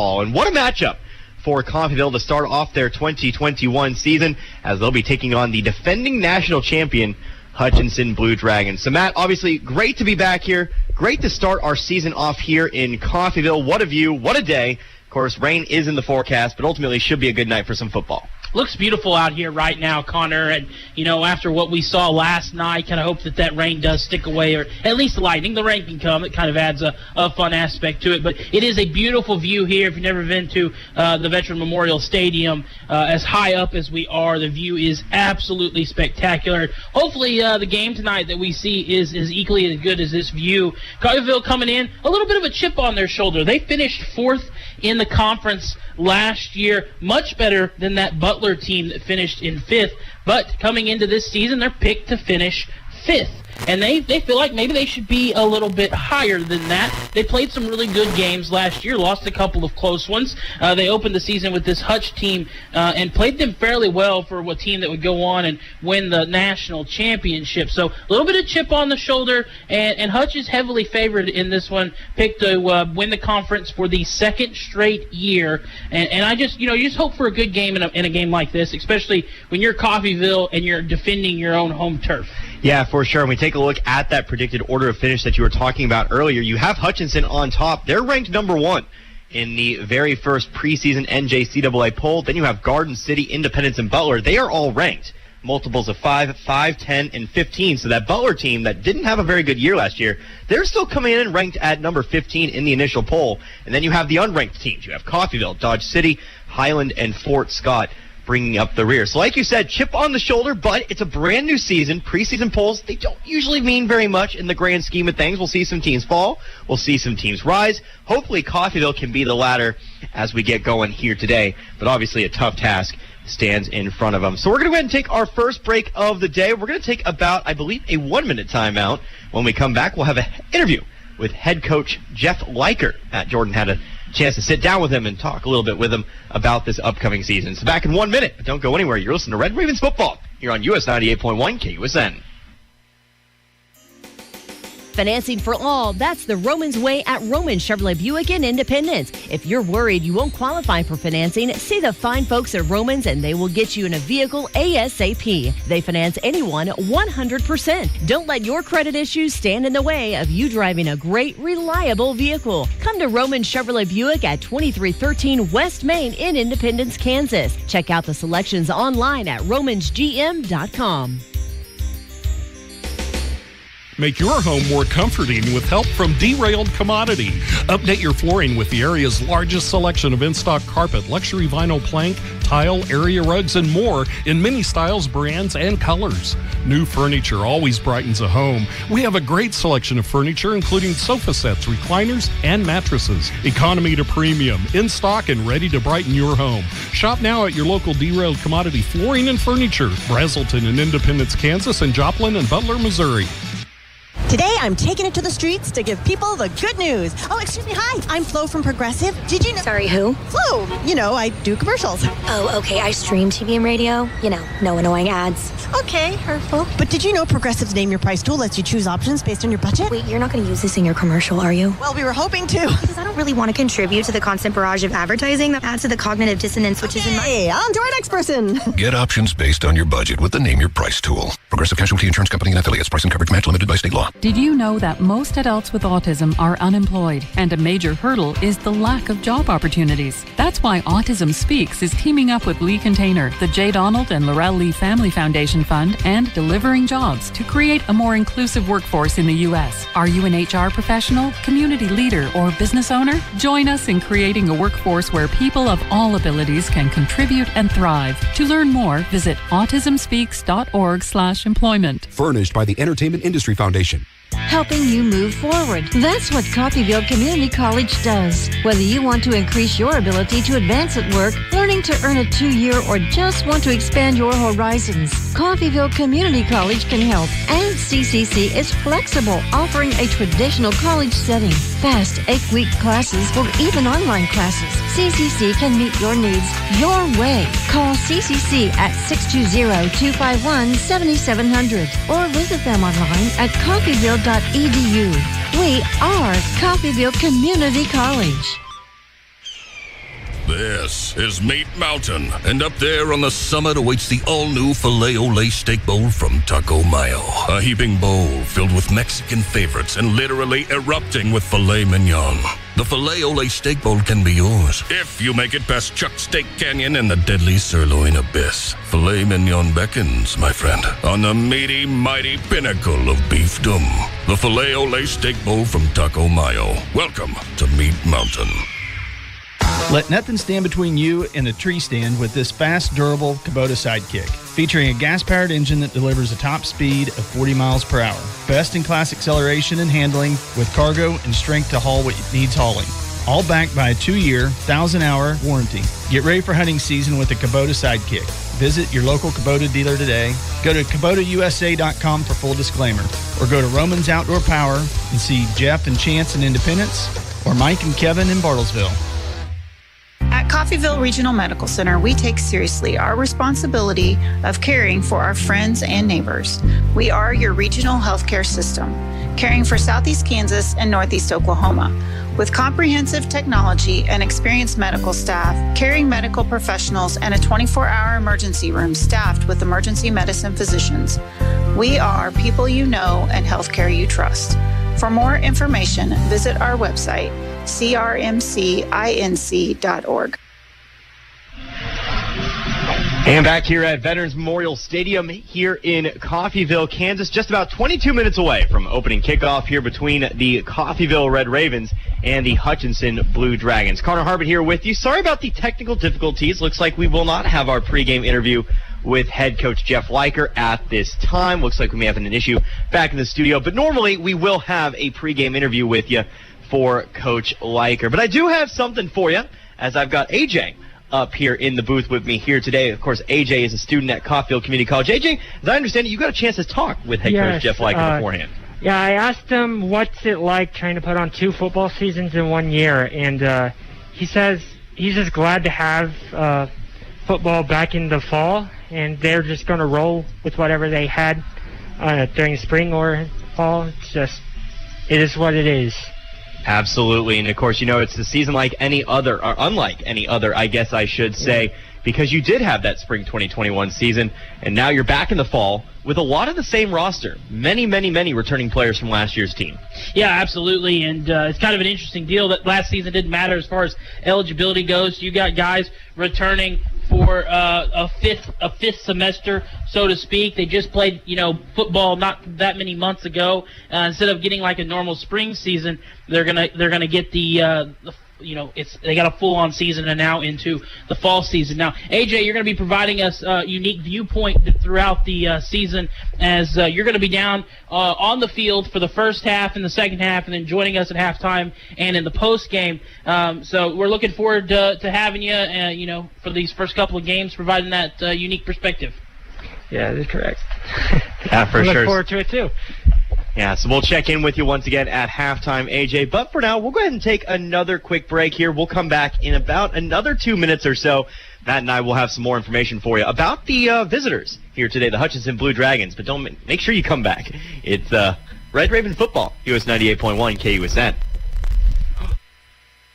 And what a matchup for Coffeyville to start off their 2021 season, as they'll be taking on the defending national champion Hutchinson Blue Dragons. So Matt, obviously great to be back here. Great to start our season off here in Coffeyville. What a view, what a day. Of course, rain is in the forecast, but ultimately should be a good night for some football. Looks beautiful out here right now, Connor, and, after what we saw last night, kind of hope that rain does stick away, or at least the lightning. The rain can come. It kind of adds a fun aspect to it, but it is a beautiful view here. If you've never been to the Veteran Memorial Stadium, as high up as we are, the view is absolutely spectacular. Hopefully the game tonight that we see is equally as good as this view. Coffeyville coming in, a little bit of a chip on their shoulder. They finished 4th in the conference last year, much better than that Butler team that finished in 5th, but coming into this season, they're picked to finish 5th. And they feel like maybe they should be a little bit higher than that. They played some really good games last year, lost a couple of close ones. They opened the season with this Hutch team and played them fairly well for a team that would go on and win the national championship. So a little bit of chip on the shoulder, and Hutch is heavily favored in this one, picked to win the conference for the 2nd straight year. And I just, you just hope for a good game in a game like this, especially when you're Coffeyville and you're defending your own home turf. Yeah, for sure. And we take a look at that predicted order of finish that you were talking about earlier. You have Hutchinson on top. They're ranked number 1 in the very first preseason NJCAA poll. Then you have Garden City, Independence, and Butler. They are all ranked multiples of 5, 10, and 15. So that Butler team that didn't have a very good year last year, they're still coming in ranked at number 15 in the initial poll. And then you have the unranked teams. You have Coffeyville, Dodge City, Highland, and Fort Scott bringing up the rear. So like you said, chip on the shoulder, but it's a brand new season. Preseason polls, they don't usually mean very much in the grand scheme of things. We'll see some teams fall. We'll see some teams rise. Hopefully Coffeyville can be the latter as we get going here today, but obviously a tough task stands in front of them. So we're going to go ahead and take our first break of the day. We're going to take about, I believe, a 1-minute timeout. When we come back, we'll have an interview with head coach Jeff Leiker. Matt Jordan had a chance to sit down with him and talk a little bit with him about this upcoming season. So back in 1 minute, but don't go anywhere. You're listening to Red Ravens Football here on US 98.1 KUSN. Financing for all, that's the Romans way at Roman Chevrolet Buick in Independence. If you're worried you won't qualify for financing, see the fine folks at Romans and they will get you in a vehicle ASAP. They finance anyone 100%. Don't let your credit issues stand in the way of you driving a great, reliable vehicle. Come to Roman Chevrolet Buick at 2313 West Main in Independence, Kansas. Check out the selections online at romansgm.com. Make your home more comforting with help from Derailed Commodity. Update your flooring with the area's largest selection of in-stock carpet, luxury vinyl plank, tile, area rugs, and more in many styles, brands, and colors. New furniture always brightens a home. We have a great selection of furniture, including sofa sets, recliners, and mattresses. Economy to premium, in stock and ready to brighten your home. Shop now at your local Derailed Commodity Flooring and Furniture, Brazelton in Independence, Kansas, and Joplin and Butler, Missouri. Today, I'm taking it to the streets to give people the good news. Oh, excuse me. Hi, I'm Flo from Progressive. Did you know? Sorry, who? Flo. I do commercials. Oh, okay. I stream TV and radio. No annoying ads. Okay, hurtful. But did you know Progressive's Name Your Price tool lets you choose options based on your budget? Wait, you're not going to use this in your commercial, are you? Well, we were hoping to. Because I don't really want to contribute to the constant barrage of advertising that adds to the cognitive dissonance, which is in my... Hey, on to our next person. Get options based on your budget with the Name Your Price tool. Progressive Casualty Insurance Company and Affiliates. Price and coverage match limited by state law. Did you know that most adults with autism are unemployed, and a major hurdle is the lack of job opportunities? That's why Autism Speaks is teaming up with Lee Container, the J. Donald and Laurel Lee Family Foundation Fund, and Delivering Jobs to create a more inclusive workforce in the U.S. Are you an HR professional, community leader, or business owner? Join us in creating a workforce where people of all abilities can contribute and thrive. To learn more, visit autismspeaks.org/employment. Furnished by the Entertainment Industry Foundation. Helping you move forward. That's what Coffeyville Community College does. Whether you want to increase your ability to advance at work, learning to earn a 2-year, or just want to expand your horizons, Coffeyville Community College can help. And CCC is flexible, offering a traditional college setting, fast 8-week classes, or even online classes. CCC can meet your needs your way. Call CCC at 620-251-7700 or visit them online at coffeyville.edu. We are Coffeyville Community College. This is Meat Mountain, and up there on the summit awaits the all-new Filet-O-Lay Steak Bowl from Taco Mayo. A heaping bowl filled with Mexican favorites and literally erupting with filet mignon. The Filet-O-Lay Steak Bowl can be yours if you make it past Chuck Steak Canyon and the deadly sirloin abyss. Filet mignon beckons, my friend, on the meaty, mighty pinnacle of beefdom. The Filet-O-Lay Steak Bowl from Taco Mayo. Welcome to Meat Mountain. Let nothing stand between you and the tree stand with this fast, durable Kubota Sidekick. Featuring a gas-powered engine that delivers a top speed of 40 miles per hour. Best-in-class acceleration and handling with cargo and strength to haul what needs hauling. All backed by a 2-year, 1,000-hour warranty. Get ready for hunting season with the Kubota Sidekick. Visit your local Kubota dealer today. Go to KubotaUSA.com for full disclaimer. Or go to Romans Outdoor Power and see Jeff and Chance in Independence or Mike and Kevin in Bartlesville. At Coffeyville Regional Medical Center, we take seriously our responsibility of caring for our friends and neighbors. We are your regional healthcare system, caring for Southeast Kansas and Northeast Oklahoma. With comprehensive technology and experienced medical staff, caring medical professionals, and a 24-hour emergency room staffed with emergency medicine physicians, we are people you know and healthcare you trust. For more information, visit our website, crmcinc.org. And back here at Veterans Memorial Stadium here in Coffeyville, Kansas, just about 22 minutes away from opening kickoff here between the Coffeyville Red Ravens and the Hutchinson Blue Dragons. Connor Harbert here with you. Sorry about the technical difficulties. Looks like we will not have our pregame interview with head coach Jeff Leiker at this time. Looks like we may have an issue back in the studio, but normally we will have a pregame interview with you for Coach Leiker. But I do have something for you, as I've got AJ up here in the booth with me here today. Of course, AJ is a student at Coffeyville Community College. AJ, as I understand it, you got a chance to talk with head coach Jeff Leiker beforehand. Yeah, I asked him what's it like trying to put on 2 football seasons in 1 year, and he says he's just glad to have football back in the fall, and they're just going to roll with whatever they had during spring or fall. It is what it is. Absolutely, and of course, you know, it's the season like any other, or unlike any other, I guess I should say, because you did have that spring 2021 season, and now you're back in the fall with a lot of the same roster. Many returning players from last year's team. Yeah, absolutely, and it's kind of an interesting deal that last season didn't matter as far as eligibility goes. You got guys returning for a fifth semester, so to speak. They just played, football not that many months ago. Instead of getting like a normal spring season, they're gonna get they got a full-on season and now into the fall season. Now, AJ, you're going to be providing us a unique viewpoint throughout the season, as you're going to be down on the field for the first half and the second half, and then joining us at halftime and in the post game. So we're looking forward to having you, for these first couple of games, providing that unique perspective. Yeah, that's correct. Yeah, for sure. Look forward to it too. Yeah, so we'll check in with you once again at halftime, AJ. But for now, we'll go ahead and take another quick break here. We'll come back in about another 2 minutes or so. Matt and I will have some more information for you about the visitors here today, the Hutchinson Blue Dragons. But make sure you come back. It's Red Raven football, US 98.1 KUSN.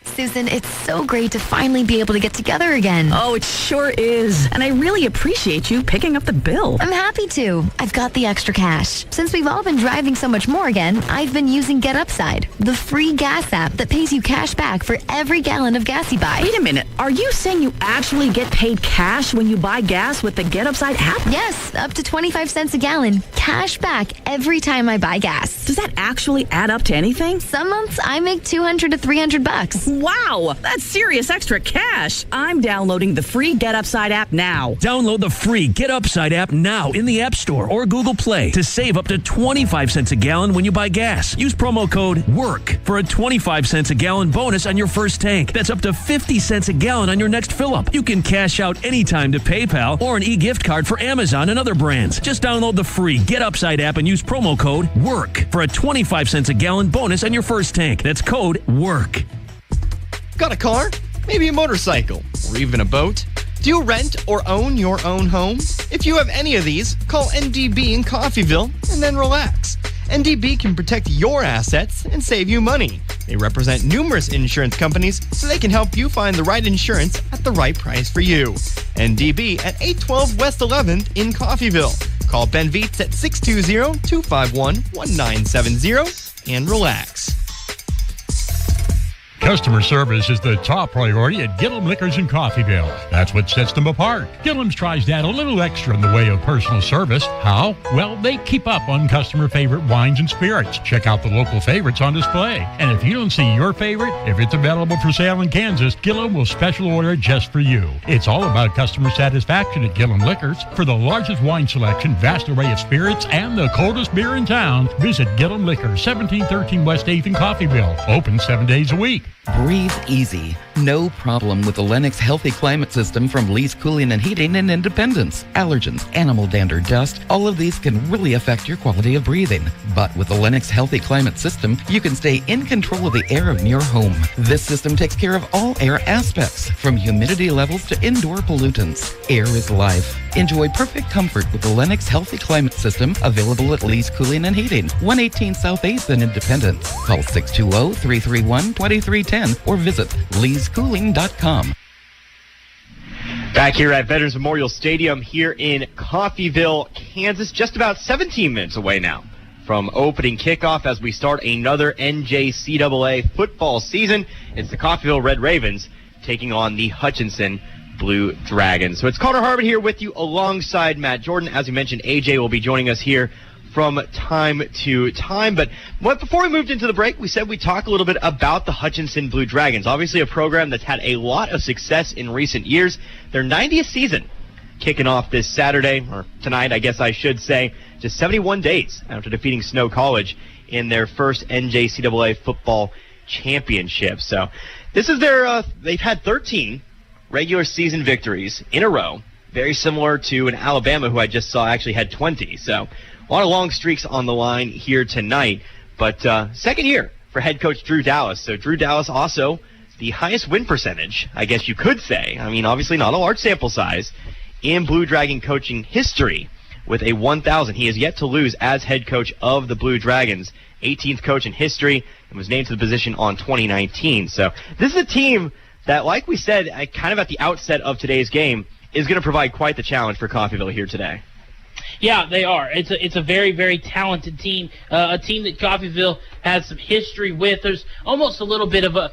Susan, it's so great to finally be able to get together again. Oh, it sure is. And I really appreciate you picking up the bill. I'm happy to. I've got the extra cash. Since we've all been driving so much more again, I've been using Get Upside, the free gas app that pays you cash back for every gallon of gas you buy. Wait a minute. Are you saying you actually get paid cash when you buy gas with the Get Upside app? Yes, up to 25 cents a gallon. Cash back every time I buy gas. Does that actually add up to anything? Some months I make $200 to $300. Wow, that's serious extra cash. I'm downloading the free Get Upside app now. Download the free Get Upside app now in the App Store or Google Play to save up to 25 cents a gallon when you buy gas. Use promo code WORK for a 25 cents a gallon bonus on your first tank. That's up to 50 cents a gallon on your next fill-up. You can cash out anytime to PayPal or an e-gift card for Amazon and other brands. Just download the free Get Upside app and use promo code WORK for a 25 cents a gallon bonus on your first tank. That's code WORK. Got a car? Maybe a motorcycle? Or even a boat? Do you rent or own your own home? If you have any of these, call NDB in Coffeyville and then relax. NDB can protect your assets and save you money. They represent numerous insurance companies so they can help you find the right insurance at the right price for you. NDB at 812 West 11th in Coffeyville. Call Ben Vietz at 620-251-1970 and relax. Customer service is the top priority at Gillum Liquors in Coffeyville. That's what sets them apart. Gillum's tries to add a little extra in the way of personal service. How? Well, they keep up on customer favorite wines and spirits. Check out the local favorites on display. And if you don't see your favorite, if it's available for sale in Kansas, Gillum will special order it just for you. It's all about customer satisfaction at Gillum Liquors. For the largest wine selection, vast array of spirits, and the coldest beer in town, visit Gillum Liquors, 1713 West 8th in Coffeyville. Open 7 days a week. Breathe easy. No problem with the Lennox Healthy Climate System from Lee's Cooling and Heating in Independence. Allergens, animal dander, dust, all of these can really affect your quality of breathing. But with the Lennox Healthy Climate System, you can stay in control of the air in your home. This system takes care of all air aspects, from humidity levels to indoor pollutants. Air is life. Enjoy perfect comfort with the Lennox Healthy Climate System, available at Lee's Cooling and Heating, 118 South 8th in Independence. Call 620-331-2310 or visit leescooling.com. Back here at Veterans Memorial Stadium here in Coffeyville, Kansas, just about 17 minutes away now from opening kickoff as we start another NJCAA football season. It's the Coffeyville Red Ravens taking on the Hutchinson Blue Dragons. So it's Connor Harbin here with you alongside Matt Jordan. As we mentioned, AJ will be joining us here from time to time. But before we moved into the break, we said we'd talk a little bit about the Hutchinson Blue Dragons. Obviously a program that's had a lot of success in recent years. Their 90th season kicking off this Saturday, or tonight, I guess I should say, just 71 days after defeating Snow College in their first NJCAA football championship. So this is their, they've had 13 regular season victories in a row, very similar to an Alabama who I just saw actually had 20. So a lot of long streaks on the line here tonight. But second year for head coach Drew Dallas. So Drew Dallas also the highest win percentage, I guess you could say. I mean, obviously not a large sample size in Blue Dragon coaching history with a 1,000. He has yet to lose as head coach of the Blue Dragons, 18th coach in history, and was named to the position on 2019. So this is a team that, like we said, kind of at the outset of today's game, is going to provide quite the challenge for Coffeyville here today. Yeah, they are. It's a very, very talented team, a team that Coffeyville has some history with. There's almost a little bit of a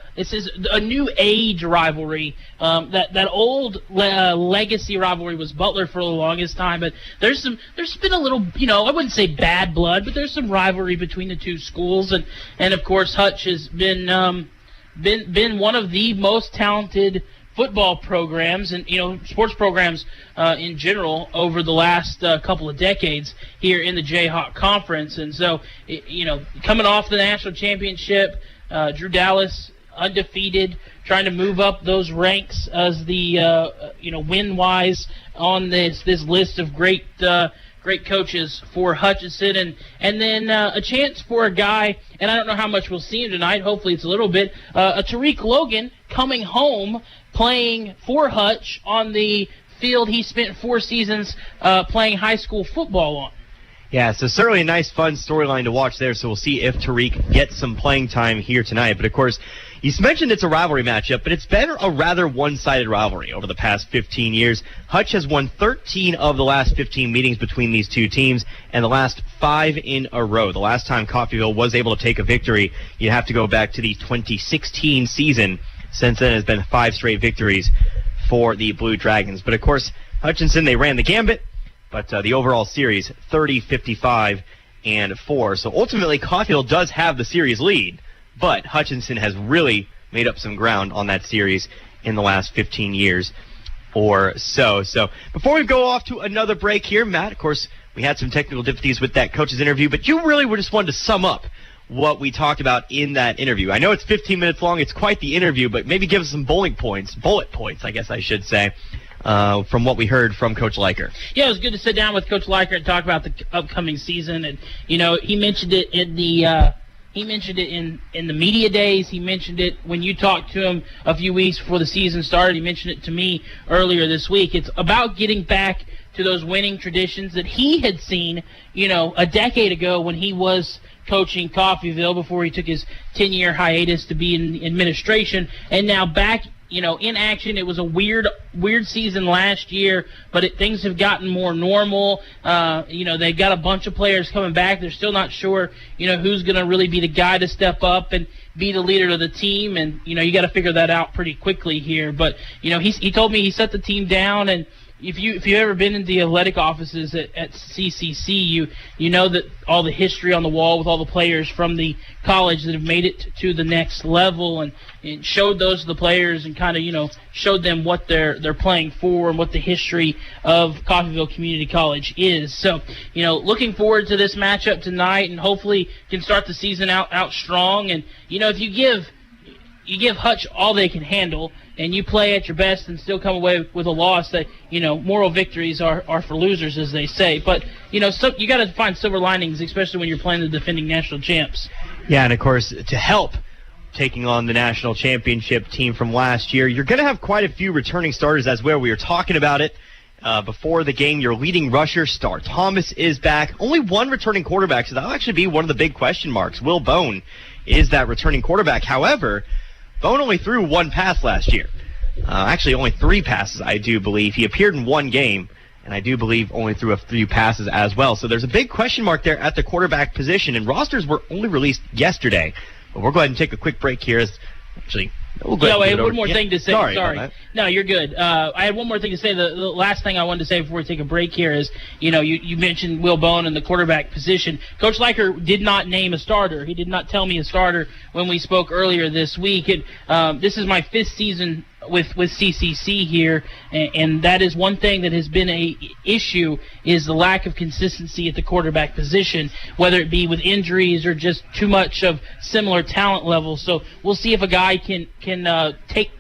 new age rivalry. That old legacy rivalry was Butler for the longest time, but there's been a little, I wouldn't say bad blood, but there's some rivalry between the two schools, and of course Hutch has been one of the most talented football programs and sports programs in general over the last couple of decades here in the Jayhawk Conference. And so coming off the national championship, Drew Dallas undefeated, trying to move up those ranks as the win-wise on this list of great coaches for Hutchison, and then a chance for a guy, and I don't know how much we'll see him tonight, hopefully it's a little bit, a Tariq Logan coming home playing for Hutch on the field he spent 4 seasons playing high school football on. Yeah, so certainly a nice, fun storyline to watch there, so we'll see if Tariq gets some playing time here tonight. But, of course, you mentioned it's a rivalry matchup, but it's been a rather one-sided rivalry over the past 15 years. Hutch has won 13 of the last 15 meetings between these two teams, and the last 5 in a row. The last time Coffeyville was able to take a victory, you have to go back to the 2016 season. Since then, it's been 5 straight victories for the Blue Dragons. But, of course, Hutchinson, they ran the gambit, but the overall series, 30-55-4. So, ultimately, Coffeyville does have the series lead, but Hutchinson has really made up some ground on that series in the last 15 years or so. So, before we go off to another break here, Matt, of course, we had some technical difficulties with that coach's interview, but you really just wanted to sum up what we talked about in that interview. I know it's 15 minutes long. It's quite the interview, but maybe give us some bullet points, I guess I should say, from what we heard from Coach Leiker. Yeah, it was good to sit down with Coach Leiker and talk about the upcoming season. And, he mentioned it in the in the media days. He mentioned it when you talked to him a few weeks before the season started. He mentioned it to me earlier this week. It's about getting back to those winning traditions that he had seen, a decade ago when he was coaching Coffeyville before he took his 10-year hiatus to be in administration, and now back, in action. It was a weird season last year, but things have gotten more normal. They've got a bunch of players coming back. They're still not sure, who's going to really be the guy to step up and be the leader of the team, and you got to figure that out pretty quickly here. But he told me he set the team down, and if you've ever been in the athletic offices at CCC, you know that all the history on the wall with all the players from the college that have made it to the next level, and showed those to the players and kind of showed them what they're playing for and what the history of Coffeyville Community College is. So looking forward to this matchup tonight, and hopefully can start the season out strong. And if you give Hutch all they can handle, and you play at your best and still come away with a loss, that moral victories are for losers, as they say. But so you got to find silver linings, especially when you're playing the defending national champs. Yeah, and of course, to help taking on the national championship team from last year, you're going to have quite a few returning starters as well. We were talking about it before the game. Your leading rusher, Star Thomas, is back. Only one returning quarterback, so that'll actually be one of the big question marks. Will Bone is that returning quarterback. However, Bone only threw one pass last year. Actually, only 3 passes, I do believe. He appeared in one game, and I do believe only threw a few passes as well. So there's a big question mark there at the quarterback position, and rosters were only released yesterday. But we'll go ahead and take a quick break here. I had one more thing to say. Sorry. No, you're good. I had one more thing to say. The last thing I wanted to say before we take a break here is, you mentioned Will Bone and the quarterback position. Coach Leiker did not name a starter. He did not tell me a starter when we spoke earlier this week. And this is my 5th season with CCC here, and that is one thing that has been a issue, is the lack of consistency at the quarterback position, whether it be with injuries or just too much of similar talent levels. So we'll see if a guy can take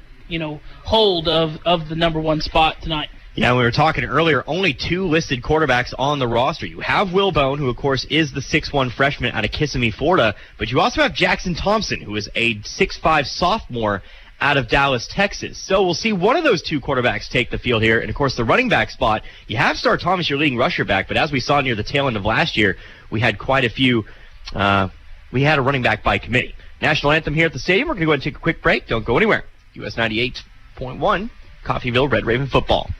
hold of the number 1 spot tonight. Yeah, we were talking earlier, only 2 listed quarterbacks on the roster. You have Will Bone, who, of course, is the 6'1 freshman out of Kissimmee, Florida, but you also have Jackson Thompson, who is a 6'5 sophomore out of Dallas, Texas. So we'll see one of those 2 quarterbacks take the field here. And, of course, the running back spot, you have Star Thomas, your leading rusher back, but as we saw near the tail end of last year, we had quite a few, we had a running back by committee. National anthem here at the stadium. We're going to go ahead and take a quick break. Don't go anywhere. US 98.1, Coffeyville Red Raven football.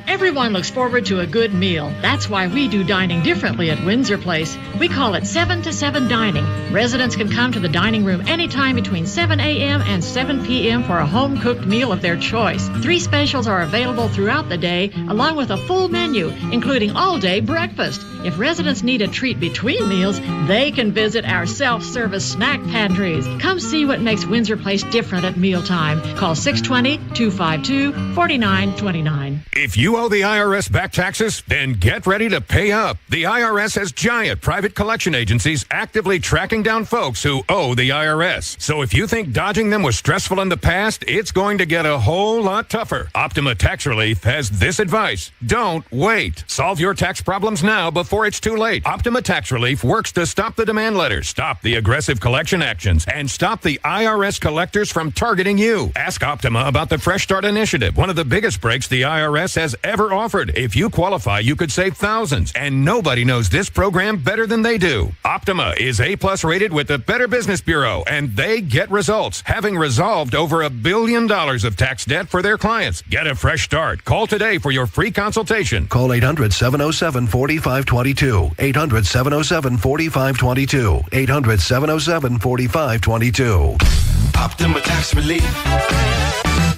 Everyone looks forward to a good meal. That's why we do dining differently at Windsor Place. We call it 7 to 7 dining. Residents can come to the dining room anytime between 7 a.m. and 7 p.m. for a home-cooked meal of their choice. 3 specials are available throughout the day, along with a full menu, including all-day breakfast. If residents need a treat between meals, they can visit our self-service snack pantries. Come see what makes Windsor Place different at mealtime. Call 620-252-4929. If you owe the IRS back taxes, then get ready to pay up. The IRS has giant private collection agencies actively tracking down folks who owe the IRS. So if you think dodging them was stressful in the past, it's going to get a whole lot tougher. Optima Tax Relief has this advice. Don't wait. Solve your tax problems now before it's too late. Optima Tax Relief works to stop the demand letters, stop the aggressive collection actions, and stop the IRS collectors from targeting you. Ask Optima about the Fresh Start Initiative, one of the biggest breaks the IRS has ever offered. If you qualify, you could save thousands, and nobody knows this program better than they do. Optima is A+ rated with the Better Business Bureau, and they get results, having resolved over $1 billion of tax debt for their clients. Get a fresh start. Call today for your free consultation. Call 800-707-4522. 800-707-4522. 800-707-4522. Optima Tax Relief.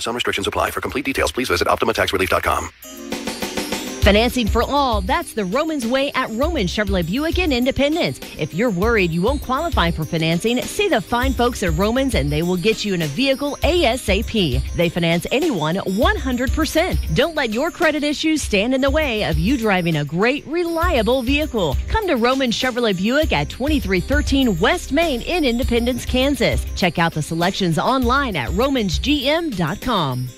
Some restrictions apply. For complete details, please visit OptimaTaxRelief.com. Financing for all, that's the Romans way at Roman Chevrolet Buick in Independence. If you're worried you won't qualify for financing, see the fine folks at Romans and they will get you in a vehicle ASAP. They finance anyone 100%. Don't let your credit issues stand in the way of you driving a great, reliable vehicle. Come to Roman Chevrolet Buick at 2313 West Main in Independence, Kansas. Check out the selections online at romansgm.com.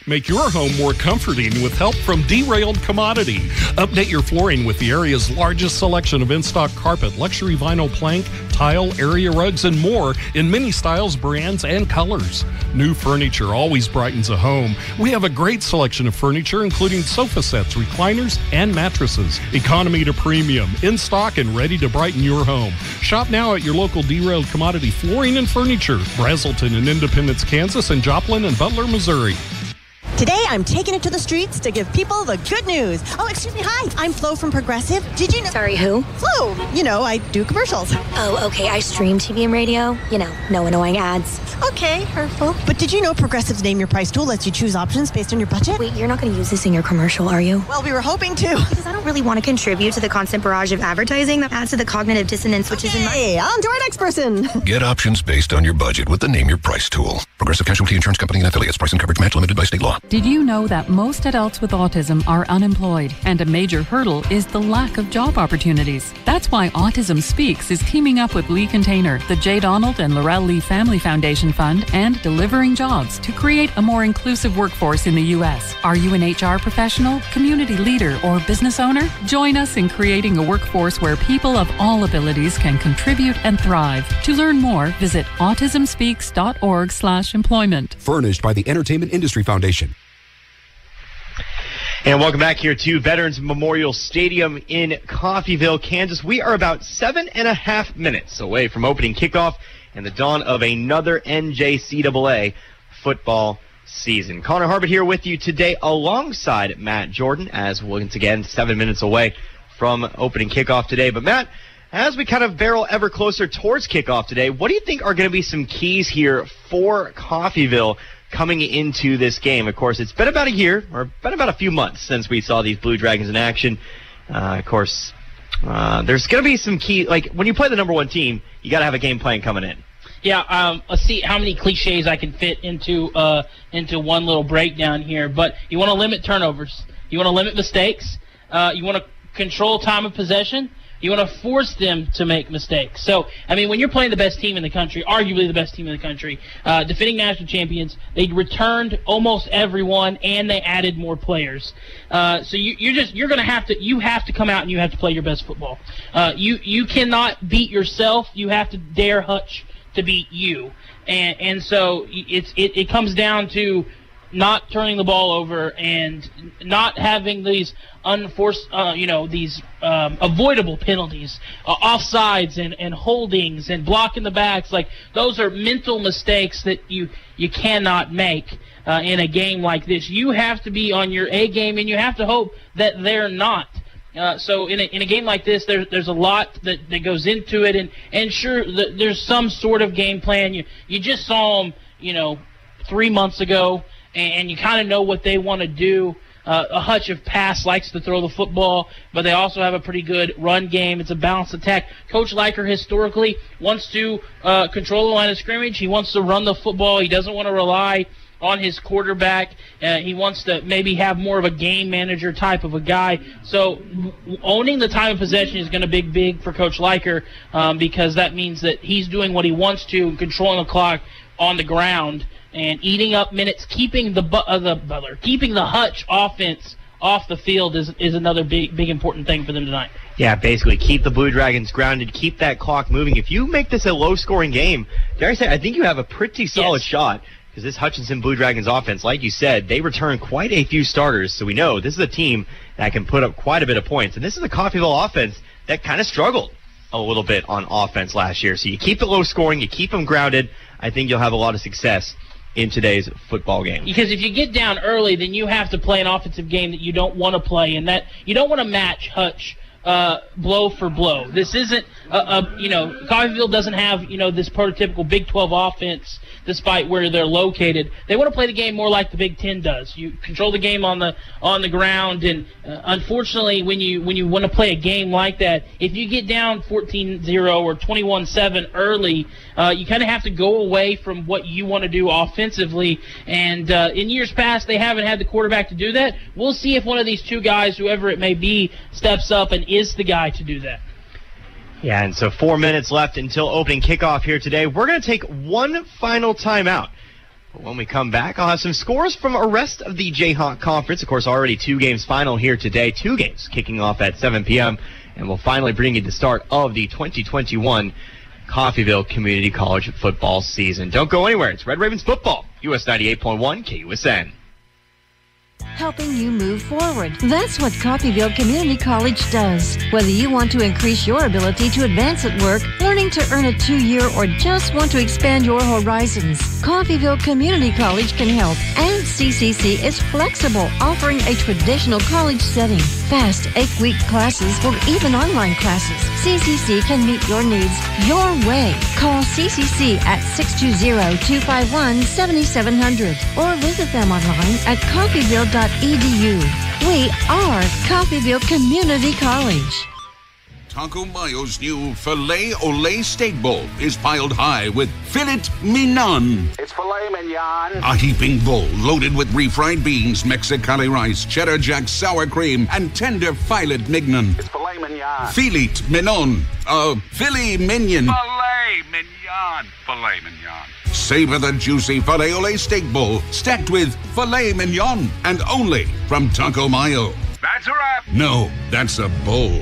Make your home more comforting with help from Derailed Commodity. Update your flooring with the area's largest selection of in-stock carpet, luxury vinyl plank, tile, area rugs, and more in many styles, brands, and colors. New furniture always brightens a home. We have a great selection of furniture, including sofa sets, recliners, and mattresses. Economy to premium, in stock and ready to brighten your home. Shop now at your local Derailed Commodity Flooring and Furniture, Brazelton in Independence, Kansas, and Joplin and Butler, Missouri. Today, I'm taking it to the streets to give people the good news. Oh, excuse me. Hi, I'm Flo from Progressive. Did you know? Sorry, who? Flo. You know, I do commercials. Oh, okay. I stream TV and radio. You know, no annoying ads. Okay, hurtful. But did you know Progressive's Name Your Price tool lets you choose options based on your budget? Wait, you're not going to use this in your commercial, are you? Well, we were hoping to. Because I don't really want to contribute to the constant barrage of advertising that adds to the cognitive dissonance, which is in my... Hey, on to our next person. Get options based on your budget with the Name Your Price tool. Progressive Casualty Insurance Company and affiliates. Price and coverage match limited by state law. Did you know that most adults with autism are unemployed, and a major hurdle is the lack of job opportunities? That's why Autism Speaks is teaming up with Lee Container, the J. Donald and Laurel Lee Family Foundation Fund, and Delivering Jobs to create a more inclusive workforce in the U.S. Are you an HR professional, community leader, or business owner? Join us in creating a workforce where people of all abilities can contribute and thrive. To learn more, visit autismspeaks.org/employment. Furnished by the Entertainment Industry Foundation. And welcome back here to Veterans Memorial Stadium in Coffeyville, Kansas. We are about 7.5 minutes away from opening kickoff and the dawn of another NJCAA football season. Connor Harbert here with you today alongside Matt Jordan, as once again 7 minutes away from opening kickoff today. But Matt, as we kind of barrel ever closer towards kickoff today, what do you think are going to be some keys here for Coffeyville coming into this game? Of course, it's been about a year, or been about a few months since we saw these Blue Dragons in action. Of course, there's going to be some key, like when you play the number one team, you got to have a game plan coming in. Yeah, let's see how many cliches I can fit into one little breakdown here. But you want to limit turnovers. You want to limit mistakes. You want to control time of possession. You want to force them to make mistakes. So, I mean, when you're playing the best team in the country, arguably the best team in the country, defending national champions, they returned almost everyone, and they added more players. So you have to come out and you have to play your best football. You cannot beat yourself. You have to dare Hutch to beat you. And so it comes down to not turning the ball over and not having these unforced, avoidable penalties, offsides and holdings and blocking the backs. Like, those are mental mistakes that you cannot make in a game like this. You have to be on your A game, and you have to hope that they're not. So in a game like this, there's a lot that goes into it, and sure, there's some sort of game plan. You just saw them, 3 months ago, and you kind of know what they want to do. A Hutch of pass likes to throw the football, but they also have a pretty good run game. It's a balanced attack. Coach Liker historically wants to control the line of scrimmage. He wants to run the football. He doesn't want to rely on his quarterback. He wants to maybe have more of a game manager type of a guy. So owning the time of possession is going to be big for Coach Liker, because that means that he's doing what he wants to, controlling the clock on the ground and eating up minutes, keeping the Hutch offense off the field is another big important thing for them tonight. Yeah, basically keep the Blue Dragons grounded, keep that clock moving. If you make this a low-scoring game, dare I say, I think you have a pretty solid shot, because this Hutchinson Blue Dragons offense, like you said, they return quite a few starters, so we know this is a team that can put up quite a bit of points. And this is a Coffeyville offense that kind of struggled a little bit on offense last year. So you keep it low scoring, you keep them grounded, I think you'll have a lot of success in today's football game. Because if you get down early, then you have to play an offensive game that you don't want to play, and that you don't want to match Hutch blow for blow. This isn't Coffeyville doesn't have this prototypical Big 12 offense, despite where they're located. They want to play the game more like the Big 10 does. You control the game on the ground, and unfortunately, when you want to play a game like that, if you get down 14-0 or 21-7 early, you kind of have to go away from what you want to do offensively. And in years past, they haven't had the quarterback to do that. We'll see if one of these two guys, whoever it may be, steps up and is the guy to do that. Yeah, and so 4 minutes left until opening kickoff here today. We're going to take one final timeout. When we come back, I'll have some scores from the rest of the Jayhawk Conference. Of course, already 2 games final here today. 2 games kicking off at 7 p.m. And we'll finally bring you the start of the 2021 Coffeyville Community College football season. Don't go anywhere. It's Red Ravens football. US 98.1 KUSN. Helping you move forward. That's what Coffeyville Community College does. Whether you want to increase your ability to advance at work, learning to earn a 2-year, or just want to expand your horizons, Coffeyville Community College can help. And CCC is flexible, offering a traditional college setting, fast 8-week classes, or even online classes. CCC can meet your needs your way. Call CCC at 620-251-7700 or visit them online at coffeyville.edu. We are Coffeyville Community College. Taco Mayo's new Filet Olé Steak Bowl is piled high with filet mignon. It's filet mignon. A heaping bowl loaded with refried beans, Mexicali rice, cheddar jack sour cream, and tender filet mignon. It's filet mignon. Filet mignon. Filet mignon. Filet mignon. Filet mignon. Savor the juicy Filet Olé Steak Bowl stacked with filet mignon and only from Taco Mayo. That's a wrap. No, that's a bowl.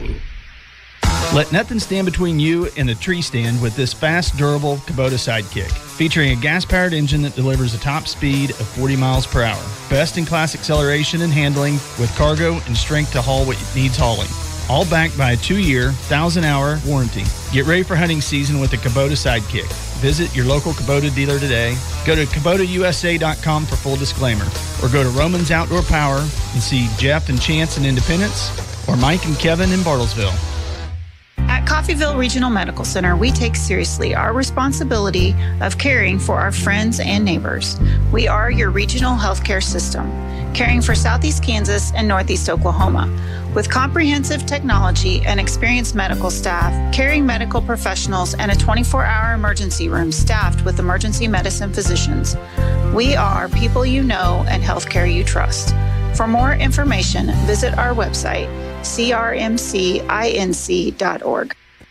Let nothing stand between you and the tree stand with this fast, durable Kubota Sidekick. Featuring a gas-powered engine that delivers a top speed of 40 miles per hour. Best-in-class acceleration and handling with cargo and strength to haul what needs hauling. All backed by a 2-year, 1,000-hour warranty. Get ready for hunting season with the Kubota Sidekick. Visit your local Kubota dealer today. Go to KubotaUSA.com for full disclaimer. Or go to Roman's Outdoor Power and see Jeff and Chance in Independence or Mike and Kevin in Bartlesville. At Coffeyville Regional Medical Center, we take seriously our responsibility of caring for our friends and neighbors. We are your regional healthcare system, caring for Southeast Kansas and Northeast Oklahoma. With comprehensive technology and experienced medical staff, caring medical professionals, and a 24-hour emergency room staffed with emergency medicine physicians, we are people you know and healthcare you trust. For more information, visit our website, crmcinc.org.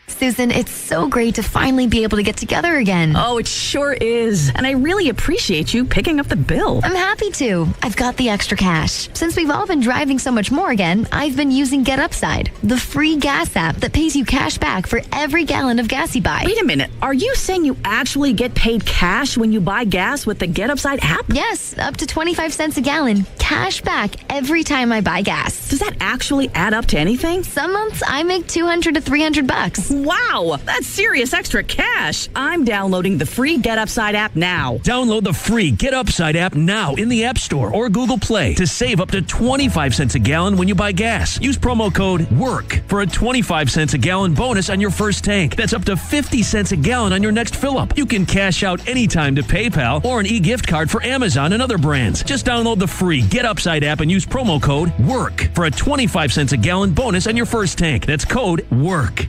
Susan, it's so great to finally be able to get together again. Oh, it sure is. And I really appreciate you picking up the bill. I'm happy to. I've got the extra cash. Since we've all been driving so much more again, I've been using Get Upside, the free gas app that pays you cash back for every gallon of gas you buy. Wait a minute. Are you saying you actually get paid cash when you buy gas with the Get Upside app? Yes, up to 25 cents a gallon. Cash back every time I buy gas. Does that actually add up to anything? Some months I make $200 to $300. Wow, that's serious extra cash. I'm downloading the free Get Upside app now. Download the free Get Upside app now in the App Store or Google Play to save up to 25 cents a gallon when you buy gas. Use promo code WORK for a 25 cents a gallon bonus on your first tank. That's up to 50 cents a gallon on your next fill-up. You can cash out anytime to PayPal or an e-gift card for Amazon and other brands. Just download the free Get Upside app and use promo code WORK for a 25 cents a gallon bonus on your first tank. That's code WORK.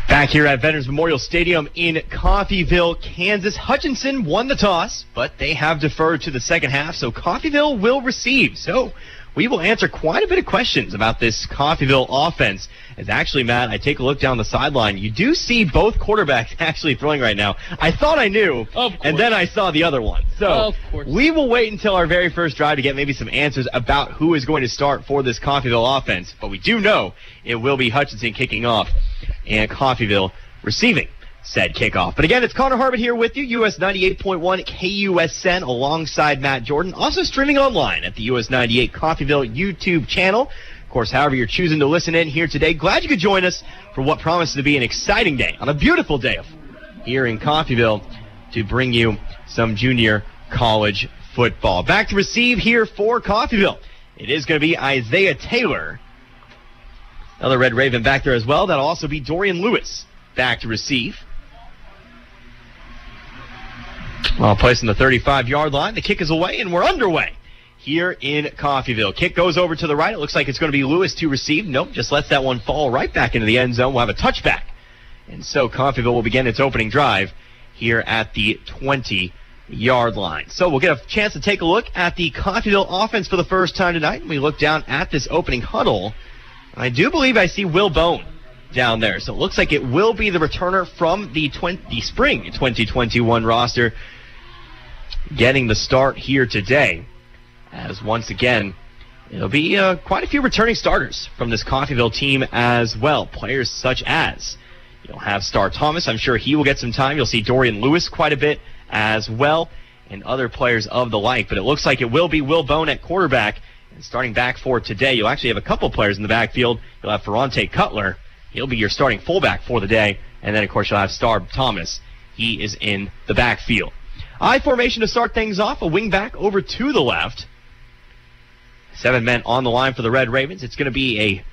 Back here at Veterans Memorial Stadium in Coffeyville, Kansas. Hutchinson won the toss, but they have deferred to the second half, so Coffeyville will receive. So we will answer quite a bit of questions about this Coffeyville offense. As actually, Matt, I take a look down the sideline. You do see both quarterbacks actually throwing right now. I thought I knew, and then I saw the other one. So we will wait until our very first drive to get maybe some answers about who is going to start for this Coffeyville offense. But we do know it will be Hutchinson kicking off and Coffeyville receiving said kickoff. But again, it's Connor Harbert here with you, US 98.1 KUSN, alongside Matt Jordan. Also streaming online at the US 98 Coffeyville YouTube channel. Of course, however you're choosing to listen in here today, glad you could join us for what promises to be an exciting day, on a beautiful day here in Coffeyville, to bring you some junior college football. Back to receive here for Coffeyville. It is going to be Isaiah Taylor. Another Red Raven back there as well. That'll also be Dorian Lewis back to receive. Well, placing the 35-yard line. The kick is away, and we're underway here in Coffeyville. Kick goes over to the right. It looks like it's going to be Lewis to receive. Nope, just lets that one fall right back into the end zone. We'll have a touchback. And so Coffeyville will begin its opening drive here at the 20-yard line. So we'll get a chance to take a look at the Coffeyville offense for the first time tonight. And we look down at this opening huddle. I do believe I see Will Bone down there. So it looks like it will be the returner from the spring 2021 roster getting the start here today, as once again, it'll be quite a few returning starters from this Coffeyville team as well. Players such as, you'll have Star Thomas. I'm sure he will get some time. You'll see Dorian Lewis quite a bit as well, and other players of the like. But it looks like it will be Will Bone at quarterback. And starting back for today, you'll actually have a couple players in the backfield. You'll have Ferrante Cutler. He'll be your starting fullback for the day. And then, of course, you'll have Star Thomas. He is in the backfield. I formation to start things off. A wing back over to the left. 7 men on the line for the Red Ravens. It's going to be a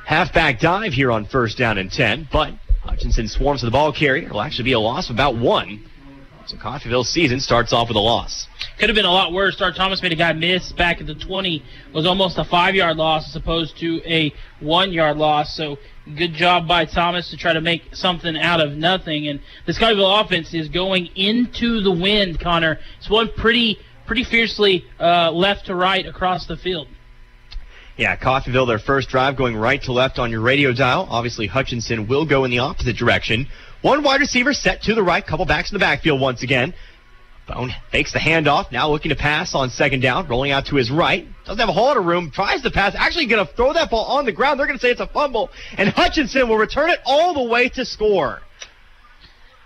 halfback dive here on 1st down and 10, but Hutchinson swarms to the ball carrier. It'll actually be a loss of about 1. So Coffeyville's season starts off with a loss. Could have been a lot worse. Star Thomas made a guy miss back at the 20. It was almost a 5-yard loss as opposed to a 1-yard loss. So good job by Thomas to try to make something out of nothing. And this Coffeyville offense is going into the wind, Connor. It's one pretty fiercely left to right across the field. Yeah, Coffeyville, their first drive going right to left on your radio dial. Obviously, Hutchinson will go in the opposite direction. 1 wide receiver set to the right, couple backs in the backfield once again. Bone fakes the handoff, now looking to pass on 2nd down, rolling out to his right. Doesn't have a whole lot of room, tries to pass, actually going to throw that ball on the ground. They're going to say it's a fumble, and Hutchinson will return it all the way to score.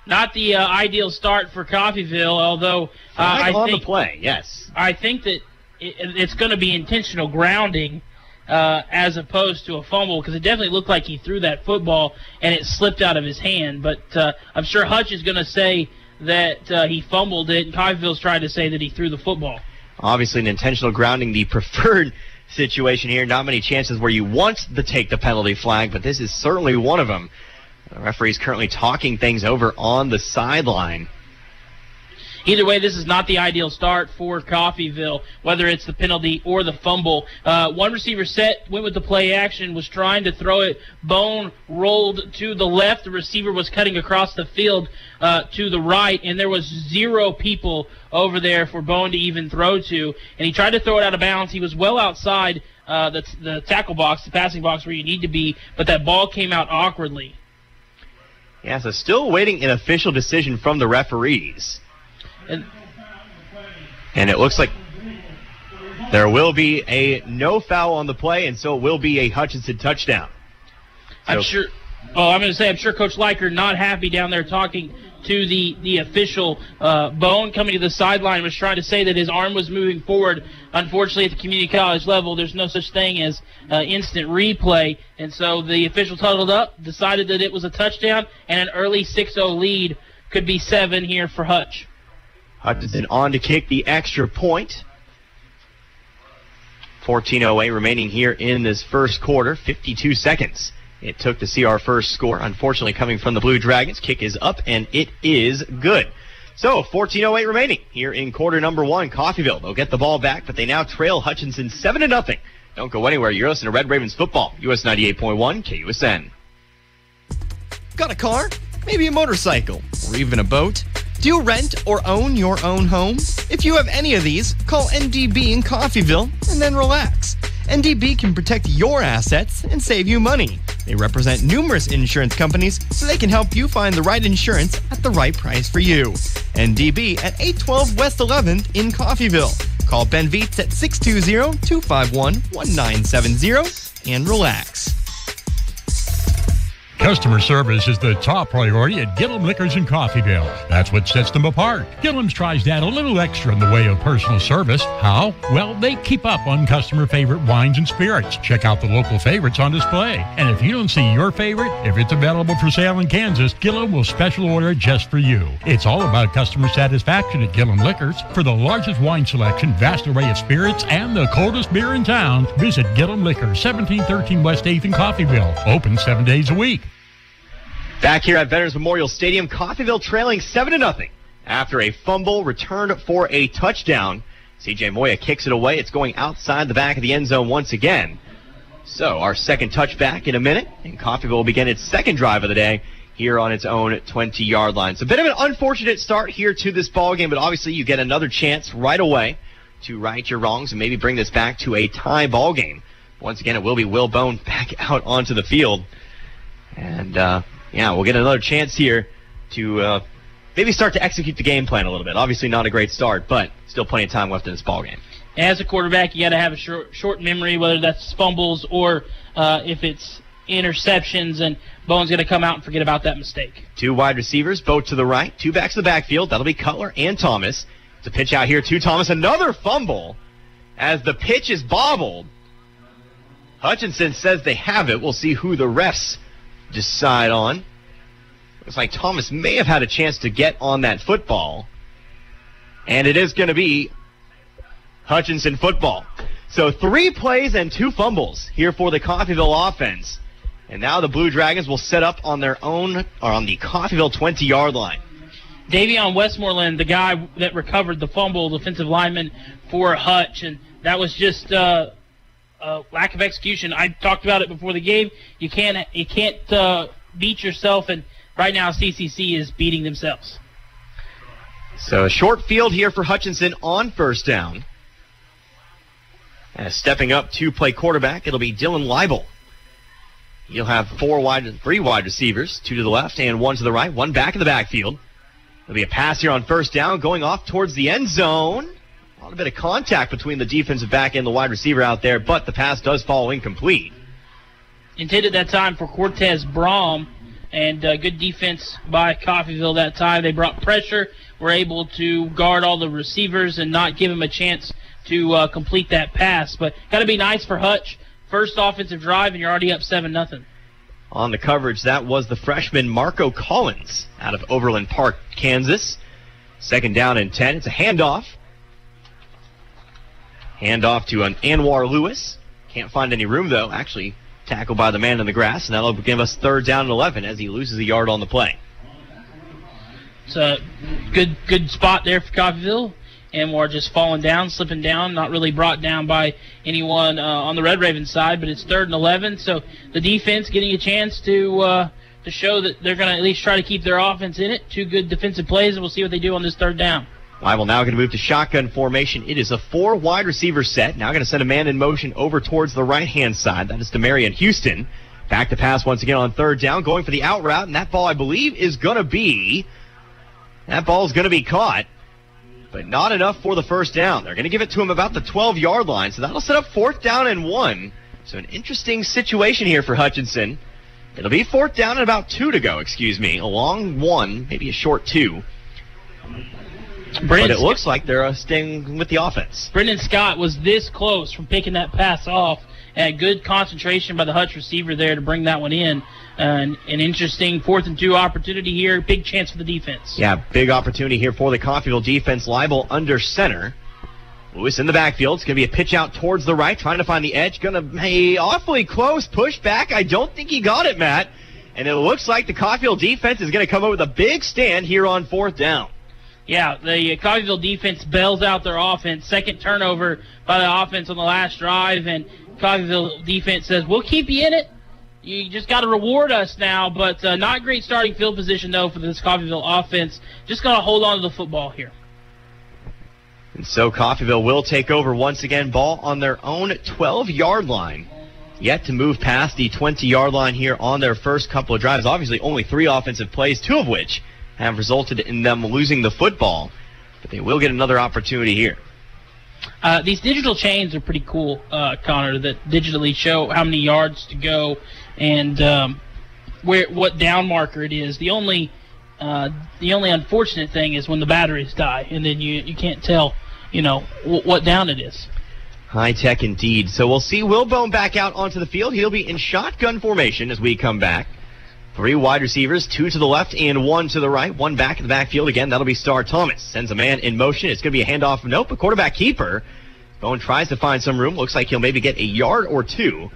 Not the ideal start for Coffeyville, although I on think the play, yes. I think that it's going to be intentional grounding as opposed to a fumble, because it definitely looked like he threw that football and it slipped out of his hand. But I'm sure Hutch is going to say that he fumbled it, and Coffeyville's trying to say that he threw the football. Obviously, an intentional grounding, the preferred situation here. Not many chances where you want to take the penalty flag, but this is certainly one of them. The referee's currently talking things over on the sideline. Either way, this is not the ideal start for Coffeyville, whether it's the penalty or the fumble. 1 receiver set, went with the play action, was trying to throw it. Bone rolled to the left. The receiver was cutting across the field to the right, and there was 0 people over there for Bone to even throw to. And he tried to throw it out of bounds. He was well outside the tackle box, the passing box where you need to be, but that ball came out awkwardly. Yeah, so still awaiting an official decision from the referees. And it looks like there will be a no foul on the play, and so it will be a Hutchinson touchdown. I'm sure Coach Leiker not happy down there talking to the official. Bone coming to the sideline was trying to say that his arm was moving forward. Unfortunately, at the community college level, there's no such thing as instant replay, and so the official huddled up, decided that it was a touchdown, and an early 6-0 lead could be 7 here for Hutch. Hutchinson on to kick the extra point. 14:08 remaining here in this first quarter. 52 seconds it took to see our first score. Unfortunately, coming from the Blue Dragons. Kick is up, and it is good. So, 14:08 remaining here in quarter number 1. Coffeyville, they'll get the ball back, but they now trail Hutchinson 7-0. Don't go anywhere. You're listening to Red Ravens football. US 98.1 KUSN. Got a car? Maybe a motorcycle? Or even a boat? Do you rent or own your own home? If you have any of these, call NDB in Coffeyville and then relax. NDB can protect your assets and save you money. They represent numerous insurance companies, so they can help you find the right insurance at the right price for you. NDB at 812 West 11th in Coffeyville. Call Ben Vietz at 620-251-1970 and relax. Customer service is the top priority at Gillum Liquors in Coffeyville. That's what sets them apart. Gillum's tries to add a little extra in the way of personal service. How? Well, they keep up on customer favorite wines and spirits. Check out the local favorites on display. And if you don't see your favorite, if it's available for sale in Kansas, Gillum will special order it just for you. It's all about customer satisfaction at Gillum Liquors. For the largest wine selection, vast array of spirits, and the coldest beer in town, visit Gillum Liquors, 1713 West 8th in Coffeyville. Open 7 days a week. Back here at Veterans Memorial Stadium, Coffeyville trailing 7-0 after a fumble returned for a touchdown. C.J. Moya kicks it away. It's going outside the back of the end zone once again. So our second touchback in a minute, and Coffeyville will begin its second drive of the day here on its own 20-yard line. So a bit of an unfortunate start here to this ball game, but obviously you get another chance right away to right your wrongs and maybe bring this back to a tie ball game. Once again, it will be Will Bone back out onto the field. And, we'll get another chance here to maybe start to execute the game plan a little bit. Obviously not a great start, but still plenty of time left in this ballgame. As a quarterback, you got to have a short memory, whether that's fumbles or if it's interceptions, and Bowen's going to come out and forget about that mistake. 2 wide receivers, both to the right, 2 backs to the backfield. That'll be Cutler and Thomas. The pitch out here to Thomas. Another fumble as the pitch is bobbled. Hutchinson says they have it. We'll see who the refs decide on. Looks like Thomas may have had a chance to get on that football. And it is going to be Hutchinson football. So 3 plays and 2 fumbles here for the Coffeyville offense. And now the Blue Dragons will set up on their own, or on the Coffeyville 20-yard line. Davion Westmoreland, the guy that recovered the fumble, defensive lineman for Hutch, and that was just lack of execution. I talked about it before the game. You can't beat yourself, and right now CCC is beating themselves. So a short field here for Hutchinson on first down. Stepping up to play quarterback, it'll be Dylan Leibel. He'll have 3 wide receivers, 2 to the left and 1 to the right, 1 back in the backfield. There'll be a pass here on first down, going off towards the end zone. A little bit of contact between the defensive back and the wide receiver out there, but the pass does fall incomplete. Intended that time for Cortez Brom, and good defense by Coffeyville that time. They brought pressure, were able to guard all the receivers and not give him a chance to complete that pass. But got to be nice for Hutch. First offensive drive, and you're already up 7-0. On the coverage, that was the freshman Marco Collins out of Overland Park, Kansas. 2nd down and 10. It's a handoff. Handoff to an Anwar Lewis. Can't find any room, though. Actually, tackled by the man in the grass, and that'll give us 3rd down and 11 as he loses a yard on the play. It's a good spot there for Coffeyville. Anwar just falling down, slipping down, not really brought down by anyone on the Red Raven side, but it's 3rd and 11, so the defense getting a chance to show that they're going to at least try to keep their offense in it. 2 good defensive plays, and we'll see what they do on this 3rd down. Leibel now going to move to shotgun formation. It is a 4 wide receiver set. Now going to send a man in motion over towards the right-hand side. That is Demarion Houston. Back to pass once again on 3rd down, going for the out route, and that ball, I believe, is going to be caught. But not enough for the first down. They're going to give it to him about the 12-yard line, so that'll set up 4th down and 1. So an interesting situation here for Hutchinson. It'll be 4th down and about 2 to go, a long 1, maybe a short 2. But it looks like they're staying with the offense. Brendan Scott was this close from picking that pass off, and good concentration by the Hutch receiver there to bring that one in. An interesting 4th and 2 opportunity here. Big chance for the defense. Yeah, big opportunity here for the Coffeyville defense. Leibel under center. Lewis in the backfield. It's going to be a pitch out towards the right, trying to find the edge. Going to be awfully close. Push back. I don't think he got it, Matt. And it looks like the Coffeyville defense is going to come up with a big stand here on 4th down. Yeah, the Coffeyville defense bails out their offense. 2nd turnover by the offense on the last drive, and Coffeyville defense says, we'll keep you in it. You just got to reward us now, but not great starting field position, though, for this Coffeyville offense. Just got to hold on to the football here. And so Coffeyville will take over once again. Ball on their own 12-yard line. Yet to move past the 20-yard line here on their first couple of drives. Obviously only 3 offensive plays, 2 of which have resulted in them losing the football. But they will get another opportunity here. These digital chains are pretty cool, Connor, that digitally show how many yards to go and what down marker it is. The only unfortunate thing is when the batteries die, and then you can't tell, what down it is. High tech indeed. So we'll see Will Bone back out onto the field. He'll be in shotgun formation as we come back. 3 wide receivers, 2 to the left and 1 to the right. 1 back in the backfield. Again, that'll be Star Thomas. Sends a man in motion. It's going to be a handoff. Nope, a quarterback keeper. Bone tries to find some room. Looks like he'll maybe get a yard or 2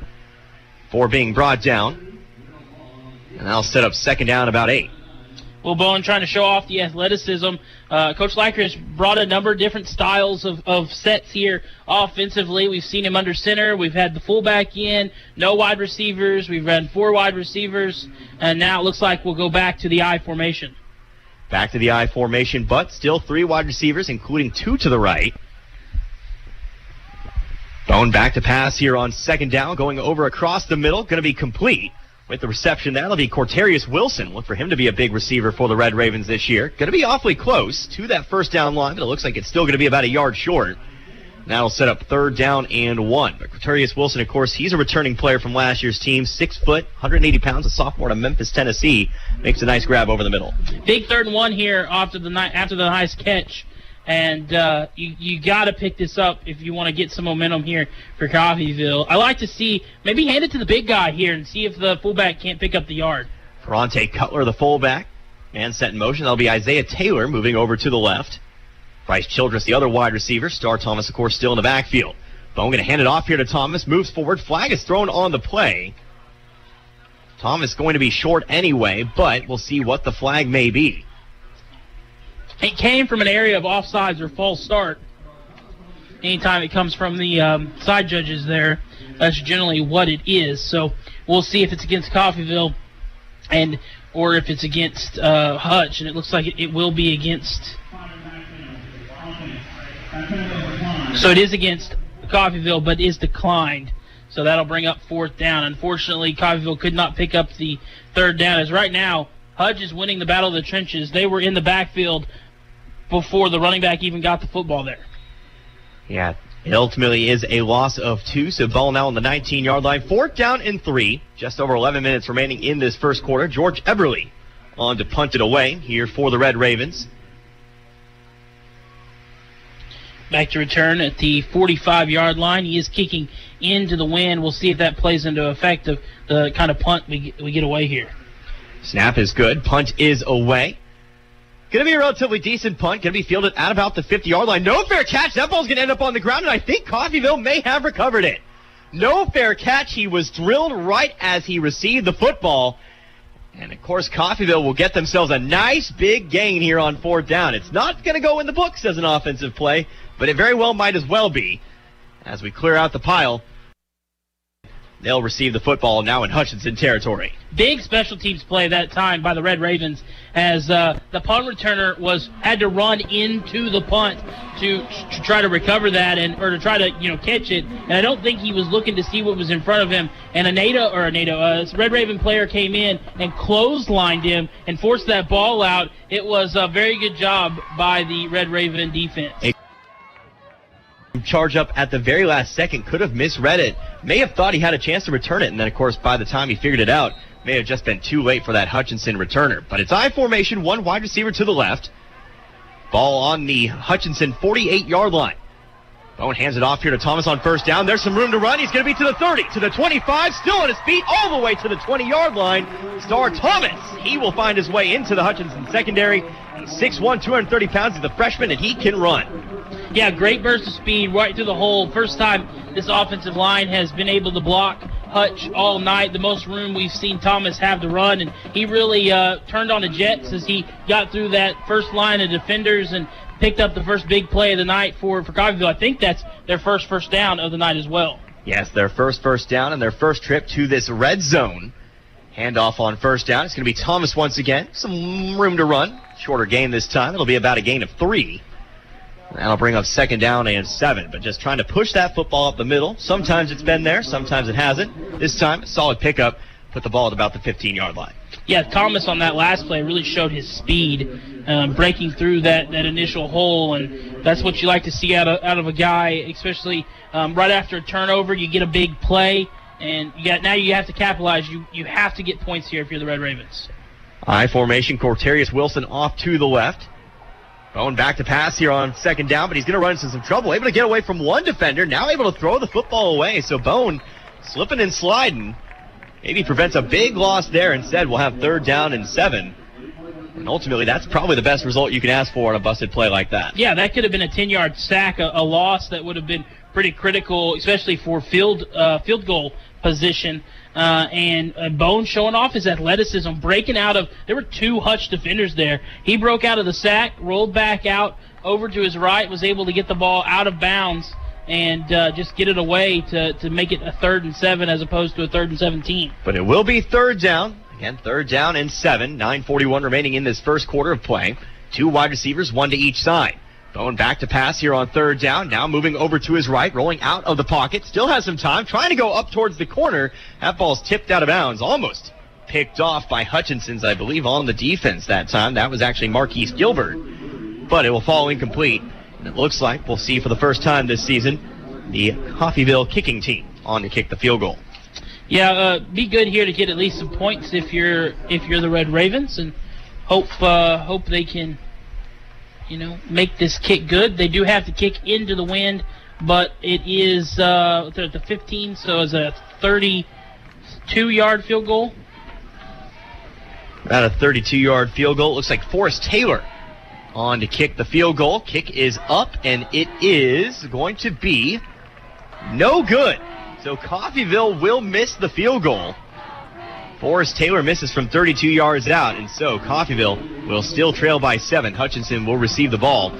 for being brought down. And that'll set up 2nd down, about 8. Will Bowen trying to show off the athleticism. Coach Liker has brought a number of different styles of sets here offensively. We've seen him under center. We've had the fullback in, no wide receivers. We've had 4 wide receivers. And now it looks like we'll go back to the I formation. Back to the I formation, but still 3 wide receivers, including 2 to the right. Bone back to pass here on 2nd down, going over across the middle. Going to be complete. with the reception there. That'll be Corterius Wilson. Look for him to be a big receiver for the Red Ravens this year. Going to be awfully close to that first down line, but it looks like it's still going to be about a yard short. That'll set up 3rd down and 1. But Corterius Wilson, of course, he's a returning player from last year's team. 6 foot, 180 pounds, a sophomore to Memphis, Tennessee. Makes a nice grab over the middle. Big 3rd and 1 here after the nice catch. And you got to pick this up if you want to get some momentum here for Coffeyville. I like to see, maybe hand it to the big guy here and see if the fullback can't pick up the yard. Ferrante Cutler, the fullback. Man set in motion. That'll be Isaiah Taylor moving over to the left. Bryce Childress, the other wide receiver. Star Thomas, of course, still in the backfield. Bone going to hand it off here to Thomas. Moves forward. Flag is thrown on the play. Thomas going to be short anyway, but we'll see what the flag may be. It came from an area of offsides or false start. Anytime it comes from the side judges there, that's generally what it is. So we'll see if it's against Coffeyville or if it's against Hutch, and it looks like it will be against. So it is against Coffeyville, but is declined. So that'll bring up 4th down. Unfortunately, Coffeyville could not pick up the 3rd down, as right now Hutch is winning the battle of the trenches. They were in the backfield before the running back even got the football there. Yeah, it ultimately is a loss of 2, so ball now on the 19-yard line. 4th down and 3. Just over 11 minutes remaining in this first quarter. George Eberle on to punt it away here for the Red Ravens. Back to return at the 45-yard line. He is kicking into the wind. We'll see if that plays into effect of the kind of punt we get away here. Snap is good. Punt is away. Going to be a relatively decent punt. Going to be fielded at about the 50-yard line. No fair catch. That ball's going to end up on the ground, and I think Coffeyville may have recovered it. No fair catch. He was drilled right as he received the football. And, of course, Coffeyville will get themselves a nice big gain here on 4th down. It's not going to go in the books as an offensive play, but it very well might as well be. As we clear out the pile, they'll receive the football now in Hutchinson territory. Big special teams play that time by the Red Ravens as the punt returner had to run into the punt to try to recover that or to try to catch it. And I don't think he was looking to see what was in front of him. And a Red Raven player came in and clotheslined him and forced that ball out. It was a very good job by the Red Raven defense. Charge up at the very last second, could have misread it, may have thought he had a chance to return it, and then of course by the time he figured it out, may have just been too late for that Hutchinson returner. But it's I formation, 1 wide receiver to the left. Ball on the Hutchinson 48-yard line. Bone hands it off here to Thomas on 1st down. There's some room to run. He's going to be to the 30, to the 25, still on his feet, all the way to the 20-yard line. Star Thomas, he will find his way into the Hutchinson secondary. He's 6'1", 230 pounds. He's a freshman, and he can run. Yeah, great burst of speed right through the hole. First time this offensive line has been able to block Hutch all night. The most room we've seen Thomas have to run, and he really turned on the jets as he got through that first line of defenders and picked up the first big play of the night for Coffeyville. I think that's their first down of the night as well. Yes, their first down and their first trip to this red zone. Handoff on 1st down. It's going to be Thomas once again. Some room to run. Shorter gain this time. It'll be about a gain of 3. That'll bring up 2nd down and 7, but just trying to push that football up the middle. Sometimes it's been there, sometimes it hasn't. This time, a solid pickup, put the ball at about the 15-yard line. Yeah, Thomas on that last play really showed his speed, breaking through that initial hole, and that's what you like to see out of a guy, especially right after a turnover. You get a big play, and now you have to capitalize. You have to get points here if you're the Red Ravens. I formation, Corterius Wilson off to the left. Bone back to pass here on 2nd down, but he's going to run into some trouble. Able to get away from one defender, now able to throw the football away. So Bone slipping and sliding. Maybe prevents a big loss there. Instead, we'll have 3rd down and 7. And ultimately, that's probably the best result you can ask for on a busted play like that. Yeah, that could have been a 10-yard sack, a loss that would have been pretty critical, especially for field goal position. And Bone showing off his athleticism, breaking out of, there were 2 Hutch defenders there. He broke out of the sack, rolled back out over to his right, was able to get the ball out of bounds and just get it away to make it a 3rd and 7 as opposed to a 3rd and 17. But it will be 3rd down. Again, 3rd down and 7. 9:41 remaining in this first quarter of play. 2 wide receivers, 1 to each side. Bone back to pass here on 3rd down. Now moving over to his right, rolling out of the pocket. Still has some time, trying to go up towards the corner. That ball's tipped out of bounds, almost picked off by Hutchinson's, I believe, on the defense that time. That was actually Marquise Gilbert. But it will fall incomplete. And it looks like we'll see for the first time this season the Coffeyville kicking team on to kick the field goal. Yeah, be good here to get at least some points if you're the Red Ravens, and hope they can, make this kick good. They do have to kick into the wind, but it is they're at the 15, so it's a 32-yard field goal. About a 32-yard field goal. It looks like Forrest Taylor on to kick the field goal. Kick is up, and it is going to be no good. So Coffeyville will miss the field goal. Forrest Taylor misses from 32 yards out, and so Coffeyville will still trail by 7. Hutchinson will receive the ball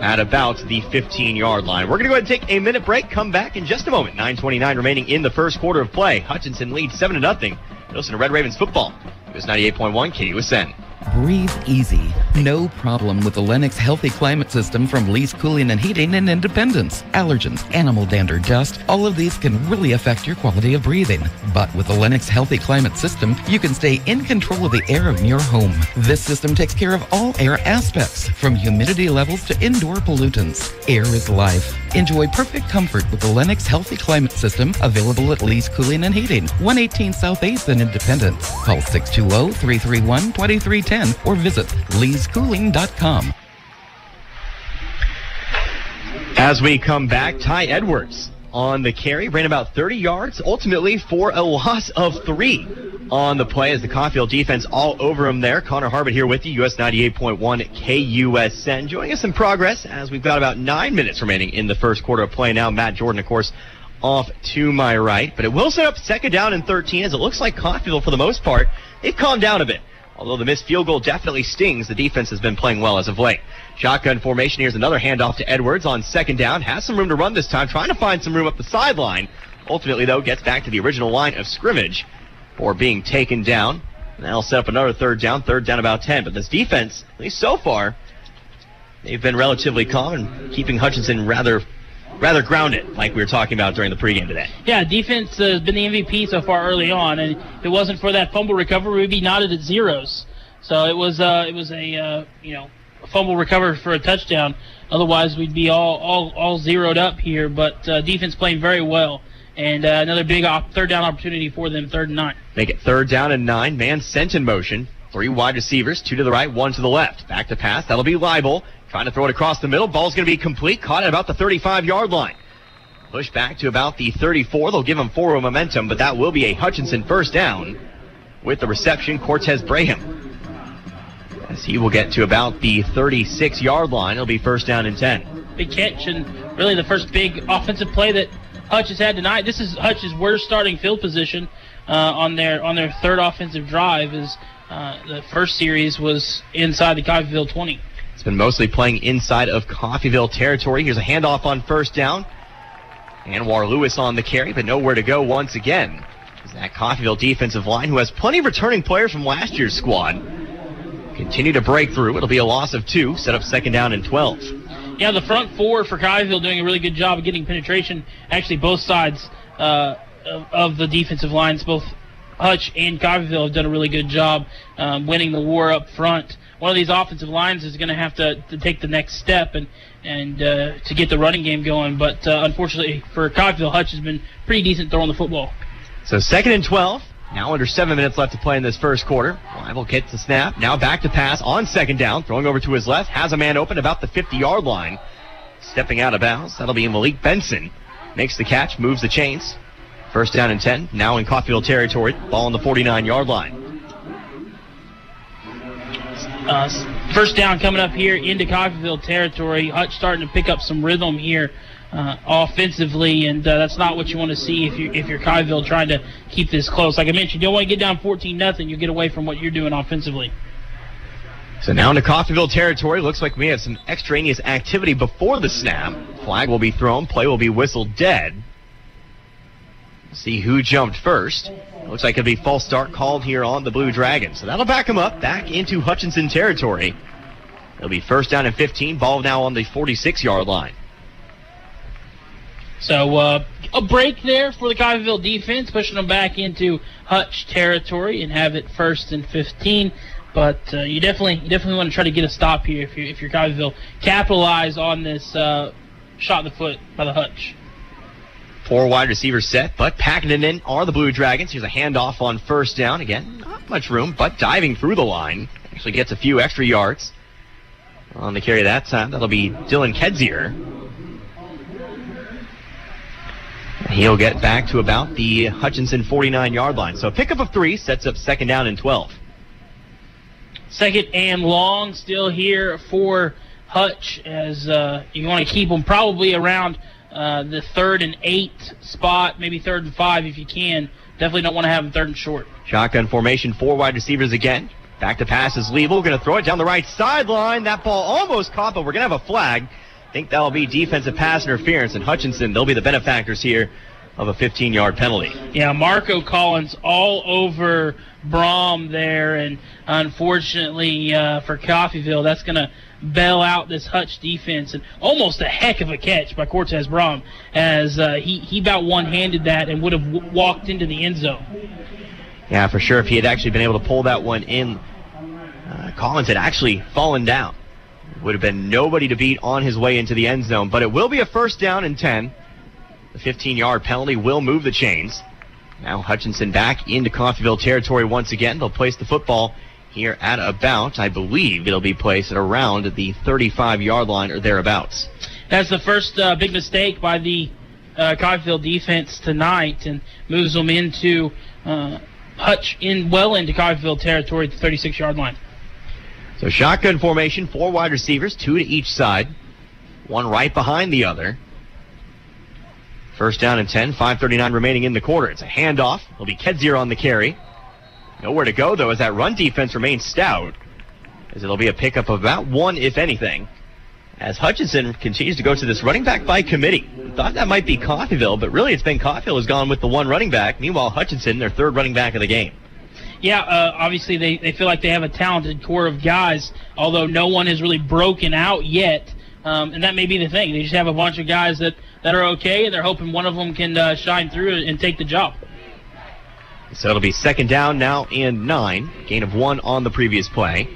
at about the 15-yard line. We're going to go ahead and take a minute break. Come back in just a moment. 9:29 remaining in the first quarter of play. Hutchinson leads 7-0. Listen to Red Ravens football. It was 98.1 KUSN. Breathe easy. No problem with the Lennox Healthy Climate System from Lee's Cooling and Heating in Independence. Allergens, animal dander, dust, all of these can really affect your quality of breathing. But with the Lennox Healthy Climate System, you can stay in control of the air in your home. This system takes care of all air aspects, from humidity levels to indoor pollutants. Air is life. Enjoy perfect comfort with the Lennox Healthy Climate System, available at Lee's Cooling and Heating, 118 South 8th in Independence. Call 620-331-2310 or visit leescooling.com. As we come back, Ty Edwards on the carry, ran about 30 yards, ultimately for a loss of 3 on the play as the Coffeyville defense all over him there. Connor Harbert here with you, US 98.1 KUSN. Joining us in progress as we've got about 9 minutes remaining in the first quarter of play now. Matt Jordan, of course, off to my right. But it will set up second down and 13 as it looks like Coffeyville, for the most part, they've calmed down a bit. Although the missed field goal definitely stings, the defense has been playing well as of late. Shotgun formation. Here's another handoff to Edwards on second down. Has some room to run this time, trying to find some room up the sideline. Ultimately, though, gets back to the original line of scrimmage for being taken down. And that'll set up another third down about 10. But this defense, at least so far, they've been relatively calm and keeping Hutchinson rather grounded, like we were talking about during the pregame today. Yeah, defense has been the MVP so far early on, and if it wasn't for that fumble recovery, we'd be knotted at zeros. So it was a fumble recovery for a touchdown. Otherwise, we'd be all zeroed up here. But defense playing very well, and another big third down opportunity for them, 3rd and 9. Make it 3rd down and 9. Man sent in motion. 3 wide receivers, 2 to the right, 1 to the left. Back to pass. That'll be Leibel. Trying to throw it across the middle. Ball's going to be complete. Caught at about the 35-yard line. Push back to about the 34. They'll give him forward momentum, but that will be a Hutchinson first down with the reception, Cortez Braham. As he will get to about the 36-yard line, it'll be 1st down and 10. Big catch, and really the first big offensive play that Hutch has had tonight. This is Hutch's worst starting field position on their third offensive drive. Is the first series was inside the Coffeyville 20. It's been mostly playing inside of Coffeyville territory. Here's a handoff on 1st down. Anwar Lewis on the carry, but nowhere to go once again. Is that Coffeyville defensive line, who has plenty of returning players from last year's squad, continue to break through. It'll be a loss of 2, set up 2nd down and 12. Yeah, the front 4 for Coffeyville doing a really good job of getting penetration. Actually, both sides of the defensive lines, both Hutch and Coffeyville have done a really good job winning the war up front. One of these offensive lines is going to have to take the next step and to get the running game going. But unfortunately for Coffeyville, Hutch has been pretty decent throwing the football. So 2nd and 12. Now under 7 minutes left to play in this first quarter. Leibel gets the snap. Now back to pass on 2nd down. Throwing over to his left. Has a man open about the 50-yard line. Stepping out of bounds. That'll be Malik Benson. Makes the catch. Moves the chains. 1st down and 10. Now in Coffeyville territory. Ball on the 49-yard line. First down coming up here into Coffeyville territory. Hutch starting to pick up some rhythm here offensively, and that's not what you want to see if you're Coffeyville trying to keep this close. Like I mentioned, you don't want to get down 14-0. You get away from what you're doing offensively. So now into Coffeyville territory. Looks like we have some extraneous activity before the snap. Flag will be thrown. Play will be whistled dead. See who jumped first. Looks like it'll be false start called here on the Blue Dragon. So that'll back him up back into Hutchinson territory. It'll be 1st down and 15. Ball now on the 46-yard line. So a break there for the Coffeyville defense, pushing them back into Hutch territory and have it 1st and 15. But you definitely want to try to get a stop here if you're Coffeyville. Capitalize on this shot in the foot by the Hutch. 4 wide receivers set, but packing it in are the Blue Dragons. Here's a handoff on 1st down. Again, not much room, but diving through the line. Actually gets a few extra yards on the carry that time. That'll be Dylan Kedzier. He'll get back to about the Hutchinson 49-yard line. So a pickup of 3 sets up 2nd down and 12. 2nd and long still here for Hutch, as you want to keep them probably around the 3rd and 8 spot, maybe 3rd and 5 if you can. Definitely don't want to have them 3rd and short. Shotgun formation, 4 wide receivers again. Back to pass is Liebel. Going to throw it down the right sideline. That ball almost caught, but we're going to have a flag. I think that'll be defensive pass interference, and Hutchinson, they'll be the benefactors here of a 15-yard penalty. Yeah, Marco Collins all over Brom there, and unfortunately for Coffeyville, that's going to bail out this Hutch defense, and almost a heck of a catch by Cortez Brom, as he about one-handed that and would have walked into the end zone. Yeah, for sure. If he had actually been able to pull that one in, Collins had actually fallen down. Would have been nobody to beat on his way into the end zone, but it will be a 1st down and 10. The 15-yard penalty will move the chains. Now Hutchinson back into Coffeyville territory once again. They'll place the football here at about, I believe it'll be placed at around the 35-yard line or thereabouts. That's the first big mistake by the Coffeyville defense tonight, and moves them into Hutch into Coffeyville territory at the 36-yard line. So shotgun formation, 4 wide receivers, 2 to each side, 1 right behind the other. 1st down and 10, 5:39 remaining in the quarter. It's a handoff. It'll be Kedzier on the carry. Nowhere to go, though, as that run defense remains stout, as it'll be a pickup of about 1, if anything, as Hutchinson continues to go to this running back by committee. Thought that might be Coffeyville, but really it's been Coffeyville has gone with the 1 running back. Meanwhile, Hutchinson, their 3rd running back of the game. Yeah, obviously they feel like they have a talented core of guys, although no one has really broken out yet. And that may be the thing. They just have a bunch of guys that are okay, and they're hoping one of them can shine through and take the job. So it'll be 2nd down now and 9. Gain of 1 on the previous play.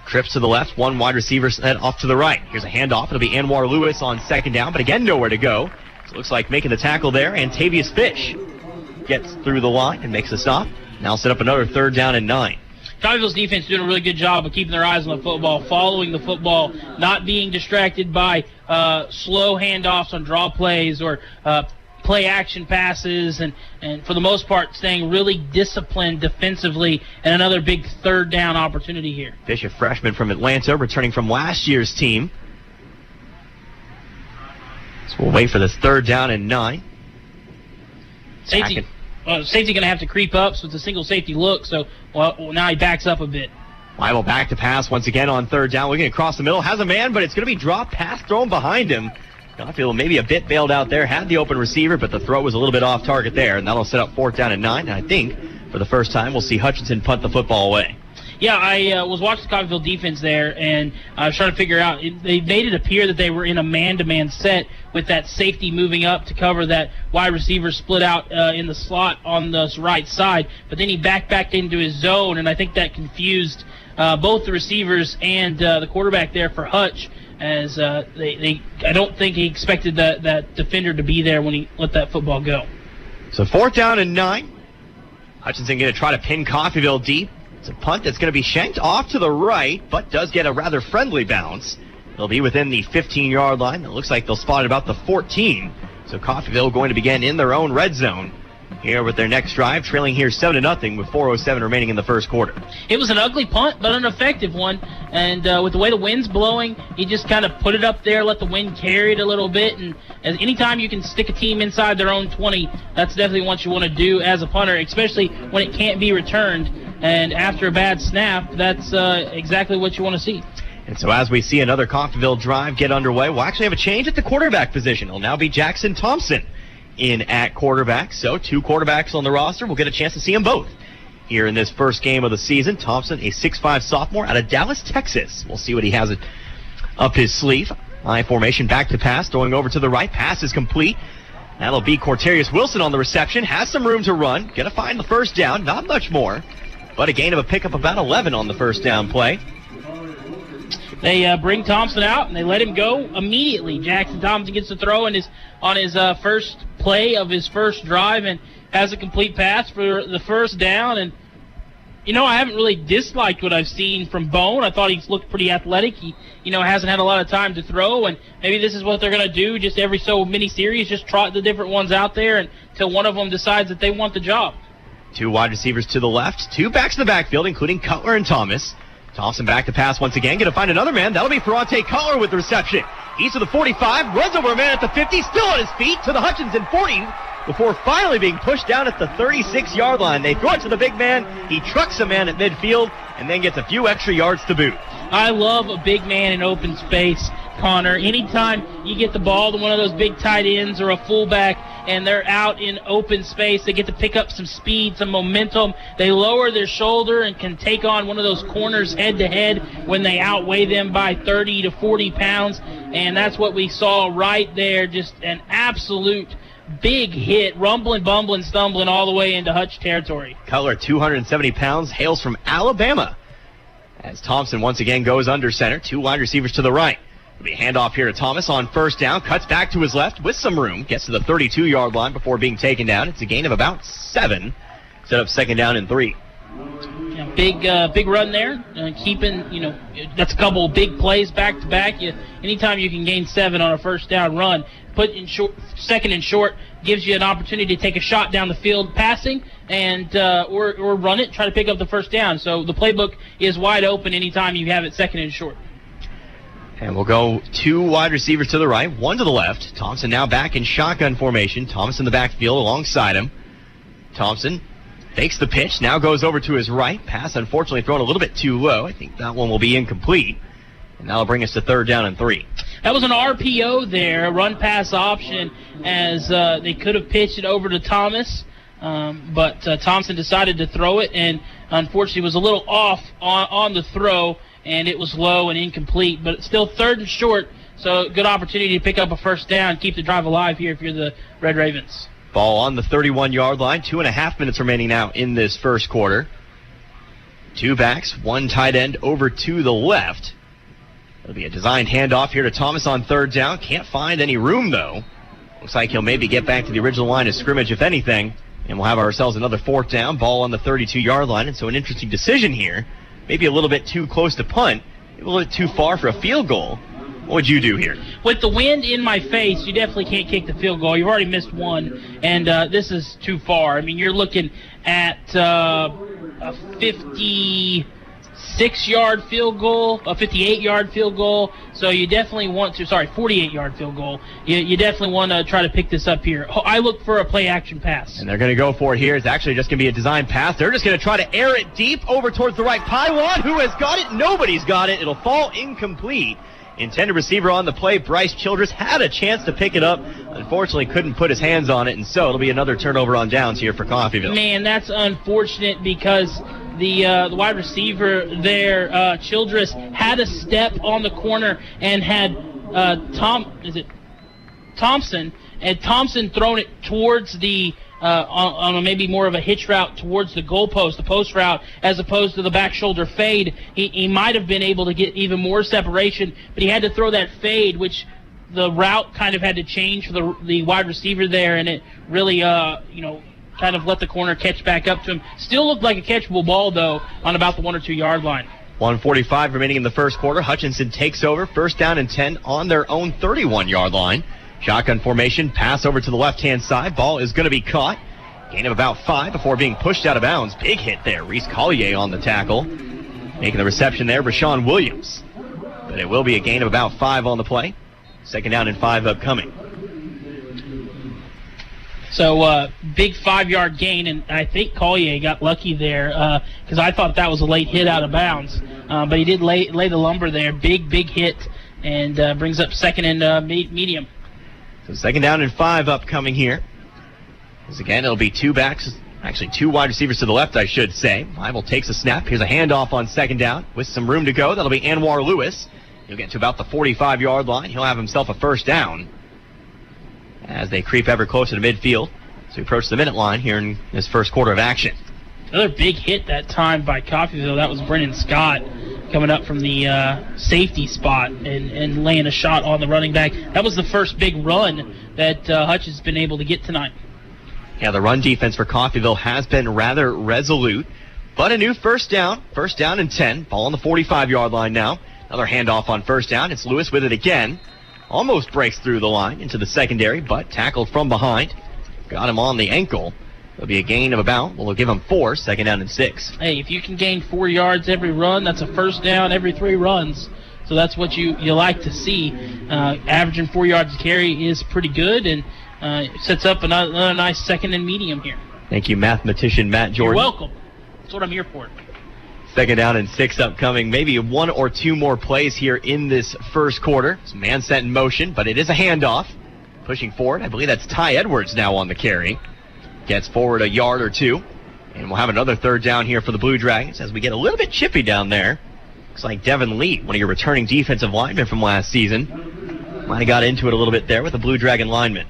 Trips to the left, 1 wide receiver set off to the right. Here's a handoff. It'll be Anwar Lewis on 2nd down, but again, nowhere to go. So it looks like making the tackle there. Antavius Fish gets through the line and makes the stop. Now set up another 3rd down and 9. Coffeyville's defense doing a really good job of keeping their eyes on the football, following the football, not being distracted by slow handoffs on draw plays or play action passes, and for the most part staying really disciplined defensively, and another big 3rd down opportunity here. Fish, a freshman from Atlanta, returning from last year's team. So we'll wait for this 3rd down and 9. Safety going to have to creep up, so it's a single safety look. So now he backs up a bit. Weibel back to pass once again on 3rd down. Looking across the middle, has a man, but it's going to be dropped, pass thrown behind him. Coffeyville maybe a bit bailed out there, had the open receiver, but the throw was a little bit off target there, and that'll set up 4th down and 9. And I think for the first time we'll see Hutchinson punt the football away. Yeah, I was watching the Coffeyville defense there, and I was trying to figure out. They made it appear that they were in a man-to-man set with that safety moving up to cover that wide receiver split out in the slot on the right side. But then he backed into his zone, and I think that confused both the receivers and the quarterback there for Hutch, as I don't think he expected that defender to be there when he let that football go. So 4th down and 9. Hutchinson going to try to pin Coffeyville deep. It's a punt that's going to be shanked off to the right, but does get a rather friendly bounce. They'll be within the 15-yard line. It looks like they'll spot about the 14. So Coffeyville going to begin in their own red zone here with their next drive, trailing here 7-0 with 4:07 remaining in the first quarter. It was an ugly punt, but an effective one. And with the way the wind's blowing, he just kind of put it up there, let the wind carry it a little bit. And anytime you can stick a team inside their own 20, that's definitely what you want to do as a punter, especially when it can't be returned. And after a bad snap, that's exactly what you want to see. And so as we see another Coffeyville drive get underway, we'll actually have a change at the quarterback position. It'll now be Jackson Thompson in at quarterback. So 2 quarterbacks on the roster. We'll get a chance to see them both here in this first game of the season. Thompson, a 6'5 sophomore out of Dallas, Texas. We'll see what he has up his sleeve. I formation, back to pass, throwing over to the right. Pass is complete. That'll be Corterius Wilson on the reception. Has some room to run. Gonna find the first down. Not much more, but a gain of a pickup about 11 on the first down play. They bring Thompson out, and they let him go immediately. Jackson Thompson gets the throw on his first play of his first drive and has a complete pass for the first down. And, I haven't really disliked what I've seen from Bone. I thought he's looked pretty athletic. He, hasn't had a lot of time to throw, and maybe this is what they're going to do just every so many series, just trot the different ones out there until one of them decides that they want the job. 2 wide receivers to the left, 2 backs in the backfield, including Cutler and Thomas. Thompson back to pass once again. Going to find another man. That'll be Ferrante Cutler with the reception. He's to the 45, runs over a man at the 50, still on his feet to the Hutchinson 40 before finally being pushed down at the 36-yard line. They throw it to the big man. He trucks a man at midfield and then gets a few extra yards to boot. I love a big man in open space, Connor. Anytime you get the ball to one of those big tight ends or a fullback and they're out in open space, they get to pick up some speed, some momentum. They lower their shoulder and can take on one of those corners head-to-head when they outweigh them by 30 to 40 pounds. And that's what we saw right there, just an absolute big hit, rumbling, bumbling, stumbling all the way into Hutch territory. Cutler, 270 pounds, hails from Alabama. As Thompson once again goes under center, 2 wide receivers to the right. It'll be a handoff here to Thomas on first down, cuts back to his left with some room, gets to the 32-yard line before being taken down. It's a gain of about 7, set up second down and 3. Big run there, keeping, that's a couple of big plays back to back. Anytime you can gain 7 on a first down run, put in short, second and short, gives you an opportunity to take a shot down the field passing and or run it, try to pick up the first down. So the playbook is wide open anytime you have it second and short. And we'll go 2 wide receivers to the right, 1 to the left. Thompson now back in shotgun formation. Thomas in the backfield alongside him. Thompson fakes the pitch, now goes over to his right. Pass unfortunately thrown a little bit too low. I think that one will be incomplete. And that'll bring us to third down and 3. That was an RPO there, a run-pass option, as they could have pitched it over to Thomas. But Thompson decided to throw it, and unfortunately was a little off on the throw, and it was low and incomplete. But it's still third and short, so good opportunity to pick up a first down, keep the drive alive here if you're the Red Ravens. Ball on the 31-yard line, 2.5 minutes remaining now in this first quarter. 2 backs, 1 tight end over to the left. It'll be a designed handoff here to Thomas on third down. Can't find any room, though. Looks like he'll maybe get back to the original line of scrimmage, if anything. And we'll have ourselves another 4th down. Ball on the 32-yard line. And so an interesting decision here. Maybe a little bit too close to punt. Maybe a little bit too far for a field goal. What would you do here? With the wind in my face, you definitely can't kick the field goal. You've already missed one, and this is too far. I mean, you're looking at a 56-yard field goal, a 58-yard field goal. So you definitely want to, 48-yard field goal. You definitely want to try to pick this up here. I look for a play-action pass. And they're going to go for it here. It's actually just going to be a designed pass. They're just going to try to air it deep over towards the right pylon. Who has got it? Nobody's got it. It'll fall incomplete. Intended receiver on the play, Bryce Childress, had a chance to pick it up. Unfortunately, couldn't put his hands on it, and so it'll be another turnover on downs here for Coffeyville. Man, that's unfortunate because the wide receiver there, Childress, had a step on the corner and had Thompson thrown it towards the on maybe more of a hitch route towards the goalpost, the post route, as opposed to the back shoulder fade. He might have been able to get even more separation, but he had to throw that fade, which the route kind of had to change for the wide receiver there, and it really, kind of let the corner catch back up to him. Still looked like a catchable ball, though, on about the 1 or 2 yard line. 1:45 remaining in the first quarter. Hutchinson takes over, first down and 10 on their own 31-yard line. Shotgun formation, pass over to the left-hand side. Ball is going to be caught. Gain of about 5 before being pushed out of bounds. Big hit there. Reese Collier on the tackle. Making the reception there, Rashawn Williams. But it will be a gain of about 5 on the play. Second down and 5 upcoming. So, big 5-yard gain, and I think Collier got lucky there because I thought that was a late hit out of bounds. But he did lay the lumber there. Big hit, and brings up second and medium. So second down and 5 upcoming here. As again, it'll be 2 backs, actually 2 wide receivers to the left, I should say. Bible takes a snap. Here's a handoff on second down with some room to go. That'll be Anwar Lewis. He'll get to about the 45-yard line. He'll have himself a first down as they creep ever closer to midfield. So we approach the minute line here in this first quarter of action. Another big hit that time by Coffeyville. That was Brennan Scott coming up from the safety spot and laying a shot on the running back. That was the first big run that Hutch has been able to get tonight. Yeah, the run defense for Coffeyville has been rather resolute, but a new first down and 10. Ball on the 45-yard line now. Another handoff on first down. It's Lewis with it again. Almost breaks through the line into the secondary, but tackled from behind. Got him on the ankle. It'll be a gain of we'll give him 4, second down and 6. Hey, if you can gain 4 yards every run, that's a first down every 3 runs. So that's what you like to see. Averaging 4 yards a carry is pretty good, and sets up another nice second and medium here. Thank you, mathematician Matt Jordan. You're welcome. That's what I'm here for. Second down and 6 upcoming. Maybe 1 or 2 more plays here in this first quarter. It's man set in motion, but it is a handoff. Pushing forward, I believe that's Ty Edwards now on the carry. Gets forward a yard or 2. And we'll have another third down here for the Blue Dragons as we get a little bit chippy down there. Looks like Devin Lee, one of your returning defensive linemen from last season. Might have got into it a little bit there with the Blue Dragon lineman.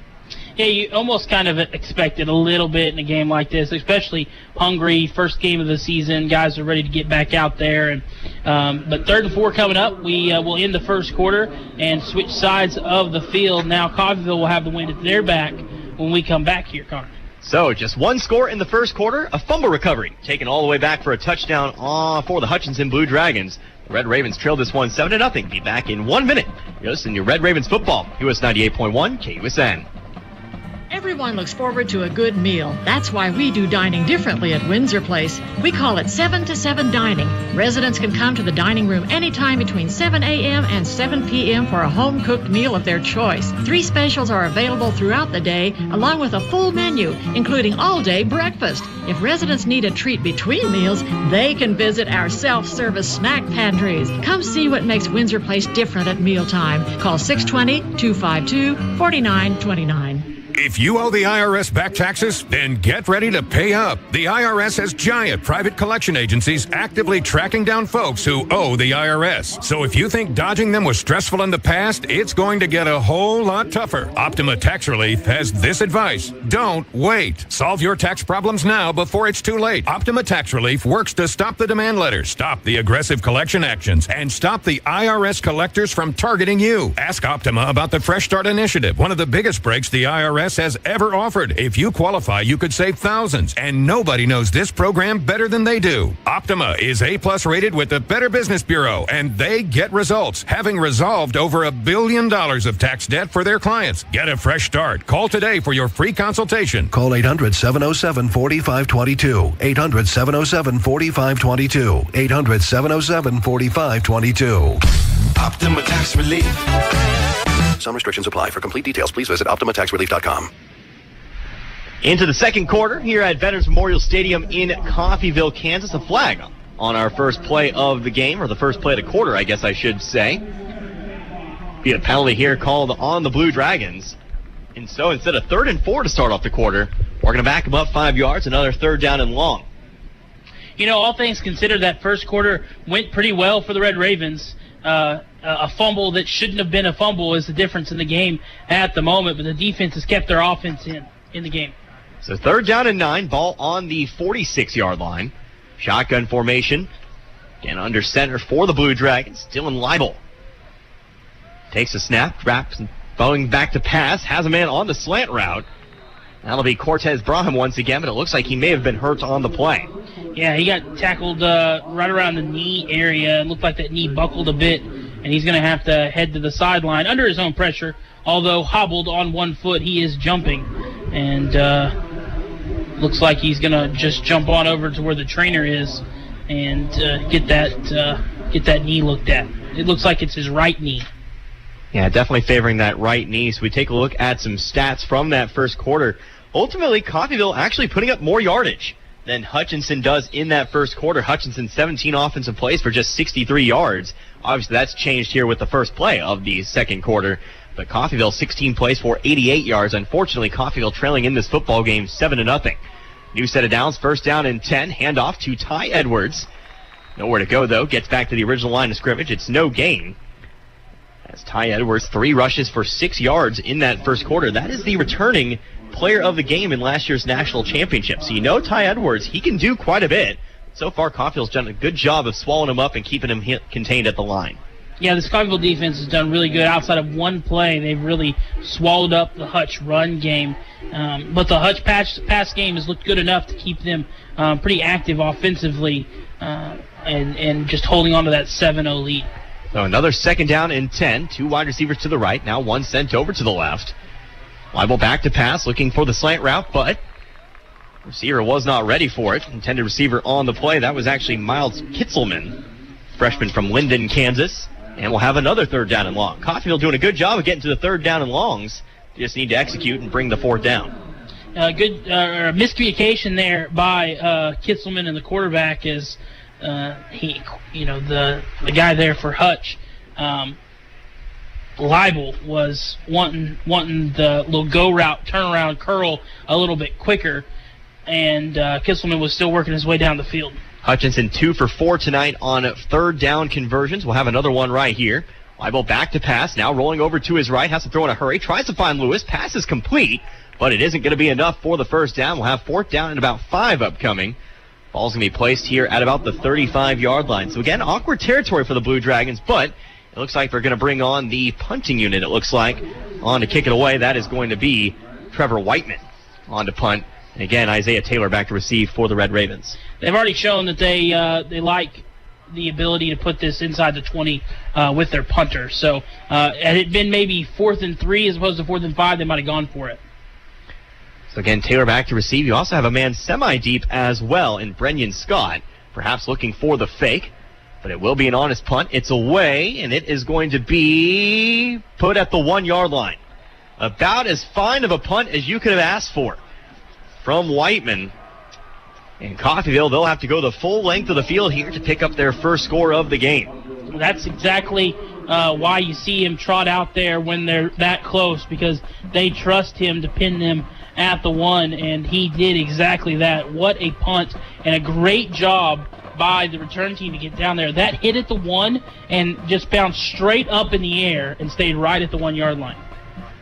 Yeah, you almost kind of expected a little bit in a game like this, especially hungry, first game of the season. Guys are ready to get back out there. But 3rd and 4 coming up. We will end the first quarter and switch sides of the field. Now Coffeyville will have the wind at their back when we come back here, Connor. So just 1 score in the first quarter, a fumble recovery, taken all the way back for a touchdown for the Hutchinson Blue Dragons. The Red Ravens trail this one 7-0. Be back in 1 minute. You're listening to Red Ravens football, US 98.1 KUSN. Everyone looks forward to a good meal. That's why we do dining differently at Windsor Place. We call it 7 to 7 dining. Residents can come to the dining room anytime between 7 a.m. and 7 p.m. for a home-cooked meal of their choice. 3 specials are available throughout the day, along with a full menu, including all-day breakfast. If residents need a treat between meals, they can visit our self-service snack pantries. Come see what makes Windsor Place different at mealtime. Call 620-252-4929. If you owe the IRS back taxes, then get ready to pay up. The IRS has giant private collection agencies actively tracking down folks who owe the IRS. So if you think dodging them was stressful in the past, it's going to get a whole lot tougher. Optima Tax Relief has this advice. Don't wait. Solve your tax problems now before it's too late. Optima Tax Relief works to stop the demand letters, stop the aggressive collection actions, and stop the IRS collectors from targeting you. Ask Optima about the Fresh Start Initiative, one of the biggest breaks the IRS has ever offered. If you qualify, you could save thousands, and nobody knows this program better than they do. Optima is A+ rated with the Better Business Bureau, and they get results, having resolved over $1 billion of tax debt for their clients. Get a fresh start. Call today for your free consultation. Call 800-707-4522. 800-707-4522. 800-707-4522. Optima Tax Relief. Some restrictions apply. For complete details, please visit OptimaTaxRelief.com. Into the second quarter here at Veterans Memorial Stadium in Coffeyville, Kansas. A flag on our first play of the game, or the first play of the quarter, I guess I should say. Be a penalty here called on the Blue Dragons. And so instead of 3rd and 4 to start off the quarter, we're going to back them up 5 yards, another 3rd down and long. You know, all things considered, that first quarter went pretty well for the Red Ravens. A fumble that shouldn't have been a fumble is the difference in the game at the moment, but the defense has kept their offense in the game. So 3rd down and 9, ball on the 46-yard line. Shotgun formation. Again, under center for the Blue Dragons. Dylan Leibel takes a snap, wraps, going back to pass, has a man on the slant route. That'll be Cortez Braham once again, but it looks like he may have been hurt on the play. Yeah, he got tackled right around the knee area. It looked like that knee buckled a bit, and he's going to have to head to the sideline under his own pressure. Although hobbled on one foot, he is jumping, and looks like he's going to just jump on over to where the trainer is and get that knee looked at. It looks like it's his right knee. Yeah, definitely favoring that right knee. So we take a look at some stats from that first quarter. Ultimately, Coffeyville actually putting up more yardage than Hutchinson does in that first quarter. Hutchinson 17 offensive plays for just 63 yards. Obviously, that's changed here with the first play of the second quarter. But Coffeyville 16 plays for 88 yards. Unfortunately, Coffeyville trailing in this football game 7-0. New set of downs, 1st down and 10. Handoff to Ty Edwards. Nowhere to go, though. Gets back to the original line of scrimmage. It's no gain. As Ty Edwards, 3 rushes for 6 yards in that first quarter. That is the returning player of the game in last year's national championship. So you know Ty Edwards, he can do quite a bit. So far, Coffeyville's done a good job of swallowing him up and keeping him contained at the line. Yeah, this Coffeyville defense has done really good. Outside of one play, they've really swallowed up the Hutch run game. But the Hutch pass game has looked good enough to keep them pretty active offensively and just holding on to that 7-0 lead. So another 2nd down and 10. 2 wide receivers to the right. Now 1 sent over to the left. Leibel back to pass, looking for the slant route, but receiver was not ready for it. Intended receiver on the play. That was actually Miles Kitzelman, freshman from Linden, Kansas. And we'll have another 3rd down and long. Coffeyville doing a good job of getting to the 3rd down and longs. They just need to execute and bring the 4th down. Good miscommunication there by Kitzelman and the quarterback is the guy there for Hutch. Leibel was wanting the little go route, turnaround, curl a little bit quicker, and Kitzelman was still working his way down the field. Hutchinson 2 for 4 tonight on 3rd down conversions. We'll have another one right here. Leibel back to pass, now rolling over to his right, has to throw in a hurry, tries to find Lewis, pass is complete, but it isn't going to be enough for the 1st down. We'll have 4th down and about 5 upcoming. Ball's going to be placed here at about the 35-yard line. So again, awkward territory for the Blue Dragons, but it looks like they're going to bring on the punting unit, it looks like, on to kick it away. That is going to be Trevor Whiteman on to punt. And again, Isaiah Taylor back to receive for the Red Ravens. They've already shown that they like the ability to put this inside the 20 with their punter. So had it been maybe 4th and 3 as opposed to 4th and 5, they might have gone for it. So again, Taylor back to receive. You also have a man semi-deep as well in Brenyan Scott, perhaps looking for the fake. But it will be an honest punt. It's away, and it is going to be put at the 1-yard line. About as fine of a punt as you could have asked for from Whiteman. And Coffeyville, they'll have to go the full length of the field here to pick up their first score of the game. That's exactly why you see him trot out there when they're that close, because they trust him to pin them at the 1, and he did exactly that. What a punt, and a great job by the return team to get down there. That hit at the 1 and just bounced straight up in the air and stayed right at the 1-yard line.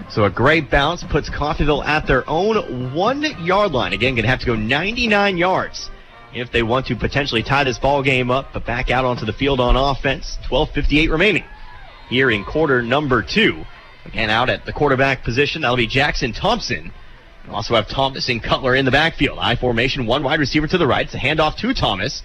So a great bounce puts Coffeyville at their own 1-yard line. Again, going to have to go 99 yards if they want to potentially tie this ball game up, but back out onto the field on offense. 12:58 remaining here in quarter number 2. Again, out at the quarterback position, that'll be Jackson Thompson. We'll also have Thomas and Cutler in the backfield. I formation, 1 wide receiver to the right. It's a handoff to Thomas.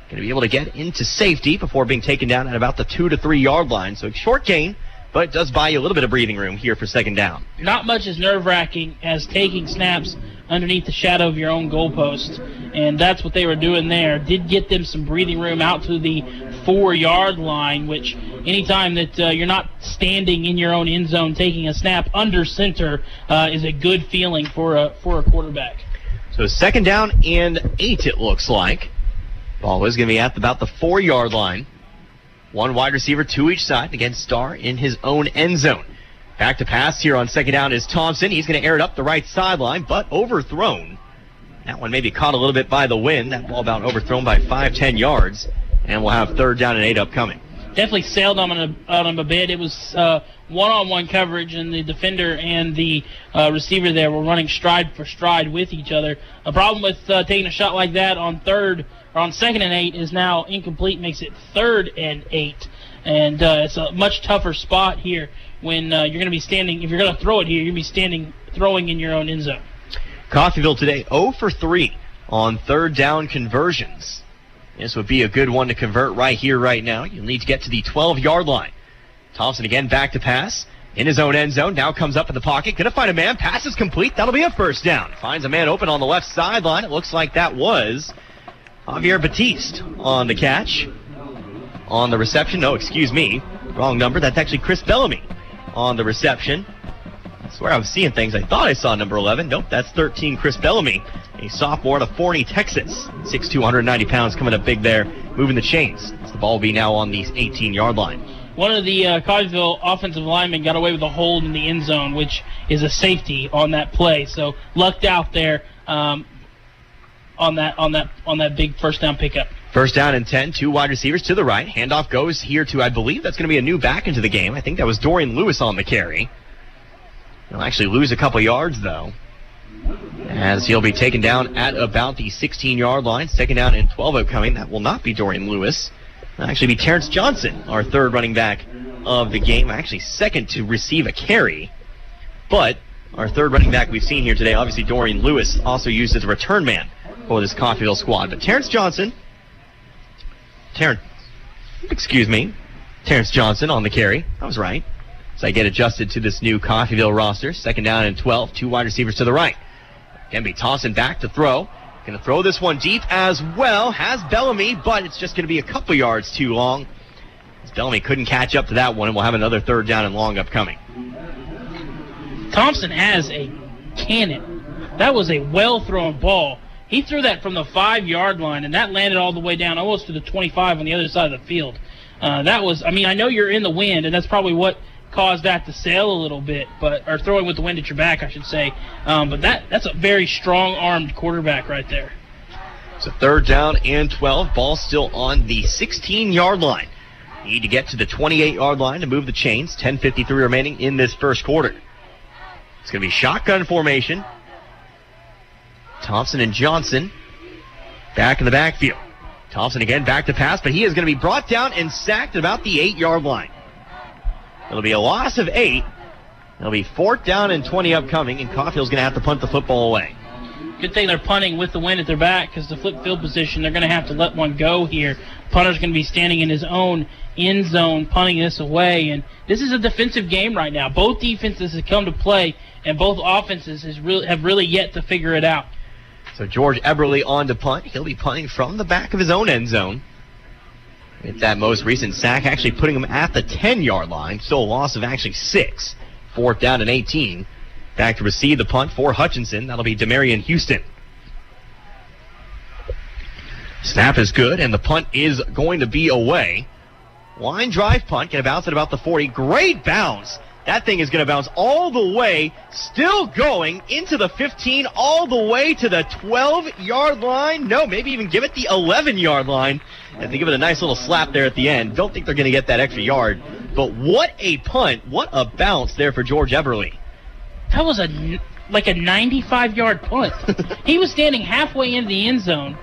Going to be able to get into safety before being taken down at about the 2 to 3 yard line. So short gain, but it does buy you a little bit of breathing room here for 2nd down. Not much as nerve-wracking as taking snaps underneath the shadow of your own goalpost, and that's what they were doing there. Did get them some breathing room out to the 4-yard line, which anytime that you're not standing in your own end zone taking a snap under center is a good feeling for a quarterback. So 2nd down and 8 it looks like. Ball is going to be at about the 4-yard line. 1 wide receiver to each side. Again, Starr in his own end zone. Back to pass here on 2nd down is Thompson. He's going to air it up the right sideline, but overthrown. That one maybe caught a little bit by the wind. That ball about overthrown by 5-10 yards. And we'll have 3rd down and 8 upcoming. Definitely sailed on him a bit. It was one-on-one coverage, and the defender and the receiver there were running stride for stride with each other. A problem with taking a shot like that on 2nd and 8 is now incomplete, makes it 3rd and 8. And it's a much tougher spot here when you're going to be standing. If you're going to throw it here, you're going to be standing, throwing in your own end zone. Coffeyville today 0 for 3 on 3rd down conversions. This would be a good one to convert right here, right now. You'll need to get to the 12-yard line. Thompson again back to pass in his own end zone. Now comes up in the pocket. Going to find a man. Pass is complete. That'll be a 1st down. Finds a man open on the left sideline. It looks like that was Javier Batiste on the catch. On the reception. No, excuse me. Wrong number. That's actually Chris Bellamy on the reception. I swear I was seeing things. I thought I saw number 11. Nope, that's 13, Chris Bellamy, a sophomore out of Forney, Texas. 6'2", 190 pounds, coming up big there, moving the chains. As the ball will be now on the 18-yard line. One of the Coffeyville offensive linemen got away with a hold in the end zone, which is a safety on that play. So lucked out there on that big 1st down pickup. First down and 10, 2 wide receivers to the right. Handoff goes here to, I believe that's going to be a new back into the game. I think that was Dorian Lewis on the carry. He'll actually lose a couple yards, though, as he'll be taken down at about the 16-yard line. Second down and 12 upcoming. That will not be Dorian Lewis. It'll actually be Terrence Johnson, our third running back of the game. Actually second to receive a carry. But our third running back we've seen here today, obviously Dorian Lewis, also used as a return man for this Coffeyville squad. But Terrence Johnson on the carry. I was right. So I get adjusted to this new Coffeyville roster. Second down and 12, 2 wide receivers to the right. Going to be tossing back to throw. Going to throw this one deep as well. Has Bellamy, but it's just going to be a couple yards too long. As Bellamy couldn't catch up to that one, and we'll have another third down and long upcoming. Thompson has a cannon. That was a well-thrown ball. He threw that from the 5-yard line, and that landed all the way down almost to the 25 on the other side of the field. I know you're in the wind, and that's probably what caused that to sail a little bit, or throwing with the wind at your back, I should say. But that's a very strong-armed quarterback right there. It's a third down and 12. Ball still on the 16-yard line. Need to get to the 28-yard line to move the chains. 10:53 remaining in this first quarter. It's going to be shotgun formation. Thompson and Johnson back in the backfield. Thompson again back to pass, but he is going to be brought down and sacked at about the 8-yard line. It'll be a loss of 8. It'll be 4th down and 20 upcoming, and Coffeyville's going to have to punt the football away. Good thing they're punting with the wind at their back, because the flip field position, they're going to have to let one go here. Punter's going to be standing in his own end zone, punting this away, and this is a defensive game right now. Both defenses have come to play, and both offenses have really yet to figure it out. So George Eberle on to punt. He'll be punting from the back of his own end zone. It's that most recent sack, actually putting him at the 10-yard line. Still a loss of actually 6. 4th down and 18. Back to receive the punt for Hutchinson. That'll be Demarion Houston. Snap is good, and the punt is going to be away. Line drive punt. Can bounce at about the 40. Great bounce. That thing is going to bounce all the way, still going into the 15, all the way to the 12-yard line. No, maybe even give it the 11-yard line. And they give it a nice little slap there at the end. Don't think they're going to get that extra yard. But what a punt. What a bounce there for George Eberle. That was like a 95-yard punt. He was standing halfway in the end zone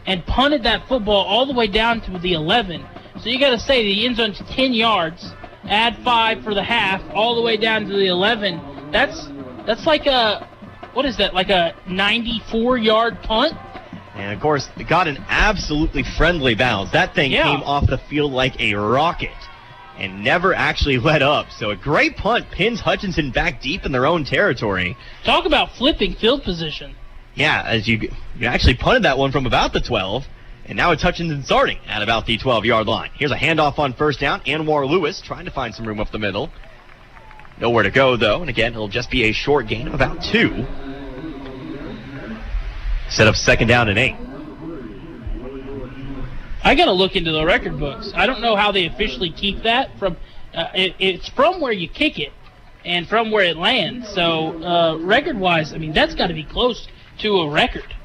and punted that football all the way down to the 11. So you got to say the end zone's 10 yards. Add 5 for the half, all the way down to the 11. That's like a 94-yard punt? And, of course, it got an absolutely friendly bounce. That thing came off the field like a rocket and never actually let up. So a great punt pins Hutchinson back deep in their own territory. Talk about flipping field position. Yeah, as you actually punted that one from about the 12. And now it's Hutchinson starting at about the 12-yard line. Here's a handoff on first down. Anwar Lewis trying to find some room up the middle. Nowhere to go, though. And again, it'll just be a short gain of about 2. Set up second down and 8. I got to look into the record books. I don't know how they officially keep that. It's from where you kick it and from where it lands. So record-wise, I mean, that's got to be close to a record.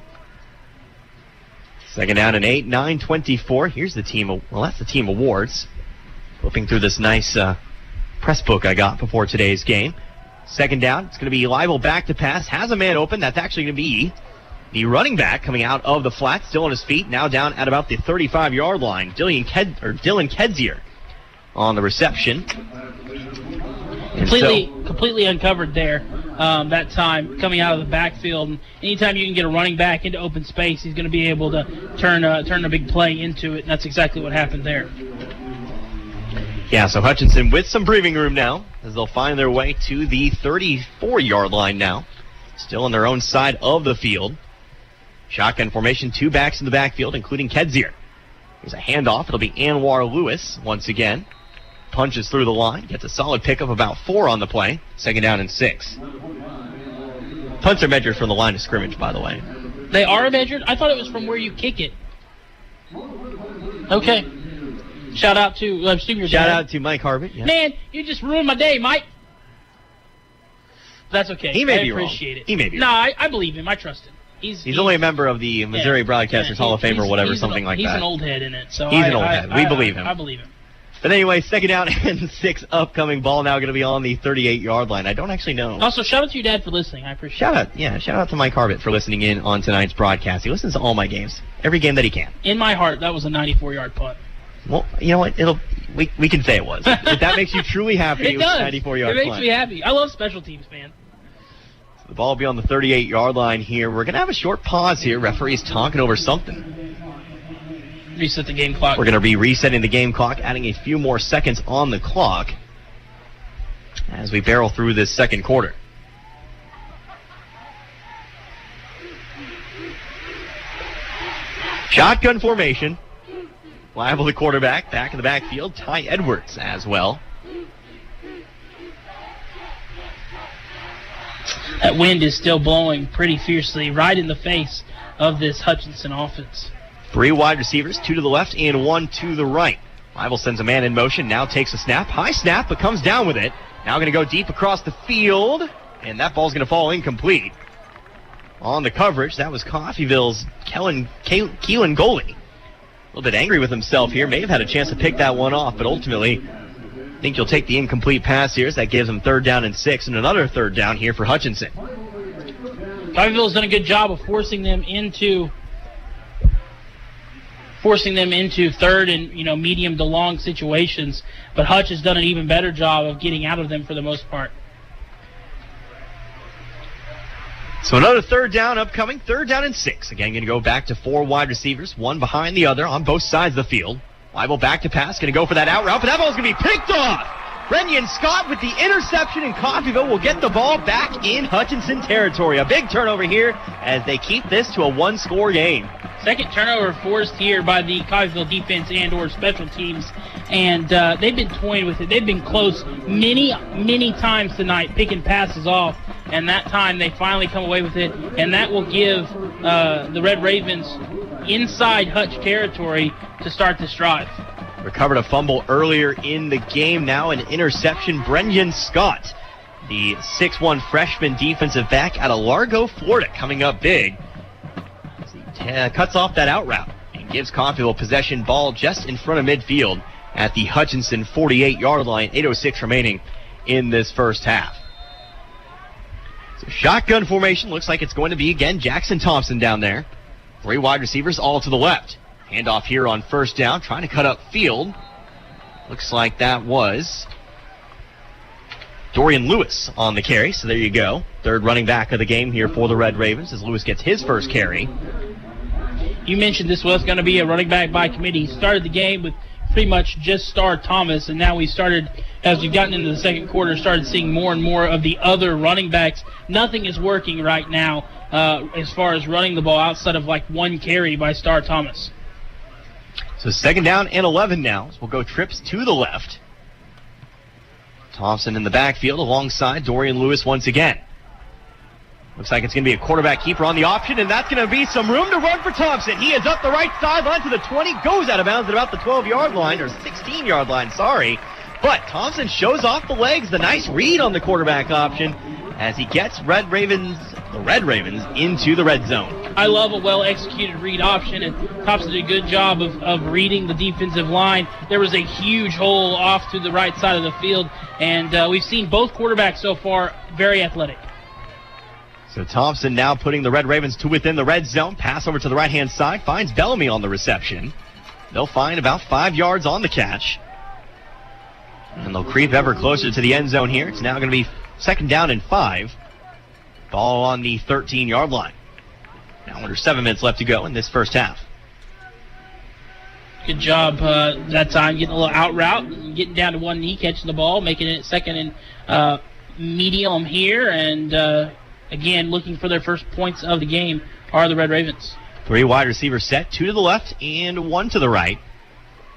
Second down and 8, 9:24. Here's the team. Well, that's the team awards. Flipping through this nice press book I got before today's game. Second down. It's going to be Leibel back to pass. Has a man open. That's actually going to be the running back coming out of the flat, still on his feet. Now down at about the 35-yard line. Dylan Kedzier on the reception. Completely uncovered there. That time coming out of the backfield. And anytime you can get a running back into open space, he's going to be able to turn a big play into it, and that's exactly what happened there. Yeah, so Hutchinson with some breathing room now as they'll find their way to the 34-yard line now. Still on their own side of the field. Shotgun formation, 2 backs in the backfield, including Kedzier. Here's a handoff. It'll be Anwar Lewis once again. Punches through the line, gets a solid pickup, about 4 on the play. Second down and 6. Punts are measured from the line of scrimmage, by the way. They are measured? I thought it was from where you kick it. Okay. Shout out to Shout out to Mike Harbert. Yeah. Man, you just ruined my day, Mike. That's okay. He may be wrong. I appreciate it. He may be wrong. wrong. I believe him. I trust him. He's only a member of the Missouri Broadcasters Hall of Fame or whatever, something like that. He's an old head in it. So he's an old head. We believe him. I believe him. But anyway, 2nd down and 6 upcoming. Ball now going to be on the 38-yard line. I don't actually know. Also, shout out to your dad for listening. I appreciate it. Shout out to Mike Harbit for listening in on tonight's broadcast. He listens to all my games, every game that he can. In my heart, that was a 94-yard punt. Well, you know what? We can say it was. If that makes you truly happy, it does. 94-yard punt. It makes me happy. I love special teams, man. So the ball will be on the 38-yard line here. We're going to have a short pause here. Referee's talking over something. Reset the game clock. We're going to be resetting the game clock, adding a few more seconds on the clock as we barrel through this second quarter. Shotgun formation. Liable the quarterback, back in the backfield. Ty Edwards as well. That wind is still blowing pretty fiercely right in the face of this Hutchinson offense. 3 wide receivers, 2 to the left and 1 to the right. Liable sends a man in motion, now takes a snap. High snap, but comes down with it. Now going to go deep across the field, and that ball's going to fall incomplete. On the coverage, that was Coffeyville's Keelan goalie. A little bit angry with himself here. May have had a chance to pick that one off, but ultimately, I think you'll take the incomplete pass here. So that gives him 3rd down and 6, and another 3rd down here for Hutchinson. Coffeyville's done a good job of forcing them into 3rd and medium to long situations, but Hutch has done an even better job of getting out of them for the most part. So another 3rd down upcoming, 3rd down and 6. Again, going to go back to 4 wide receivers, one behind the other on both sides of the field. Liable back to pass, going to go for that out route, but that ball's going to be picked off. Brendan Scott with the interception, and Coffeyville will get the ball back in Hutchinson territory. A big turnover here as they keep this to a 1-score game. Second turnover forced here by the Coffeyville defense and or special teams, and they've been toying with it. They've been close many times tonight, picking passes off, and that time they finally come away with it, and that will give the Red Ravens inside Hutch territory to start this drive. Recovered a fumble earlier in the game. Now an interception. Brendan Scott, the 6'1 freshman defensive back out of Largo, Florida, coming up big. Cuts off that out route and gives Coffeyville possession. Ball just in front of midfield at the Hutchinson 48-yard line. 8:06 remaining in this first half. So shotgun formation. Looks like it's going to be, again, Jackson Thompson down there. 3 wide receivers all to the left. Handoff here on 1st down, trying to cut up field. Looks like that was Dorian Lewis on the carry, so there you go. 3rd running back of the game here for the Red Ravens as Lewis gets his first carry. You mentioned this was going to be a running back by committee. He started the game with pretty much just Star Thomas, and now we started, as we've gotten into the second quarter, started seeing more and more of the other running backs. Nothing is working right now as far as running the ball outside of like 1 carry by Star Thomas. So 2nd down and 11 now. So we'll go trips to the left. Thompson in the backfield alongside Dorian Lewis once again. Looks like it's going to be a quarterback keeper on the option, and that's going to be some room to run for Thompson. He is up the right sideline to the 20, goes out of bounds at about the 12-yard line, or 16-yard line, sorry. But Thompson shows off the legs, the nice read on the quarterback option as he gets the Red Ravens into the red zone. I love a well-executed read option, and Thompson did a good job of reading the defensive line. There was a huge hole off to the right side of the field, and we've seen both quarterbacks so far very athletic. So Thompson now putting the Red Ravens to within the red zone. Pass over to the right-hand side, finds Bellamy on the reception. They'll find about 5 yards on the catch. And they'll creep ever closer to the end zone here. It's now going to be 2nd down and 5. Ball on the 13-yard line. Now under 7 minutes left to go in this first half. Good job that time, getting a little out route, getting down to 1 knee, catching the ball, making it 2nd and medium here, and again, looking for their first points of the game are the Red Ravens. 3 wide receivers set, 2 to the left and 1 to the right.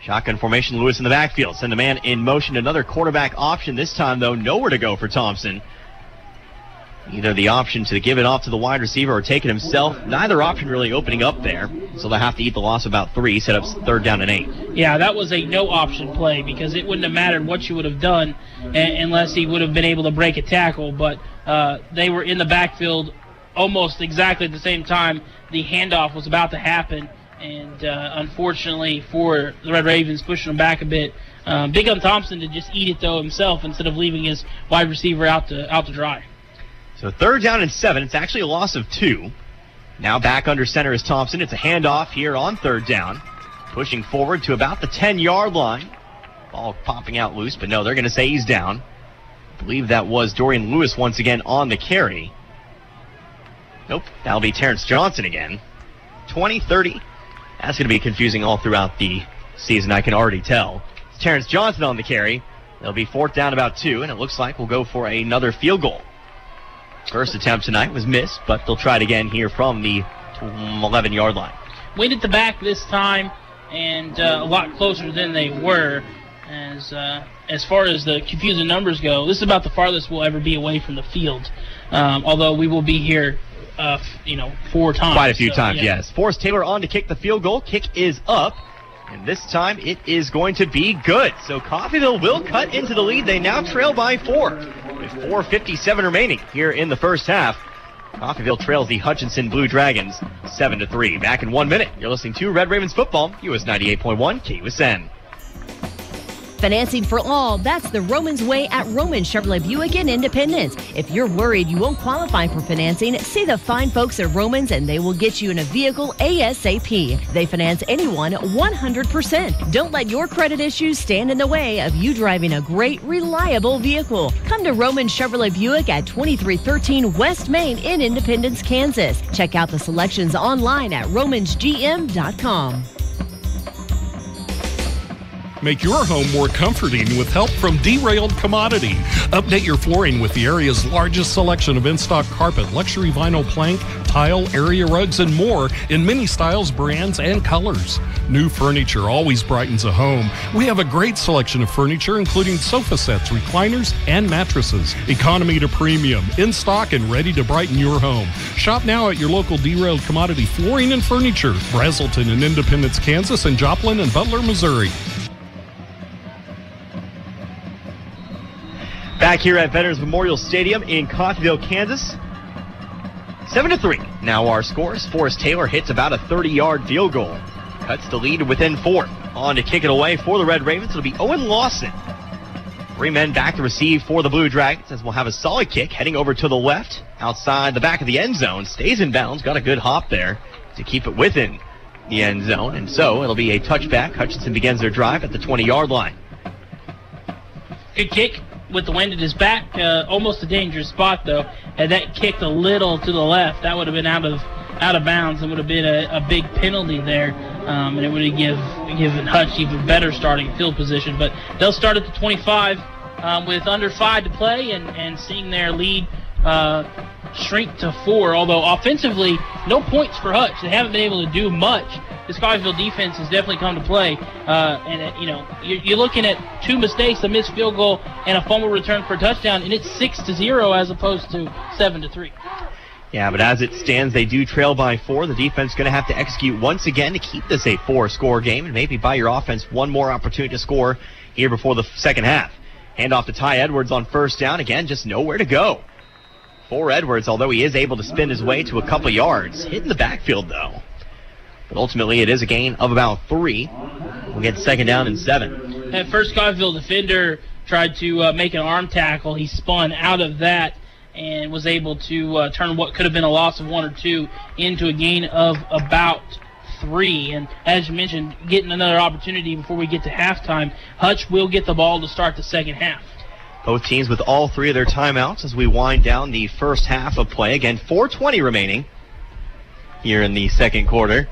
Shotgun formation, Lewis in the backfield. Send a man in motion, another quarterback option. This time, though, nowhere to go for Thompson. Either the option to give it off to the wide receiver or take it himself. Neither option really opening up there. So they'll have to eat the loss of about 3, set up 3rd down and 8. Yeah, that was a no-option play because it wouldn't have mattered what you would have done unless he would have been able to break a tackle. But they were in the backfield almost exactly at the same time the handoff was about to happen. And unfortunately for the Red Ravens, pushing them back a bit, Big Gun Thompson to just eat it, though, himself instead of leaving his wide receiver out to dry. So 3rd down and 7. It's actually a loss of 2. Now back under center is Thompson. It's a handoff here on 3rd down. Pushing forward to about the 10-yard line. Ball popping out loose, but no, they're going to say he's down. I believe that was Dorian Lewis once again on the carry. Nope, that'll be Terrence Johnson again. 20-30. That's going to be confusing all throughout the season, I can already tell. It's Terrence Johnson on the carry. They'll be 4th down about 2, and it looks like we'll go for another field goal. First attempt tonight was missed, but they'll try it again here from the 11-yard line. Wind at the back this time, and a lot closer than they were. As far as the confusing numbers go, this is about the farthest we'll ever be away from the field. Although we will be here 4 times. Quite a few times, yes. Forrest Taylor on to kick the field goal. Kick is up, and this time it is going to be good. So Coffeyville will cut into the lead. They now trail by 4 with 4:57 remaining here in the first half. Coffeyville trails the Hutchinson Blue Dragons 7-3. Back in 1 minute. You're listening to Red Ravens football, US 98.1 KUSN. Financing for all, that's the Romans way at Roman Chevrolet Buick in Independence. If you're worried you won't qualify for financing, see the fine folks at Romans and they will get you in a vehicle ASAP. They finance anyone 100%. Don't let your credit issues stand in the way of you driving a great, reliable vehicle. Come to Roman Chevrolet Buick at 2313 West Main in Independence, Kansas. Check out the selections online at romansgm.com. Make your home more comforting with help from Derailed Commodity. Update your flooring with the area's largest selection of in-stock carpet, luxury vinyl plank, tile, area rugs, and more in many styles, brands, and colors. New furniture always brightens a home. We have a great selection of furniture, including sofa sets, recliners, and mattresses. Economy to premium, in stock and ready to brighten your home. Shop now at your local Derailed Commodity Flooring and Furniture, Brazelton in Independence, Kansas, and Joplin and Butler, Missouri. Back here at Veterans Memorial Stadium in Coffeyville, Kansas. 7-3. Now our scores. Forrest Taylor hits about a 30-yard field goal. Cuts the lead within 4. On to kick it away for the Red Ravens. It'll be Owen Lawson. 3 men back to receive for the Blue Dragons as we'll have a solid kick heading over to the left outside the back of the end zone. Stays in bounds. Got a good hop there to keep it within the end zone. And so it'll be a touchback. Hutchinson begins their drive at the 20-yard line. Good kick. With the wind at his back, almost a dangerous spot though. Had that kicked a little to the left, that would have been out of bounds and would have been a big penalty there, and it would have given Hutch even better starting field position. But they'll start at the 25 with under 5 to play, and seeing their lead shrink to 4. Although offensively, no points for Hutch. They haven't been able to do much. This Coffeyville defense has definitely come to play, you're looking at 2 mistakes, a missed field goal, and a fumble return for a touchdown, and it's 6-0 as opposed to 7-3. Yeah, but as it stands, they do trail by 4. The defense going to have to execute once again to keep this a 4-score game, and maybe buy your offense one more opportunity to score here before the second half. Hand off to Ty Edwards on first down. Again, just nowhere to go for Edwards, although he is able to spin his way to a couple yards. Hit in the backfield, though. But ultimately, it is a gain of about 3. We'll get 2nd down and 7. That first Coffeyville defender tried to make an arm tackle. He spun out of that and was able to turn what could have been a loss of 1 or 2 into a gain of about 3. And as you mentioned, getting another opportunity before we get to halftime, Hutch will get the ball to start the second half. Both teams with all 3 of their timeouts as we wind down the first half of play. Again, 4:20 remaining here in the second quarter.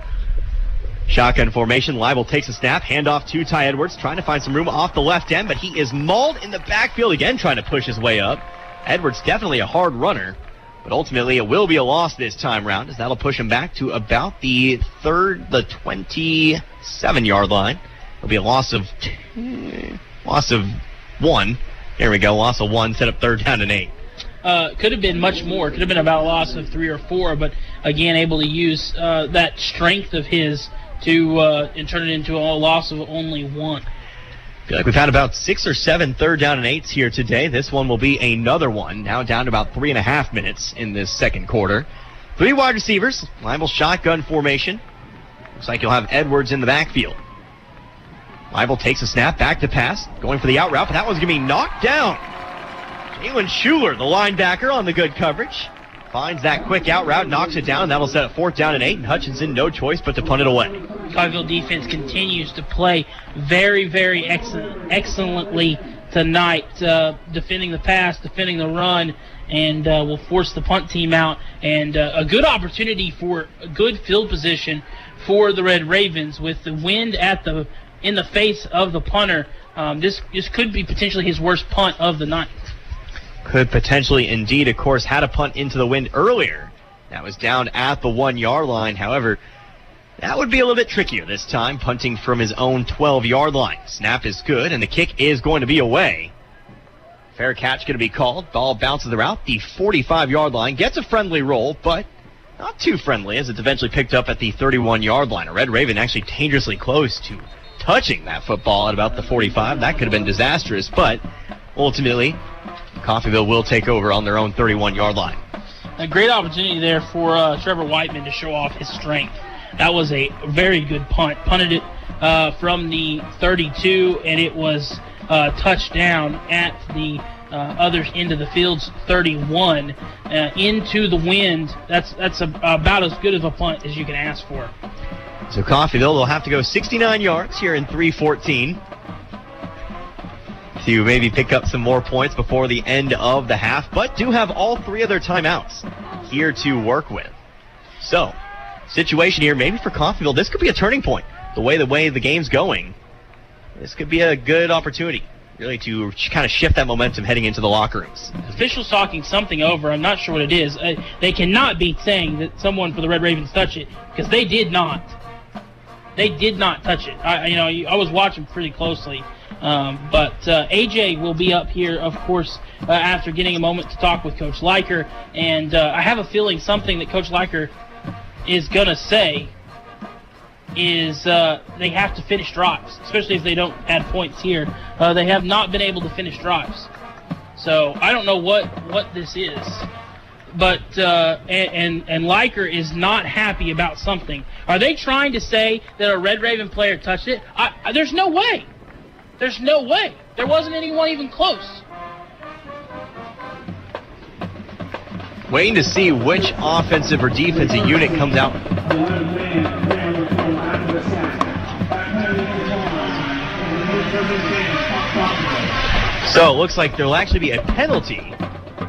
Shotgun formation. Leibel takes a snap. Handoff to Ty Edwards. Trying to find some room off the left end, but he is mauled in the backfield again, trying to push his way up. Edwards definitely a hard runner, but ultimately it will be a loss this time round, as that'll push him back to about the 27-yard line. It'll be a loss of 1. There we go. Loss of 1. Set up 3rd down and 8. Could have been much more. Could have been about a loss of 3 or 4, but again, able to use that strength of his to and turn it into a loss of only 1. I feel like we've had about 6 or 7 3rd down and 8s here today. This one will be another one. Now down to about 3.5 minutes in this second quarter. 3 wide receivers, Leibel shotgun formation. Looks like you'll have Edwards in the backfield. Leibel takes a snap, back to pass, going for the out route, but that one's going to be knocked down. Jalen Schuler, the linebacker, on the good coverage. Finds that quick out route, knocks it down. That'll set a 4th down and 8, and Hutchinson no choice but to punt it away. Coffeyville defense continues to play very, very excellently tonight, defending the pass, defending the run, and will force the punt team out. And a good opportunity for a good field position for the Red Ravens with the wind in the face of the punter. This could be potentially his worst punt of the night. Could potentially indeed. Of course, had a punt into the wind earlier. That was down at the 1-yard line. However, that would be a little bit trickier this time, punting from his own 12-yard line. Snap is good, and the kick is going to be away. Fair catch going to be called. Ball bounces around the 45-yard line. Gets a friendly roll, but not too friendly as it's eventually picked up at the 31-yard line. A Red Raven actually dangerously close to touching that football at about the 45. That could have been disastrous, but ultimately, Coffeyville will take over on their own 31-yard line. A great opportunity there for Trevor Whiteman to show off his strength. That was a very good punt. Punted it from the 32, and it was touchdown at the other end of the field's 31 into the wind. That's about as good of a punt as you can ask for. So Coffeyville will have to go 69 yards here in 3:14 to maybe pick up some more points before the end of the half, but do have all 3 of their timeouts here to work with. So, situation here, maybe for Coffeyville, this could be a turning point. The way the game's going, this could be a good opportunity, really, to kind of shift that momentum heading into the locker rooms. Officials talking something over. I'm not sure what it is. They cannot be saying that someone for the Red Ravens touched it, because they did not. They did not touch it. I was watching pretty closely. But AJ will be up here, of course, after getting a moment to talk with Coach Leiker. And I have a feeling something that Coach Leiker is going to say is they have to finish drives, especially if they don't add points here. They have not been able to finish drives. So I don't know what this is. But and Leiker is not happy about something. Are they trying to say that a Red Raven player touched it? There's no way. There's no way. There wasn't anyone even close. Waiting to see which offensive or defensive unit comes out. So it looks like there'll actually be a penalty,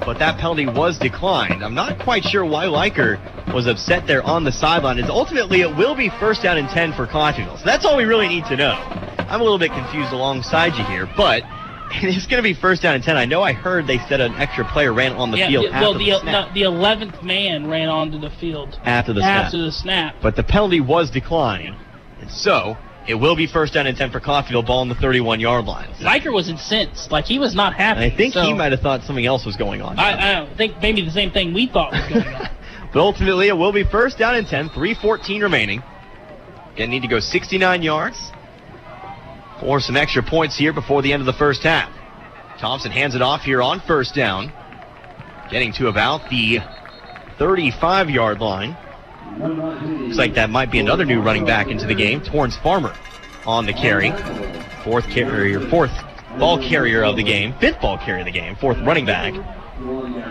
but that penalty was declined. I'm not quite sure why Leiker was upset there on the sideline. Ultimately, it will be 1st down and 10 for Coffeyville. So that's all we really need to know. I'm a little bit confused alongside you here, but it's going to be 1st down and 10. I know I heard they said an extra player ran on the field after the snap. The 11th man ran onto the field after the snap. But the penalty was declined, and so it will be 1st down and 10 for Coffeyville, ball on the 31-yard line. Leiker was incensed. Like, he was not happy. And I think he might have thought something else was going on. I think maybe the same thing we thought was going on. But ultimately, it will be 1st down and 10, 3:14 remaining. Going to need to go 69 yards for some extra points here before the end of the first half. Thompson hands it off here on 1st down, getting to about the 35-yard line. Looks like that might be another new running back into the game. Torrance Farmer on the carry. 5th ball carrier of the game, 4th running back.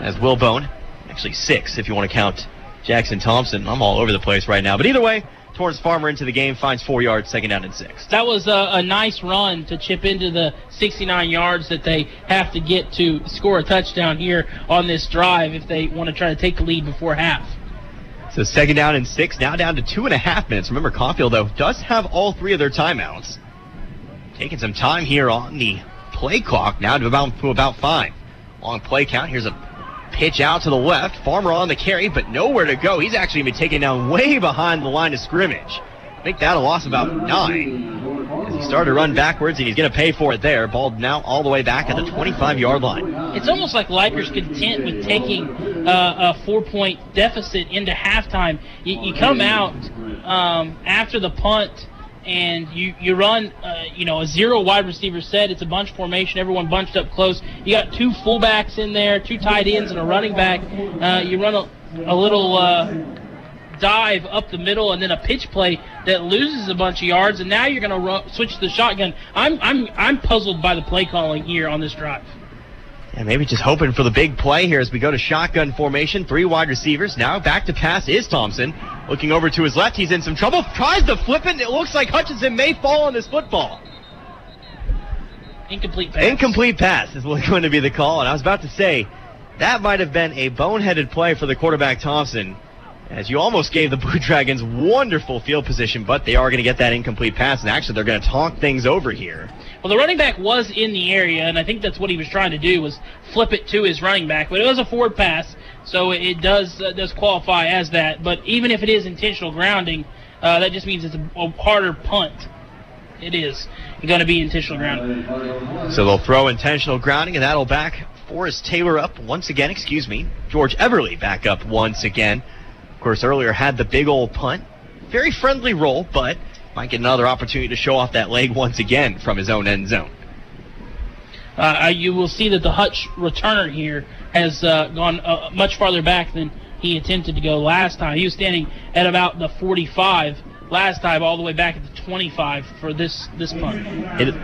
As Will Bone, actually 6 if you want to count Jackson Thompson. I'm all over the place right now. But either way, Torrance Farmer into the game, finds 4 yards, 2nd down and 6. That was a nice run to chip into the 69 yards that they have to get to score a touchdown here on this drive if they want to try to take the lead before half. So 2nd down and 6, now down to 2.5 minutes. Remember, Coffeyville, though, does have all 3 of their timeouts. Taking some time here on the play clock, now to about 5. Long play count. Here's a pitch out to the left. Farmer on the carry, but nowhere to go. He's actually been taken down way behind the line of scrimmage. I think that a loss about 9. As he started to run backwards, and he's going to pay for it there. Ball now all the way back at the 25-yard line. It's almost like Leiker's content with taking a 4-point deficit into halftime. You come out after the punt and you run, a zero wide receiver set. It's a bunch formation, everyone bunched up close. You got 2 fullbacks in there, 2 tight ends, and a running back. You run a little dive up the middle, and then a pitch play that loses a bunch of yards, and now you're going to switch to the shotgun. I'm puzzled by the play calling here on this drive. And maybe just hoping for the big play here as we go to shotgun formation. 3 wide receivers. Now back to pass is Thompson. Looking over to his left. He's in some trouble. Tries to flip it. It looks like Hutchinson may fall on this football. Incomplete pass. Incomplete pass is going to be the call. And I was about to say, that might have been a boneheaded play for the quarterback Thompson, as you almost gave the Blue Dragons wonderful field position, but they are going to get that incomplete pass, and actually they're going to talk things over here. Well, the running back was in the area, and I think that's what he was trying to do, was flip it to his running back. But it was a forward pass, so it does qualify as that. But even if it is intentional grounding, that just means it's a harder punt. It is going to be intentional grounding. So they'll throw intentional grounding, and that'll back Forrest Taylor up once again. George Everly back up once again. Of course, earlier had the big old punt. Very friendly roll, but might get another opportunity to show off that leg once again from his own end zone. You will see that the Hutch returner here has gone much farther back than he attempted to go last time. He was standing at about the 45 last time, all the way back at the 25 for this punt. It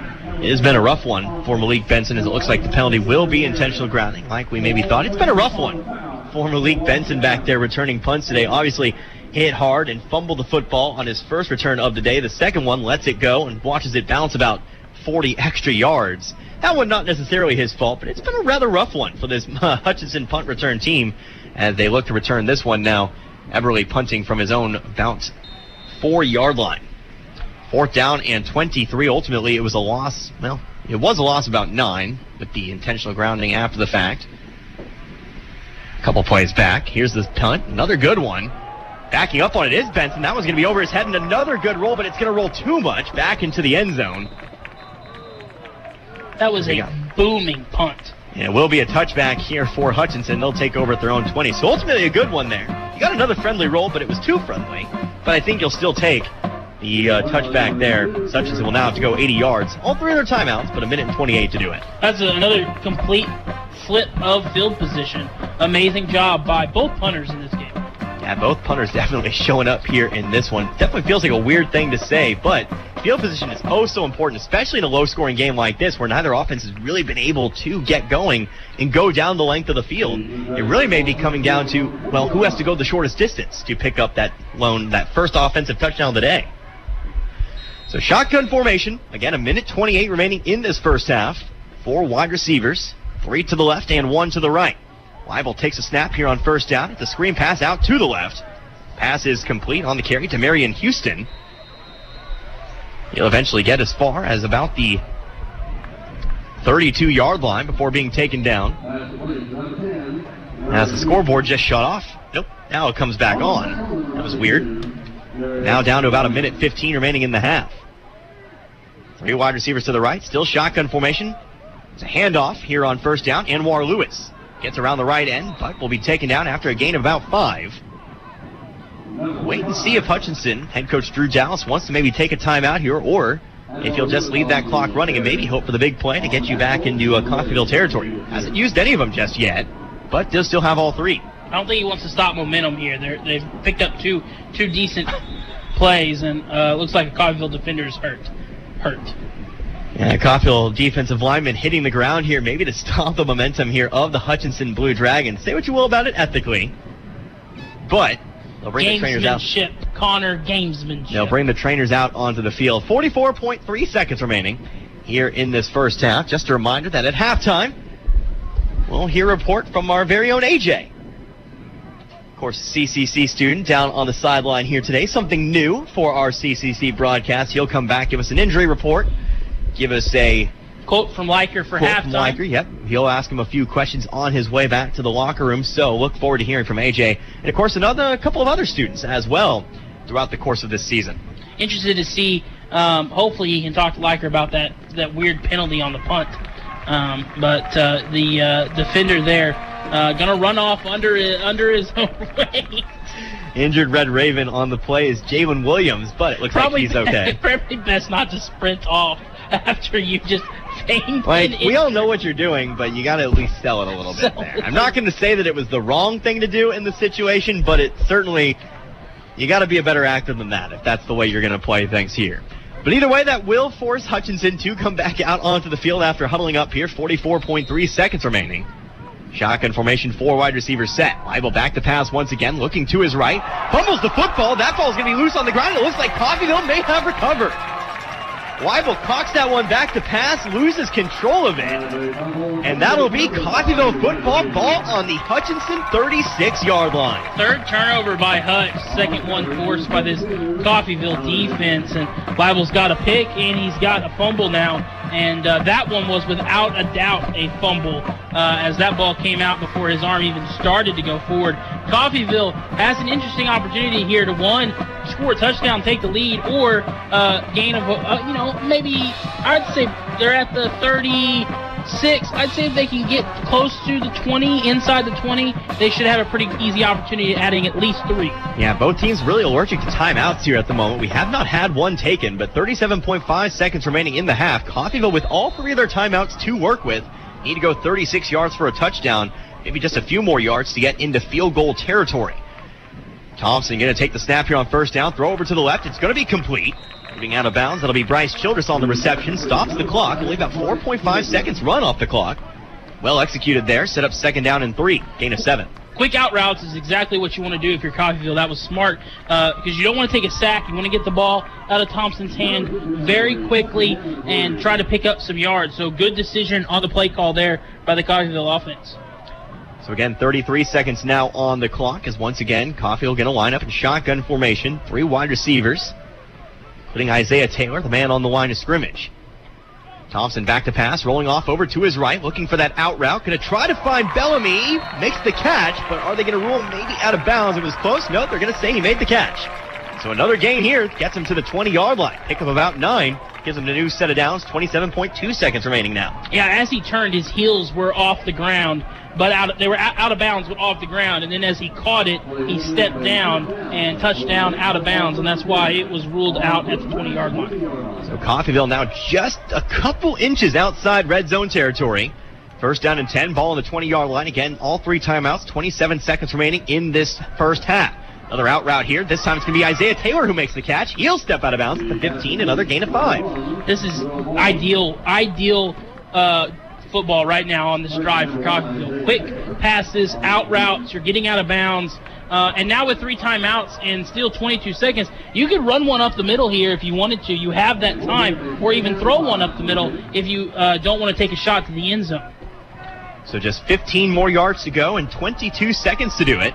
has been a rough one for Malik Benson, as it looks like the penalty will be intentional grounding, like we maybe thought. It's been a rough one for Malik Benson back there returning punts today. Obviously hit hard and fumbled the football on his first return of the day. The second one lets it go and watches it bounce about 40 extra yards. That one not necessarily his fault, but it's been a rather rough one for this Hutchinson punt return team as they look to return this one now. Everly punting from his own bounce 4-yard line. 4th down and 23. Ultimately, it was a loss. Well, it was a loss about 9 with the intentional grounding after the fact. A couple plays back. Here's the punt. Another good one. Backing up on it is Benson. That was going to be over his head, and another good roll, but it's going to roll too much back into the end zone. That was a booming punt. Yeah, it will be a touchback here for Hutchinson. They'll take over at their own 20. So ultimately a good one there. You got another friendly roll, but it was too friendly. But I think you'll still take the touchback there. Hutchinson will now have to go 80 yards. All 3 of their timeouts, but a minute and 28 to do it. That's another complete flip of field position. Amazing job by both punters in this game. Yeah, both punters definitely showing up here in this one. Definitely feels like a weird thing to say, but field position is oh so important, especially in a low-scoring game like this where neither offense has really been able to get going and go down the length of the field. It really may be coming down to, well, who has to go the shortest distance to pick up that first offensive touchdown of the day. So shotgun formation. Again, a minute 28 remaining in this first half. 4 wide receivers, 3 to the left and 1 to the right. Leibel takes a snap here on first down. It's a screen pass out to the left. Pass is complete on the carry to Marion Houston. He'll eventually get as far as about the 32-yard line before being taken down. As the scoreboard just shut off. Nope, now it comes back on. That was weird. Now down to about a minute 15 remaining in the half. 3 wide receivers to the right, still shotgun formation. It's a handoff here on first down. Anwar Lewis gets around the right end, but will be taken down after a gain of about 5. Wait and see if Hutchinson, head coach Drew Dallas, wants to maybe take a timeout here, or if he'll just leave that clock running and maybe hope for the big play to get you back into Coffeyville territory. Hasn't used any of them just yet, but does still have all 3. I don't think he wants to stop momentum here. They've picked up two decent plays, and looks like a Coffeyville defender is hurt. Yeah, Coffeyville defensive lineman hitting the ground here, maybe to stop the momentum here of the Hutchinson Blue Dragons. Say what you will about it ethically, but they'll bring the trainers out. Gamesmanship. They'll bring the trainers out onto the field. 44.3 seconds remaining here in this first half. Just a reminder that at halftime, we'll hear a report from our very own AJ. Of course, CCC student down on the sideline here today. Something new for our CCC broadcast. He'll come back, give us an injury report, give us a quote from Liker for halftime. Liker, yep. He'll ask him a few questions on his way back to the locker room. So look forward to hearing from AJ. And, of course, a couple of other students as well throughout the course of this season. Interested to see, hopefully he can talk to Liker about that weird penalty on the punt. But the defender there going to run off under his own weight. Injured Red Raven on the play is Jalen Williams, but it looks like he's okay. Probably best not to sprint off after you just feigned. Like, we all know what you're doing, but you got to at least sell it a little bit there. I'm not going to say that it was the wrong thing to do in the situation, but it certainly, you got to be a better actor than that if that's the way you're going to play things here. But either way, that will force Hutchinson to come back out onto the field after huddling up here. 44.3 seconds remaining. Shotgun formation, 4 wide receivers set. Weibel back to pass once again, looking to his right. Fumbles the football. That ball's going to be loose on the ground. It looks like Coffeyville may have recovered. Weibel cocks that one back to pass, loses control of it. And that'll be Coffeyville football, ball on the Hutchinson 36-yard line. Third turnover by Hutch, second one forced by this Coffeyville defense. And Weibel's got a pick, and he's got a fumble now. And that one was without a doubt a fumble as that ball came out before his arm even started to go forward. Coffeyville has an interesting opportunity here to, one, score a touchdown, take the lead, or gain of, maybe I'd say they're at the 36. I'd say if they can get close to the 20, inside the 20, they should have a pretty easy opportunity at adding at least 3. Yeah, both teams really allergic to timeouts here at the moment. We have not had one taken, but 37.5 seconds remaining in the half. Coffeyville with all 3 of their timeouts to work with. Need to go 36 yards for a touchdown. Maybe just a few more yards to get into field goal territory. Thompson going to take the snap here on first down. Throw over to the left. It's going to be complete. Moving out of bounds. That'll be Bryce Childress on the reception. Stops the clock. Only about 4.5 seconds run off the clock. Well executed there. Set up second down and 3. Gain of 7. Quick out routes is exactly what you want to do if you're Coffeyville. That was smart because you don't want to take a sack. You want to get the ball out of Thompson's hand very quickly and try to pick up some yards. So good decision on the play call there by the Coffeyville offense. So again, 33 seconds now on the clock as once again, Coffeyville going to line up in shotgun formation. 3 wide receivers, including Isaiah Taylor, the man on the line of scrimmage. Thompson back to pass, rolling off over to his right, looking for that out route. Going to try to find Bellamy. Makes the catch, but are they going to rule him maybe out of bounds? It was close. No, they're going to say he made the catch. So another gain here gets him to the 20-yard line. Pick of about 9. Gives him a new set of downs. 27.2 seconds remaining now. Yeah, as he turned, his heels were off the ground, but they were out of bounds, but off the ground. And then as he caught it, he stepped down and touched down out of bounds, and that's why it was ruled out at the 20-yard line. So Coffeyville now just a couple inches outside red zone territory. First down and 10, ball on the 20-yard line. Again, all 3 timeouts, 27 seconds remaining in this first half. Another out route here. This time it's going to be Isaiah Taylor who makes the catch. He'll step out of bounds at the 15, another gain of 5. This is ideal football right now on this drive for Coffeyville. Quick passes, out routes, you're getting out of bounds. And now with 3 timeouts and still 22 seconds, you could run one up the middle here if you wanted to. You have that time, or even throw one up the middle if you don't want to take a shot to the end zone. So just 15 more yards to go and 22 seconds to do it.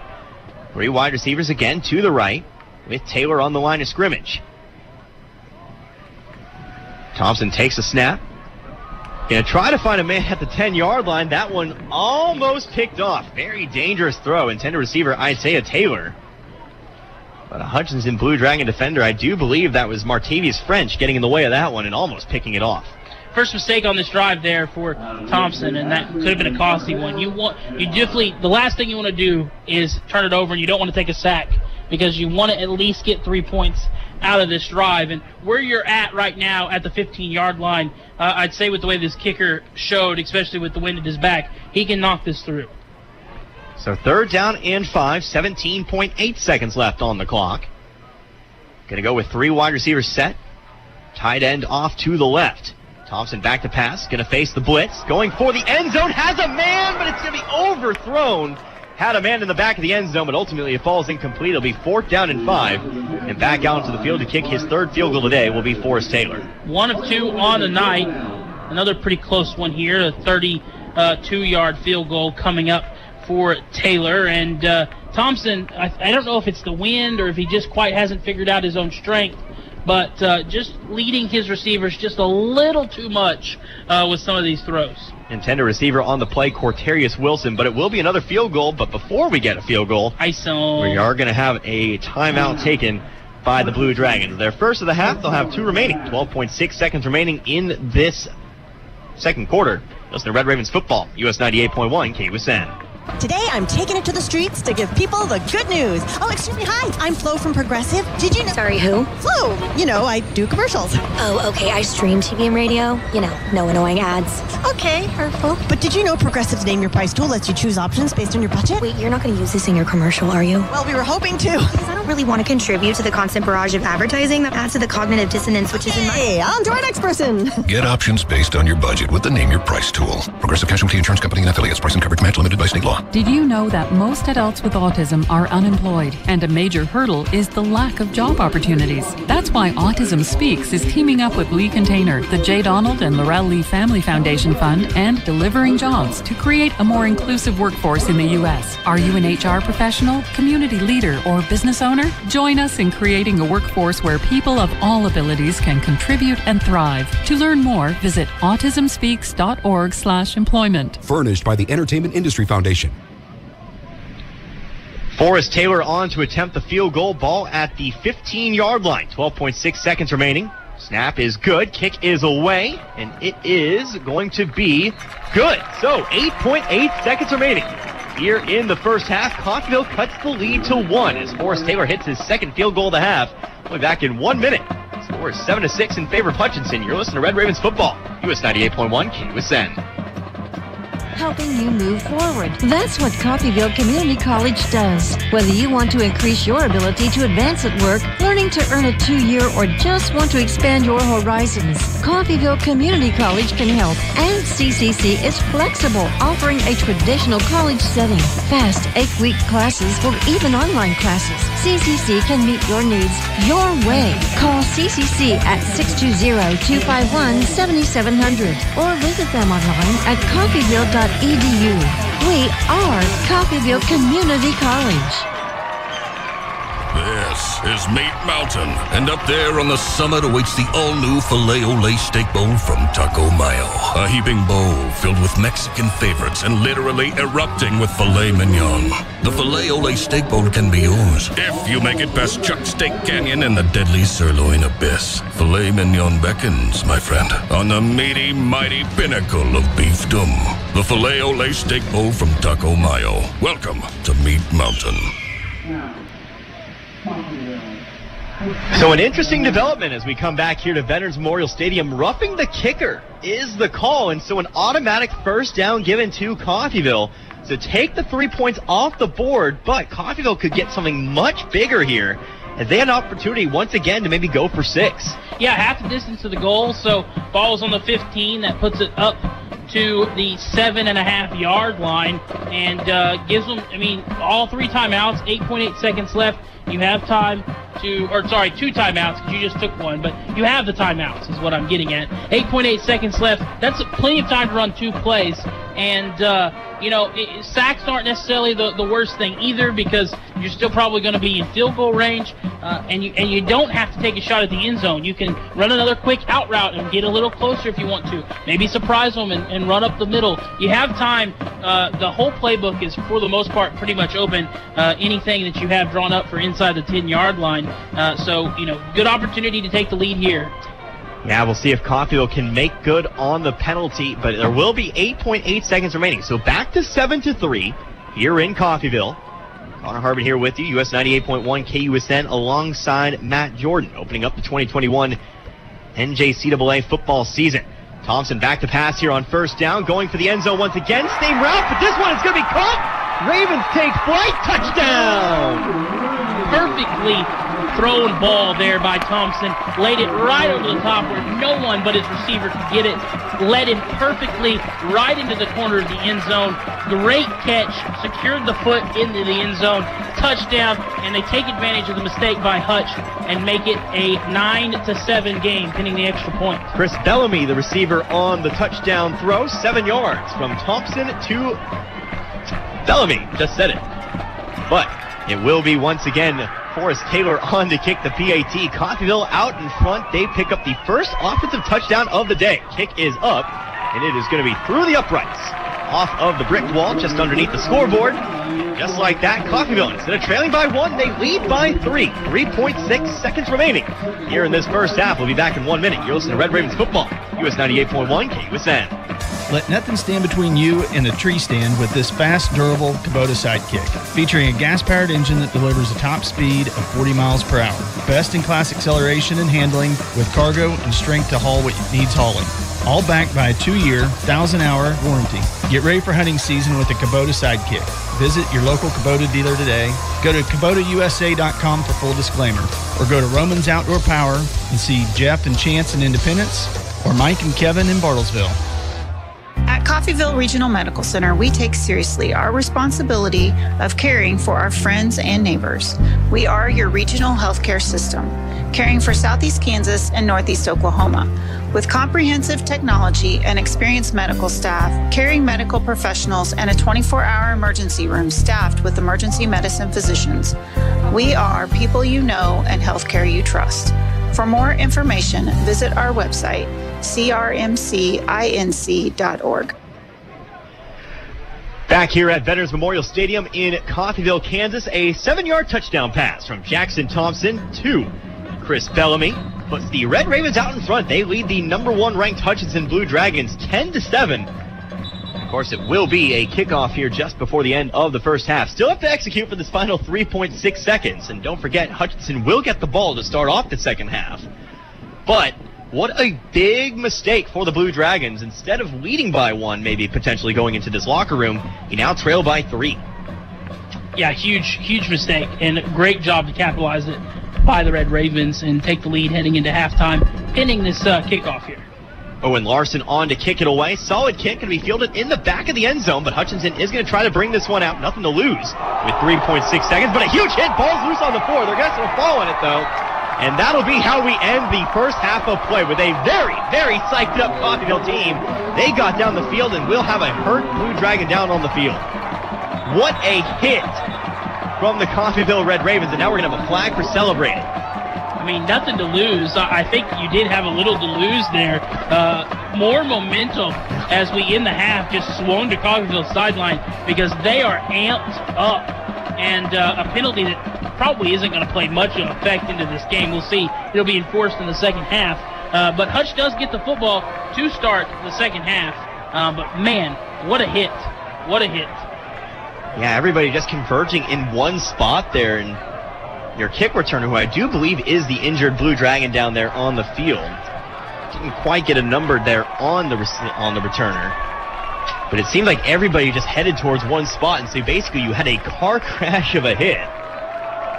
3 wide receivers again to the right with Taylor on the line of scrimmage. Thompson takes a snap. Going to try to find a man at the 10-yard line. That one almost picked off. Very dangerous throw. Intended receiver Isaiah Taylor. But a Hutchinson Blue Dragon defender, I do believe that was Martavius French getting in the way of that one and almost picking it off. First mistake on this drive there for Thompson, and that could have been a costly one. The last thing you want to do is turn it over, and you don't want to take a sack because you want to at least get 3 points out of this drive. And where you're at right now at the 15-yard line, I'd say with the way this kicker showed, especially with the wind at his back, he can knock this through. So third down and 5, 17.8 seconds left on the clock. Going to go with 3 wide receivers set. Tight end off to the left. Thompson back to pass, going to face the blitz, going for the end zone, has a man, but it's going to be overthrown. Had a man in the back of the end zone, but ultimately it falls incomplete. It'll be 4th down and 5, and back out into the field to kick his 3rd field goal today will be Forrest Taylor. 1 of 2 on the night. Another pretty close one here, a 32-yard field goal coming up for Taylor. And Thompson, I don't know if it's the wind or if he just quite hasn't figured out his own strength, but just leading his receivers just a little too much with some of these throws. Intended receiver on the play, Corterius Wilson, but it will be another field goal. But before we get a field goal, we are going to have a timeout taken by the Blue Dragons. Their first of the half, they'll have 2 remaining. 12.6 seconds remaining in this second quarter. Listen to Red Ravens football, US 98.1 KUSN. Today, I'm taking it to the streets to give people the good news. Oh, excuse me. Hi, I'm Flo from Progressive. Did you know? Sorry, who? Flo. You know, I do commercials. Oh, okay. I stream TV and radio. You know, no annoying ads. Okay, hurtful. But did you know Progressive's Name Your Price tool lets you choose options based on your budget? Wait, you're not going to use this in your commercial, are you? Well, we were hoping to. Because I don't really want to contribute to the constant barrage of advertising that adds to the cognitive dissonance, which is in my... Hey, on to our next person. Get options based on your budget with the Name Your Price tool. Progressive Casualty Insurance Company and affiliates. Price and coverage match limited by state law. Did you know that most adults with autism are unemployed, and a major hurdle is the lack of job opportunities? That's why Autism Speaks is teaming up with Lee Container, the J. Donald and Laurel Lee Family Foundation Fund, and Delivering Jobs to create a more inclusive workforce in the U.S. Are you an HR professional, community leader, or business owner? Join us in creating a workforce where people of all abilities can contribute and thrive. To learn more, visit autismspeaks.org/employment. Furnished by the Entertainment Industry Foundation. Forrest Taylor on to attempt the field goal. Ball at the 15-yard line. 12.6 seconds remaining. Snap is good. Kick is away. And it is going to be good. So 8.8 seconds remaining. Here in the first half, Coffeyville cuts the lead to 1 as Forrest Taylor hits his second field goal of the half. We'll be back in 1 minute. Score is 7-6 in favor of Hutchinson. You're listening to Red Ravens football. US 98.1 KUSN. Helping you move forward. That's what Coffeyville Community College does. Whether you want to increase your ability to advance at work, learning to earn a 2-year, or just want to expand your horizons, Coffeyville Community College can help. And CCC is flexible, offering a traditional college setting. Fast 8-week classes or even online classes. CCC can meet your needs your way. Call CCC at 620-251-7700 or visit them online at coffeyville.edu. We are Coffeyville Community College. This is Meat Mountain, and up there on the summit awaits the all-new Filet-O-Lay Steak Bowl from Taco Mayo. A heaping bowl filled with Mexican favorites and literally erupting with filet mignon. The Filet-O-Lay Steak Bowl can be yours if you make it past Chuck Steak Canyon and the deadly sirloin abyss. Filet mignon beckons, my friend, on the meaty, mighty pinnacle of beefdom. The Filet-O-Lay Steak Bowl from Taco Mayo. Welcome to Meat Mountain. So an interesting development as we come back here to Veterans Memorial Stadium. Roughing the kicker is the call, and so an automatic first down given to Coffeyville. So take the 3 points off the board, but Coffeyville could get something much bigger here as they had an opportunity once again to maybe go for 6. Yeah, half the distance to the goal, so ball's on the 15. That puts it up to the 7.5-yard line and gives them, all 3 timeouts, 8.8 seconds left. You have time to, 2 timeouts because you just took one, but you have the timeouts is what I'm getting at. 8.8 seconds left. That's plenty of time to run 2 plays. And, sacks aren't necessarily the worst thing either because you're still probably going to be in field goal range, and you don't have to take a shot at the end zone. You can run another quick out route and get a little closer if you want to. Maybe surprise them and run up the middle. You have time. The whole playbook is, for the most part, pretty much open. Anything that you have drawn up for inside the 10-yard line. So, good opportunity to take the lead here. Yeah, we'll see if Coffeyville can make good on the penalty, but there will be 8.8 seconds remaining. So back to 7-3 here in Coffeyville. Connor Harbin here with you, US 98.1 KUSN, alongside Matt Jordan, opening up the 2021 NJCAA football season. Thompson back to pass here on first down, going for the end zone once again. Same route, but this one is going to be caught. Ravens take flight, touchdown! Perfectly thrown ball there by Thompson. Laid it right over the top where no one but his receiver could get it. Led him perfectly right into the corner of the end zone. Great catch. Secured the foot into the end zone. Touchdown. And they take advantage of the mistake by Hutch and make it a 9-7 game, pinning the extra point. Chris Bellamy, the receiver on the touchdown throw. 7 yards from Thompson to Bellamy. Just said it. But it will be once again Forrest Taylor on to kick the PAT. Coffeyville out in front. They pick up the first offensive touchdown of the day. Kick is up, and it is going to be through the uprights, off of the brick wall, just underneath the scoreboard. Just like that, Coffeyville, instead of trailing by 1, they lead by 3. 3.6 seconds remaining here in this first half. We'll be back in 1 minute. You're listening to Red Ravens football, US 98.1 KUSN. Let nothing stand between you and the tree stand with this fast, durable Kubota Sidekick. Featuring a gas-powered engine that delivers a top speed of 40 miles per hour. Best in class acceleration and handling with cargo and strength to haul what needs hauling. All backed by a 2-year, 1,000-hour warranty. Get ready for hunting season with the Kubota Sidekick. Visit your local Kubota dealer today. Go to KubotaUSA.com for full disclaimer. Or go to Romans Outdoor Power and see Jeff and Chance in Independence or Mike and Kevin in Bartlesville. At Coffeyville Regional Medical Center, we take seriously our responsibility of caring for our friends and neighbors. We are your regional healthcare system, caring for Southeast Kansas and Northeast Oklahoma. With comprehensive technology and experienced medical staff, caring medical professionals, and a 24-hour emergency room staffed with emergency medicine physicians, we are people you know and healthcare you trust. For more information, visit our website, crmcinc.org. Back here at Veterans Memorial Stadium in Coffeyville, Kansas, a 7-yard touchdown pass from Jackson Thompson to Chris Bellamy puts the Red Ravens out in front. They lead the number 1 ranked Hutchinson Blue Dragons 10-7. Of course, it will be a kickoff here just before the end of the first half. Still have to execute for this final 3.6 seconds. And don't forget, Hutchinson will get the ball to start off the second half. But what a big mistake for the Blue Dragons. Instead of leading by 1, maybe potentially going into this locker room, you now trail by 3. Yeah, huge mistake, and a great job to capitalize it by the Red Ravens and take the lead heading into halftime, pinning this kickoff here. Owen Larson on to kick it away. Solid kick, going to be fielded in the back of the end zone, but Hutchinson is going to try to bring this one out. Nothing to lose with 3.6 seconds, but a huge hit. Ball's loose on the floor. They're going to fall on it, though. And that'll be how we end the first half of play with a very, very psyched up Coffeyville team. They got down the field, and we'll have a hurt Blue Dragon down on the field. What a hit from the Coffeyville Red Ravens, and now we're going to have a flag for celebrating. I mean, nothing to lose. I think you did have a little to lose there. More momentum as we in the half just swung to Coffeyville's sideline because they are amped up, and a penalty that probably isn't going to play much of an effect into this game. We'll see. It'll be enforced in the second half. But Hutch does get the football to start the second half. But, man, what a hit. What a hit. Yeah, everybody just converging in one spot there, and your kick returner, who I do believe is the injured Blue Dragon down there on the field, didn't quite get a number there on the returner. But it seemed like everybody just headed towards one spot, and so basically you had a car crash of a hit,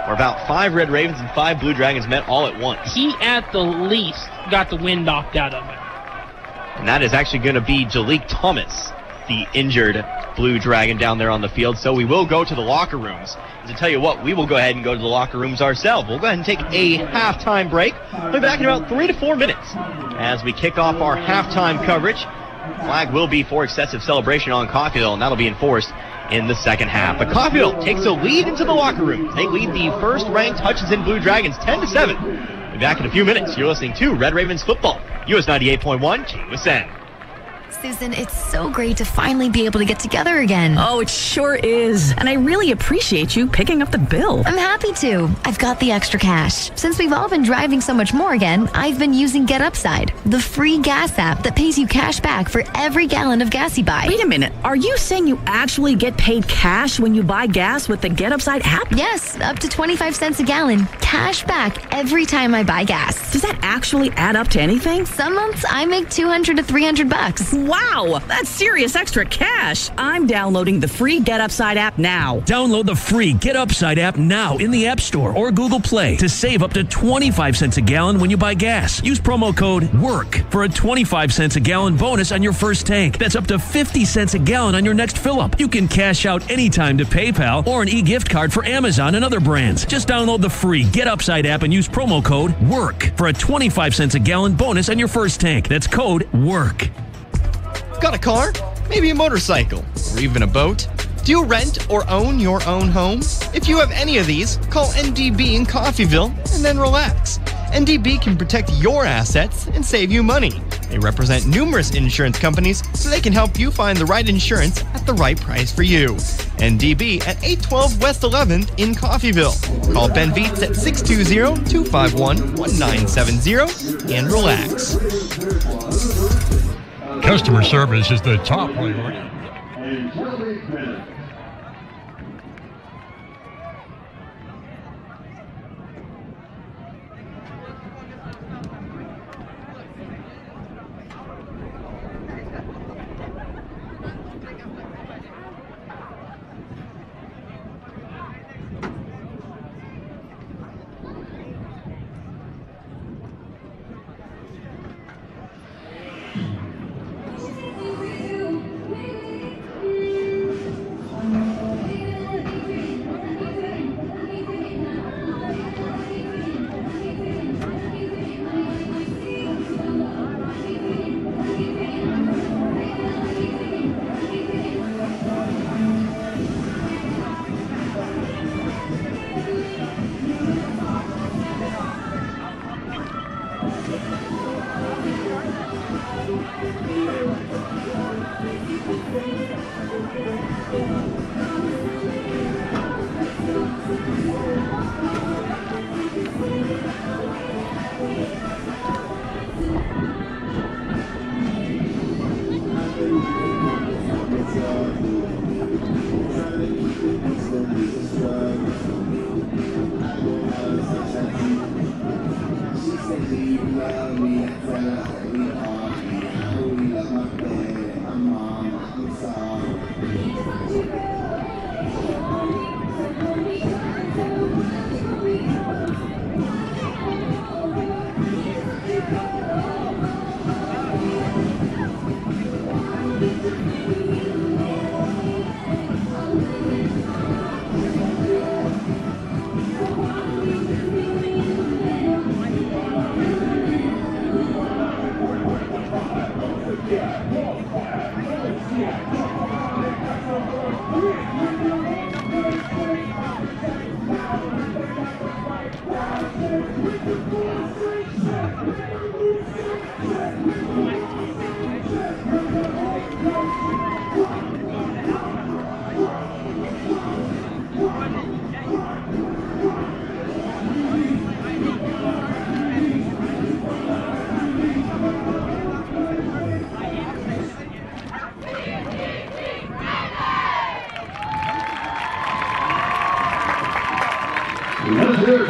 where about 5 Red Ravens and 5 Blue Dragons met all at once. He, at the least, got the wind knocked out of him. And that is actually going to be Jalik Thomas, the injured Blue Dragon down there on the field. So we will go to the locker rooms. And to tell you what, we will go ahead and go to the locker rooms ourselves. We'll go ahead and take a halftime break. We'll be back in about 3 to 4 minutes as we kick off our halftime coverage. Flag will be for excessive celebration on Coffeyville, and that'll be enforced in the second half. But Coffeyville takes a lead into the locker room. They lead the first-ranked Hutchinson Blue Dragons 10-7. We'll be back in a few minutes. You're listening to Red Ravens Football, US 98.1 KUSN. Susan, it's so great to finally be able to get together again. Oh, it sure is. And I really appreciate you picking up the bill. I'm happy to. I've got the extra cash. Since we've all been driving so much more again, I've been using Get Upside, the free gas app that pays you cash back for every gallon of gas you buy. Wait a minute. Are you saying you actually get paid cash when you buy gas with the Get Upside app? Yes, up to 25 cents a gallon. Cash back every time I buy gas. Does that actually add up to anything? Some months I make $200 to $300. Wow, that's serious extra cash. I'm downloading the free Get Upside app now. Download the free Get Upside app now in the App Store or Google Play to save up to 25 cents a gallon when you buy gas. Use promo code WORK for a 25 cents a gallon bonus on your first tank. That's up to 50 cents a gallon on your next fill-up. You can cash out anytime to PayPal or an e-gift card for Amazon and other brands. Just download the free Get Upside app and use promo code WORK for a 25 cents a gallon bonus on your first tank. That's code WORK. Got a car? Maybe a motorcycle? Or even a boat? Do you rent or own your own home? If you have any of these, call NDB in Coffeyville and then relax. NDB can protect your assets and save you money. They represent numerous insurance companies, so they can help you find the right insurance at the right price for you. NDB at 812 West 11th in Coffeyville. Call Ben Vietz at 620-251-1970 and relax. Customer service is the top priority.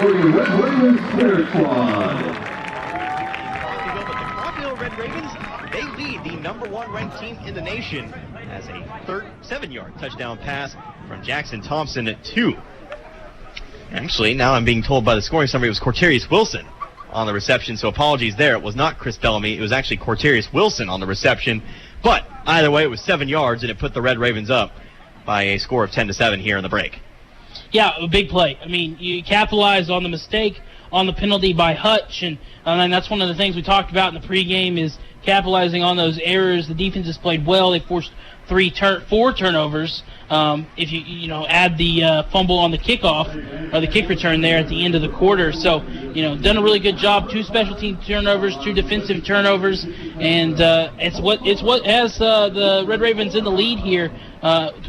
For the Red Ravens Spirit Squad. But the Coffeyville Red Ravens, they lead the number 1 ranked team in the nation as a 7-yard touchdown pass from Jackson Thompson at 2. Actually, now I'm being told by the scoring summary it was Corterius Wilson on the reception, so apologies there. It was not Chris Bellamy. It was actually Corterius Wilson on the reception. But either way, it was 7 yards, and it put the Red Ravens up by a score of 10-7 here in the break. Yeah, a big play. I mean, you capitalize on the mistake, on the penalty by Hutch, and that's one of the things we talked about in the pregame is capitalizing on those errors. The defense has played well. They forced 4 turnovers. If you add the fumble on the kickoff or the kick return there at the end of the quarter, so done a really good job. 2 special team turnovers, 2 defensive turnovers, and it's what has the Red Ravens in the lead here,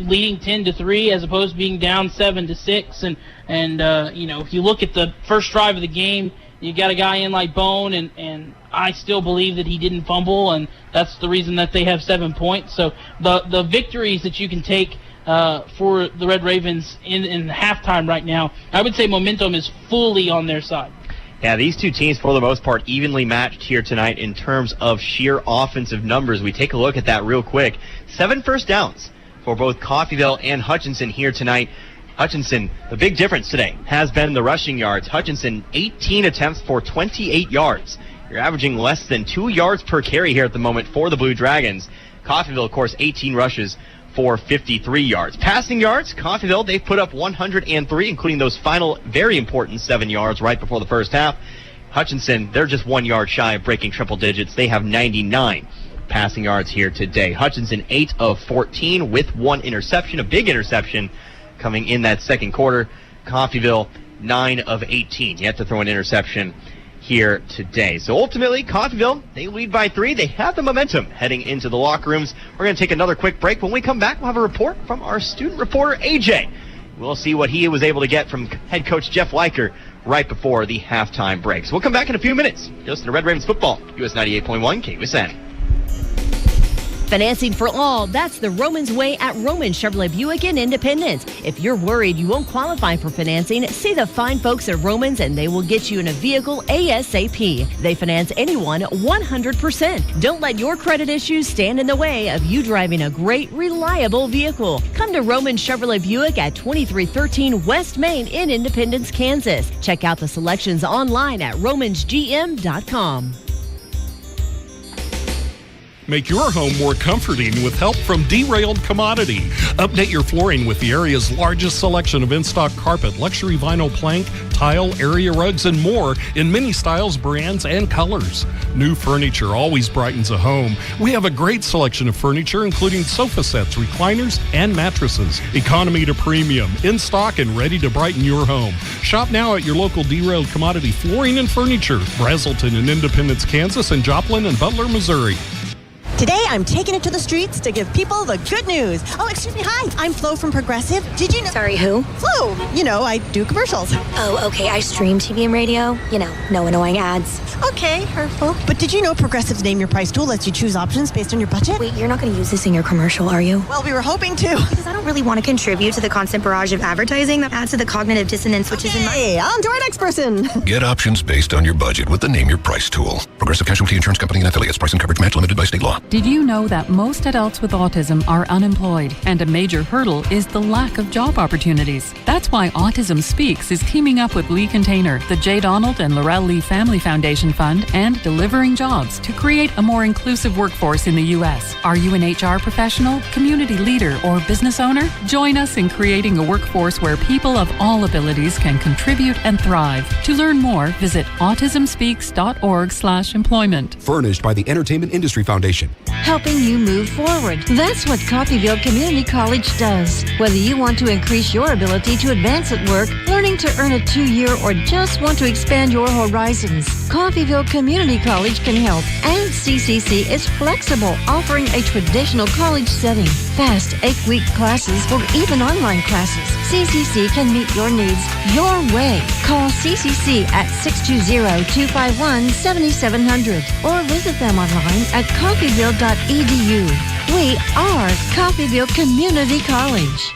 leading 10-3 as opposed to being down 7-6. And if you look at the first drive of the game, you got a guy in like Bone, and I still believe that he didn't fumble, and that's the reason that they have 7 points. So the victories that you can take for the Red Ravens in halftime right now, I would say momentum is fully on their side. Yeah, these two teams, for the most part, evenly matched here tonight in terms of sheer offensive numbers. We take a look at that real quick. 7 first downs for both Coffeyville and Hutchinson here tonight. Hutchinson, the big difference today has been the rushing yards. Hutchinson, 18 attempts for 28 yards. You're averaging less than 2 yards per carry here at the moment for the Blue Dragons. Coffeyville, of course, 18 rushes for 53 yards. Passing yards, Coffeyville, they've put up 103, including those final very important 7 yards right before the first half. Hutchinson, they're just 1 yard shy of breaking triple digits. They have 99 passing yards here today. Hutchinson, 8 of 14 with 1 interception, a big interception coming in that second quarter. Coffeyville, 9 of 18. Yet to throw an interception here today. So ultimately, Coffeyville, they lead by 3. They have the momentum heading into the locker rooms. We're going to take another quick break. When we come back, we'll have a report from our student reporter, AJ. We'll see what he was able to get from head coach Jeff Leiker right before the halftime break. So we'll come back in a few minutes. Just to Red Ravens football, US 98.1 KUSN. Financing for all, that's the Romans way at Roman Chevrolet Buick in Independence. If you're worried you won't qualify for financing, see the fine folks at Romans and they will get you in a vehicle ASAP. They finance anyone 100%. Don't let your credit issues stand in the way of you driving a great, reliable vehicle. Come to Roman Chevrolet Buick at 2313 West Main in Independence, Kansas. Check out the selections online at romansgm.com. Make your home more comforting with help from Derailed Commodity. Update your flooring with the area's largest selection of in-stock carpet, luxury vinyl plank, tile, area rugs, and more in many styles, brands, and colors. New furniture always brightens a home. We have a great selection of furniture, including sofa sets, recliners, and mattresses. Economy to premium, in stock and ready to brighten your home. Shop now at your local Derailed Commodity Flooring and Furniture, Brazelton in Independence, Kansas, and Joplin and Butler, Missouri. Today, I'm taking it to the streets to give people the good news. Oh, excuse me. Hi, I'm Flo from Progressive. Did you know? Sorry, who? Flo. You know, I do commercials. Oh, okay. I stream TV and radio. You know, no annoying ads. Okay, hurtful. But did you know Progressive's Name Your Price tool lets you choose options based on your budget? Wait, you're not going to use this in your commercial, are you? Well, we were hoping to. Because I don't really want to contribute to the constant barrage of advertising that adds to the cognitive dissonance, which is in my... Hey, on to our next person. Get options based on your budget with the Name Your Price tool. Progressive Casualty Insurance Company and affiliates. Price and coverage match limited by state law. Did you know that most adults with autism are unemployed, and a major hurdle is the lack of job opportunities? That's why Autism Speaks is teaming up with Lee Container, the J. Donald and Laurel Lee Family Foundation Fund, and Delivering Jobs to create a more inclusive workforce in the U.S. Are you an HR professional, community leader, or business owner? Join us in creating a workforce where people of all abilities can contribute and thrive. To learn more, visit autismspeaks.org/employment. Furnished by the Entertainment Industry Foundation. Helping you move forward. That's what Coffeyville Community College does. Whether you want to increase your ability to advance at work, learning to earn a 2-year, or just want to expand your horizons, Coffeyville Community College can help. And CCC is flexible, offering a traditional college setting, fast 8-week classes, or even online classes. CCC can meet your needs your way. Call CCC at 620-251-7700 or visit them online at coffeyville.edu. We are Coffeyville Community College.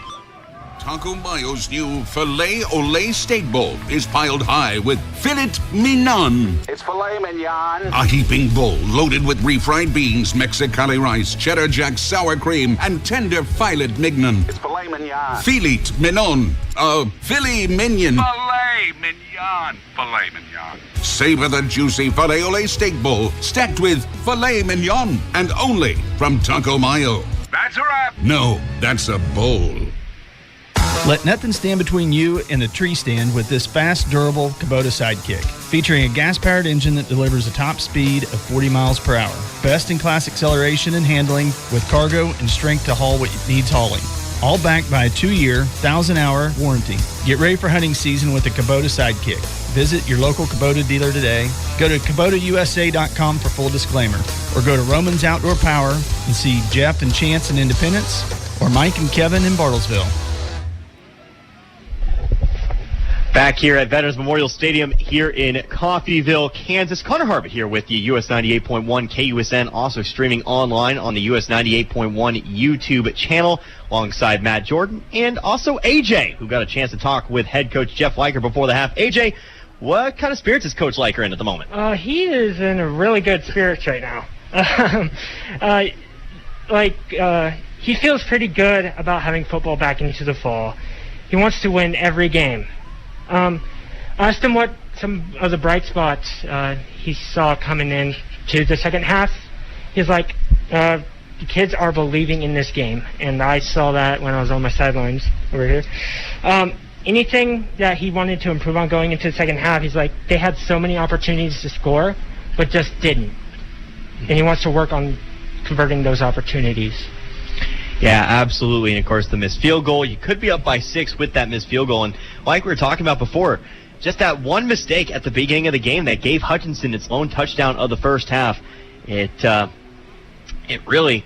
Taco Mayo's new filet ole steak bowl is piled high with filet mignon. It's filet mignon. A heaping bowl loaded with refried beans, Mexicali rice, cheddar jack sour cream, and tender filet mignon. It's filet mignon. Filet mignon. Filet mignon. Filet mignon. Filet mignon. Savor the juicy filet ole steak bowl stacked with filet mignon and only from Taco Mayo. That's a wrap. No, that's a bowl. Let nothing stand between you and the tree stand with this fast, durable Kubota Sidekick. Featuring a gas-powered engine that delivers a top speed of 40 miles per hour. Best-in-class acceleration and handling with cargo and strength to haul what needs hauling. All backed by a 2-year, 1,000-hour warranty. Get ready for hunting season with the Kubota Sidekick. Visit your local Kubota dealer today. Go to KubotaUSA.com for full disclaimer. Or go to Romans Outdoor Power and see Jeff and Chance in Independence or Mike and Kevin in Bartlesville. Back here at Veterans Memorial Stadium here in Coffeyville, Kansas. Connor Harvett here with you, US 98.1 KUSN, also streaming online on the US 98.1 YouTube channel alongside Matt Jordan and also AJ, who got a chance to talk with head coach Jeff Leiker before the half. AJ, what kind of spirits is Coach Leiker in at the moment? He is in a really good spirits right now. He feels pretty good about having football back into the fall. He wants to win every game. I asked him what some of the bright spots he saw coming in to the second half. He's like, the kids are believing in this game, and I saw that when I was on my sidelines over here. Anything that he wanted to improve on going into the second half, he's like, they had so many opportunities to score, but just didn't. And he wants to work on converting those opportunities. Yeah, absolutely. And, of course, the missed field goal. You could be up by 6 with that missed field goal. And like we were talking about before, just that one mistake at the beginning of the game that gave Hutchinson its lone touchdown of the first half, it really,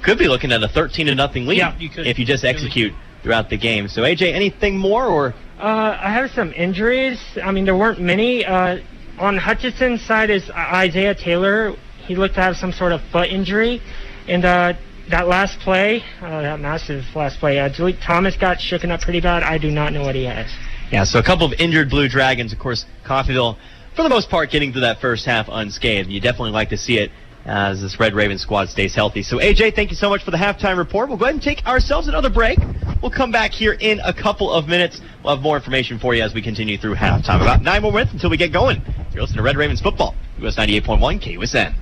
could be looking at a 13-0 lead if you just execute throughout the game. So, AJ, anything more? Or I have some injuries. I mean, there weren't many. On Hutchison's side is Isaiah Taylor. he looked to have some sort of foot injury. And that last play, that massive last play, Jalek Thomas got shooken up pretty bad. I do not know what he has. Yeah, so a couple of injured Blue Dragons. Of course, Coffeyville, for the most part, getting through that first half unscathed. You definitely like to see it as this Red Raven squad stays healthy. So, AJ, thank you so much for the halftime report. We'll go ahead and take ourselves another break. We'll come back here in a couple of minutes. We'll have more information for you as we continue through halftime. About 9 more minutes until we get going. You're listening to Red Ravens football, US 98.1 KUSN.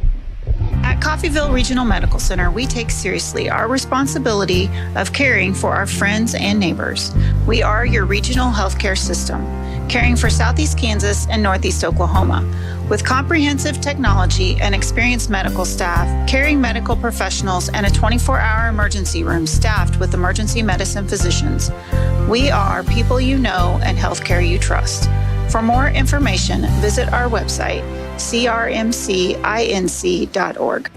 At Coffeyville Regional Medical Center, we take seriously our responsibility of caring for our friends and neighbors. We are your regional healthcare system, caring for Southeast Kansas and Northeast Oklahoma. With comprehensive technology and experienced medical staff, caring medical professionals, and a 24-hour emergency room staffed with emergency medicine physicians, we are people you know and healthcare you trust. For more information, visit our website, crmcinc.org.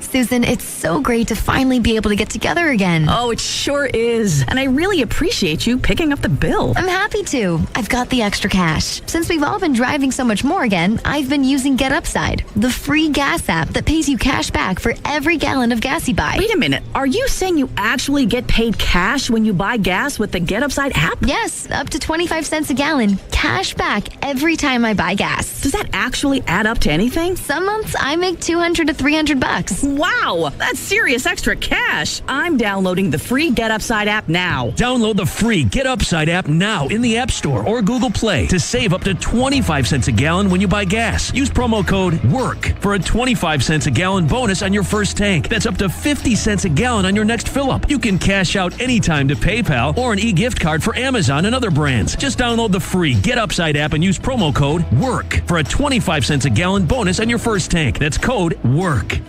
Susan, it's so great to finally be able to get together again. Oh, it sure is. And I really appreciate you picking up the bill. I'm happy to. I've got the extra cash. Since we've all been driving so much more again, I've been using Get Upside, the free gas app that pays you cash back for every gallon of gas you buy. Wait a minute. Are you saying you actually get paid cash when you buy gas with the Get Upside app? Yes, up to 25 cents a gallon. Cash back every time I buy gas. Does that actually add up to anything? Some months I make $200 to $300. Wow, that's serious extra cash. I'm downloading the free Get Upside app now. Download the free Get Upside app now in the App Store or Google Play to save up to 25 cents a gallon when you buy gas. Use promo code WORK for a 25 cents a gallon bonus on your first tank. That's up to 50 cents a gallon on your next fill-up. You can cash out anytime to PayPal or an e-gift card for Amazon and other brands. Just download the free Get Upside app and use promo code WORK for a 25 cents a gallon bonus on your first tank. That's code WORK.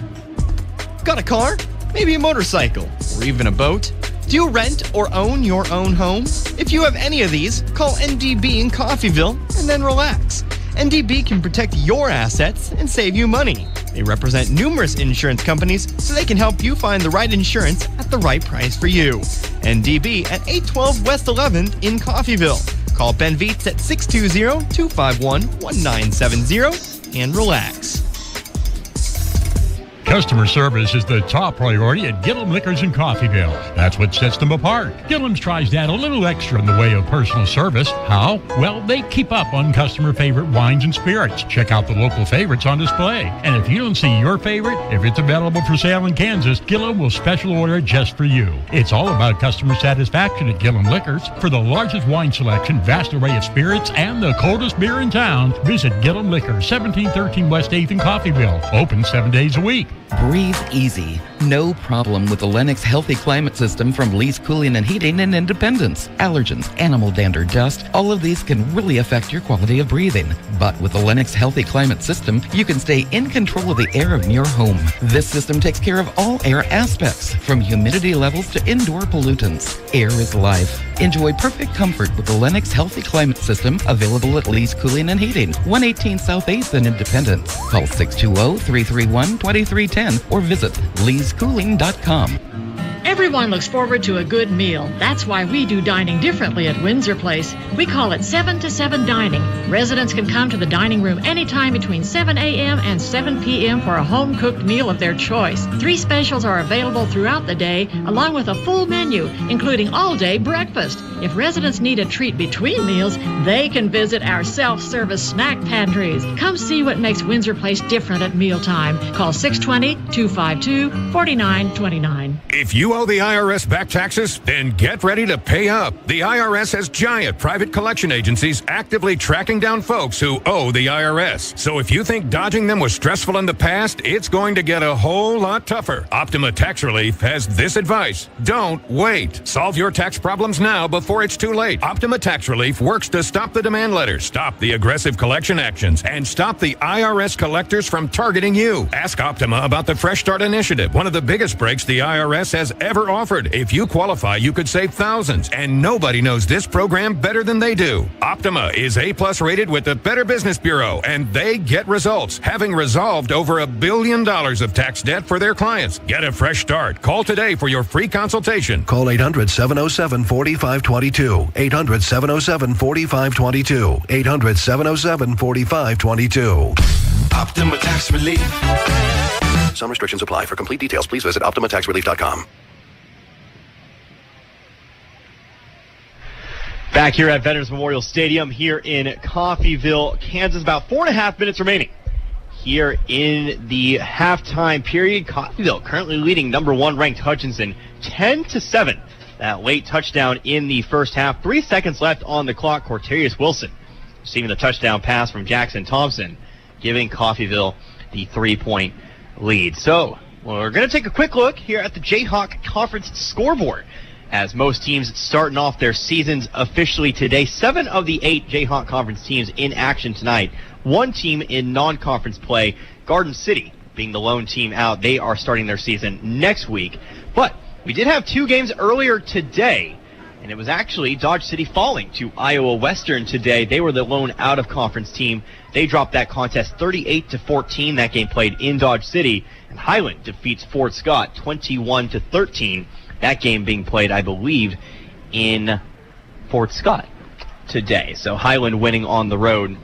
Got a car? Maybe a motorcycle? Or even a boat? Do you rent or own your own home? If you have any of these, call NDB in Coffeyville and then relax. NDB can protect your assets and save you money. They represent numerous insurance companies, so they can help you find the right insurance at the right price for you. NDB at 812 West 11th in Coffeyville. Call Ben Vietz at 620-251-1970 and relax. Customer service is the top priority at Gillum Liquors in Coffeyville. That's what sets them apart. Gillum's tries to add a little extra in the way of personal service. How? Well, they keep up on customer favorite wines and spirits. Check out the local favorites on display. And if you don't see your favorite, if it's available for sale in Kansas, Gillum will special order it just for you. It's all about customer satisfaction at Gillum Liquors. For the largest wine selection, vast array of spirits, and the coldest beer in town, visit Gillum Liquors, 1713 West 8th in Coffeyville. Open 7 days a week. Breathe easy. No problem with the Lennox Healthy Climate System from Lee's Cooling and Heating in Independence. Allergens, animal dander, dust, all of these can really affect your quality of breathing. But with the Lennox Healthy Climate System, you can stay in control of the air in your home. This system takes care of all air aspects, from humidity levels to indoor pollutants. Air is life. Enjoy perfect comfort with the Lennox Healthy Climate System, available at Lee's Cooling and Heating, 118 South 8th in Independence. Call 620-331-2310 or visit leescooling.com. Everyone looks forward to a good meal. That's why we do dining differently at Windsor Place. We call it 7 to 7 dining. Residents can come to the dining room anytime between 7 a.m. and 7 p.m. for a home-cooked meal of their choice. 3 specials are available throughout the day, along with a full menu, including all-day breakfast. If residents need a treat between meals, they can visit our self-service snack pantries. Come see what makes Windsor Place different at mealtime. Call 620-252-4929. If you owe the IRS back taxes, then get ready to pay up. The IRS has giant private collection agencies actively tracking down folks who owe the IRS. So if you think dodging them was stressful in the past, it's going to get a whole lot tougher. Optima Tax Relief has this advice. Don't wait. Solve your tax problems now before it's too late. Optima Tax Relief works to stop the demand letters, stop the aggressive collection actions, and stop the IRS collectors from targeting you. Ask Optima about the Fresh Start Initiative, one of the biggest breaks the IRS has ever offered. If you qualify, you could save thousands, and nobody knows this program better than they do. Optima is A+ rated with the Better Business Bureau, and they get results, having resolved over $1 billion of tax debt for their clients. Get a fresh start. Call today for your free consultation. Call 800-707-4522. 800-707-4522. 800-707-4522. Optima Tax Relief. Some restrictions apply. For complete details, please visit OptimaTaxRelief.com. Back here at Veterans Memorial Stadium here in Coffeyville, Kansas. About 4.5 minutes remaining here in the halftime period. Coffeyville currently leading number 1 ranked Hutchinson 10-7. That late touchdown in the first half. 3 seconds left on the clock. Corterius Wilson receiving the touchdown pass from Jackson Thompson, giving Coffeyville the 3-point lead. So we're going to take a quick look here at the Jayhawk Conference scoreboard, as most teams starting off their seasons officially today. 7 of the 8 Jayhawk Conference teams in action tonight. 1 team in non-conference play, Garden City being the lone team out. They are starting their season next week. But we did have 2 games earlier today, and it was actually Dodge City falling to Iowa Western today. They were the lone out-of-conference team. They dropped that contest 38-14. That game played in Dodge City. And Highland defeats Fort Scott 21-13. That game being played, I believe, in Fort Scott today. So Highland winning on the road.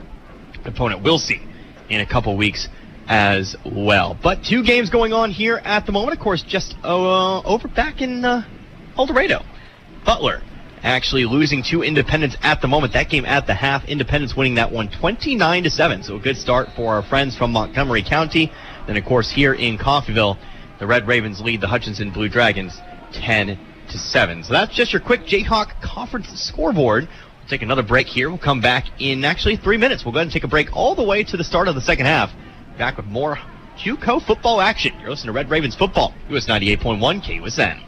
Opponent we'll see in a couple weeks as well. But 2 games going on here at the moment. Of course, just over back in El Dorado. Butler actually losing to Independence at the moment. That game at the half. Independence winning that one 29-7. So a good start for our friends from Montgomery County. Then, of course, here in Coffeyville, the Red Ravens lead the Hutchinson Blue Dragons 10-7. So that's just your quick Jayhawk Conference scoreboard. We'll take another break here. We'll come back in actually 3 minutes. We'll go ahead and take a break all the way to the start of the second half. Back with more JUCO football action. You're listening to Red Ravens football, US 98.1 KUSN.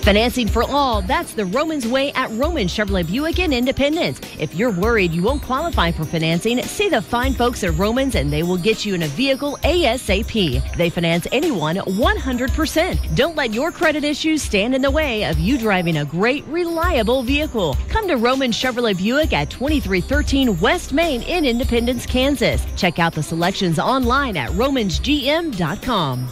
Financing for all, that's the Romans way at Roman Chevrolet Buick in Independence. If you're worried you won't qualify for financing, see the fine folks at Romans and they will get you in a vehicle ASAP. They finance anyone 100%. Don't let your credit issues stand in the way of you driving a great, reliable vehicle. Come to Roman Chevrolet Buick at 2313 West Main in Independence, Kansas. Check out the selections online at romansgm.com.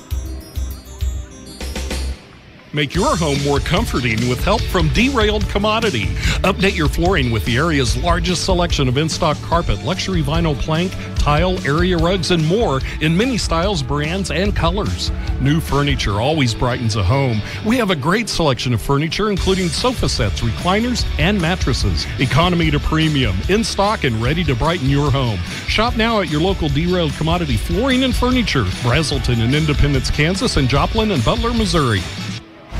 Make your home more comforting with help from Derailed Commodity. Update your flooring with the area's largest selection of in-stock carpet, luxury vinyl plank, tile, area rugs, and more in many styles, brands, and colors. New furniture always brightens a home. We have a great selection of furniture, including sofa sets, recliners, and mattresses. Economy to premium, in stock and ready to brighten your home. Shop now at your local Derailed Commodity Flooring and Furniture, Brazelton in Independence, Kansas, and Joplin and Butler, Missouri.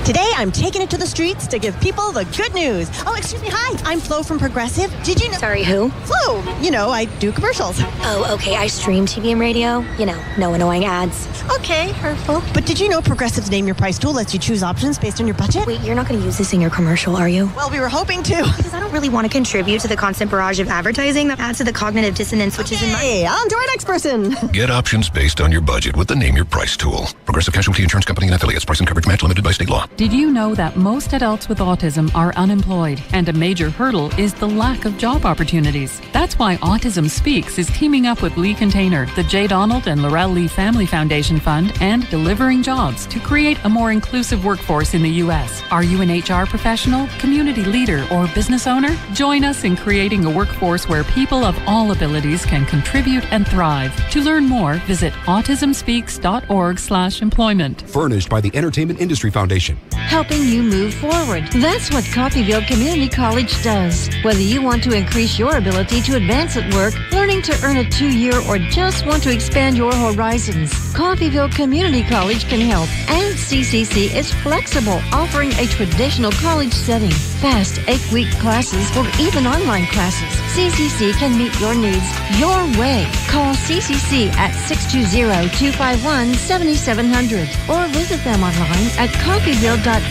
Today, I'm taking it to the streets to give people the good news. Oh, excuse me. Hi, I'm Flo from Progressive. Did you know? Sorry, who? Flo. You know, I do commercials. Oh, okay. I stream TV and radio. You know, no annoying ads. Okay, hurtful. But did you know Progressive's Name Your Price tool lets you choose options based on your budget? Wait, you're not going to use this in your commercial, are you? Well, we were hoping to. Because I don't really want to contribute to the constant barrage of advertising that adds to the cognitive dissonance, which is in my... Hey, on to our next person. Get options based on your budget with the Name Your Price tool. Progressive Casualty Insurance Company and Affiliates. Price and coverage match limited by state law. Did you know that most adults with autism are unemployed, and a major hurdle is the lack of job opportunities? That's why Autism Speaks is teaming up with Lee Container, the J. Donald and Laurel Lee Family Foundation Fund, and Delivering Jobs to create a more inclusive workforce in the U.S. Are you an HR professional, community leader, or business owner? Join us in creating a workforce where people of all abilities can contribute and thrive. To learn more, visit autismspeaks.org/employment. Furnished by the Entertainment Industry Foundation. Helping you move forward. That's what Coffeyville Community College does. Whether you want to increase your ability to advance at work, learning to earn a 2-year, or just want to expand your horizons, Coffeyville Community College can help. And CCC is flexible, offering a traditional college setting, fast 8-week classes, or even online classes. CCC can meet your needs your way. Call CCC at 620-251-7700 or visit them online at coffeyville.edu.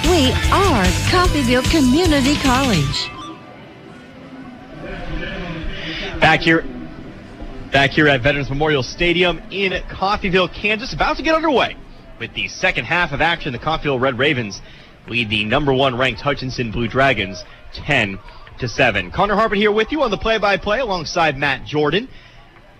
We are Coffeyville Community College. Back here at Veterans Memorial Stadium in Coffeyville, Kansas, about to get underway with the second half of action. The Coffeyville Red Ravens lead the number 1 ranked Hutchinson Blue Dragons 10-7. Connor Harper here with you on the play-by-play alongside Matt Jordan.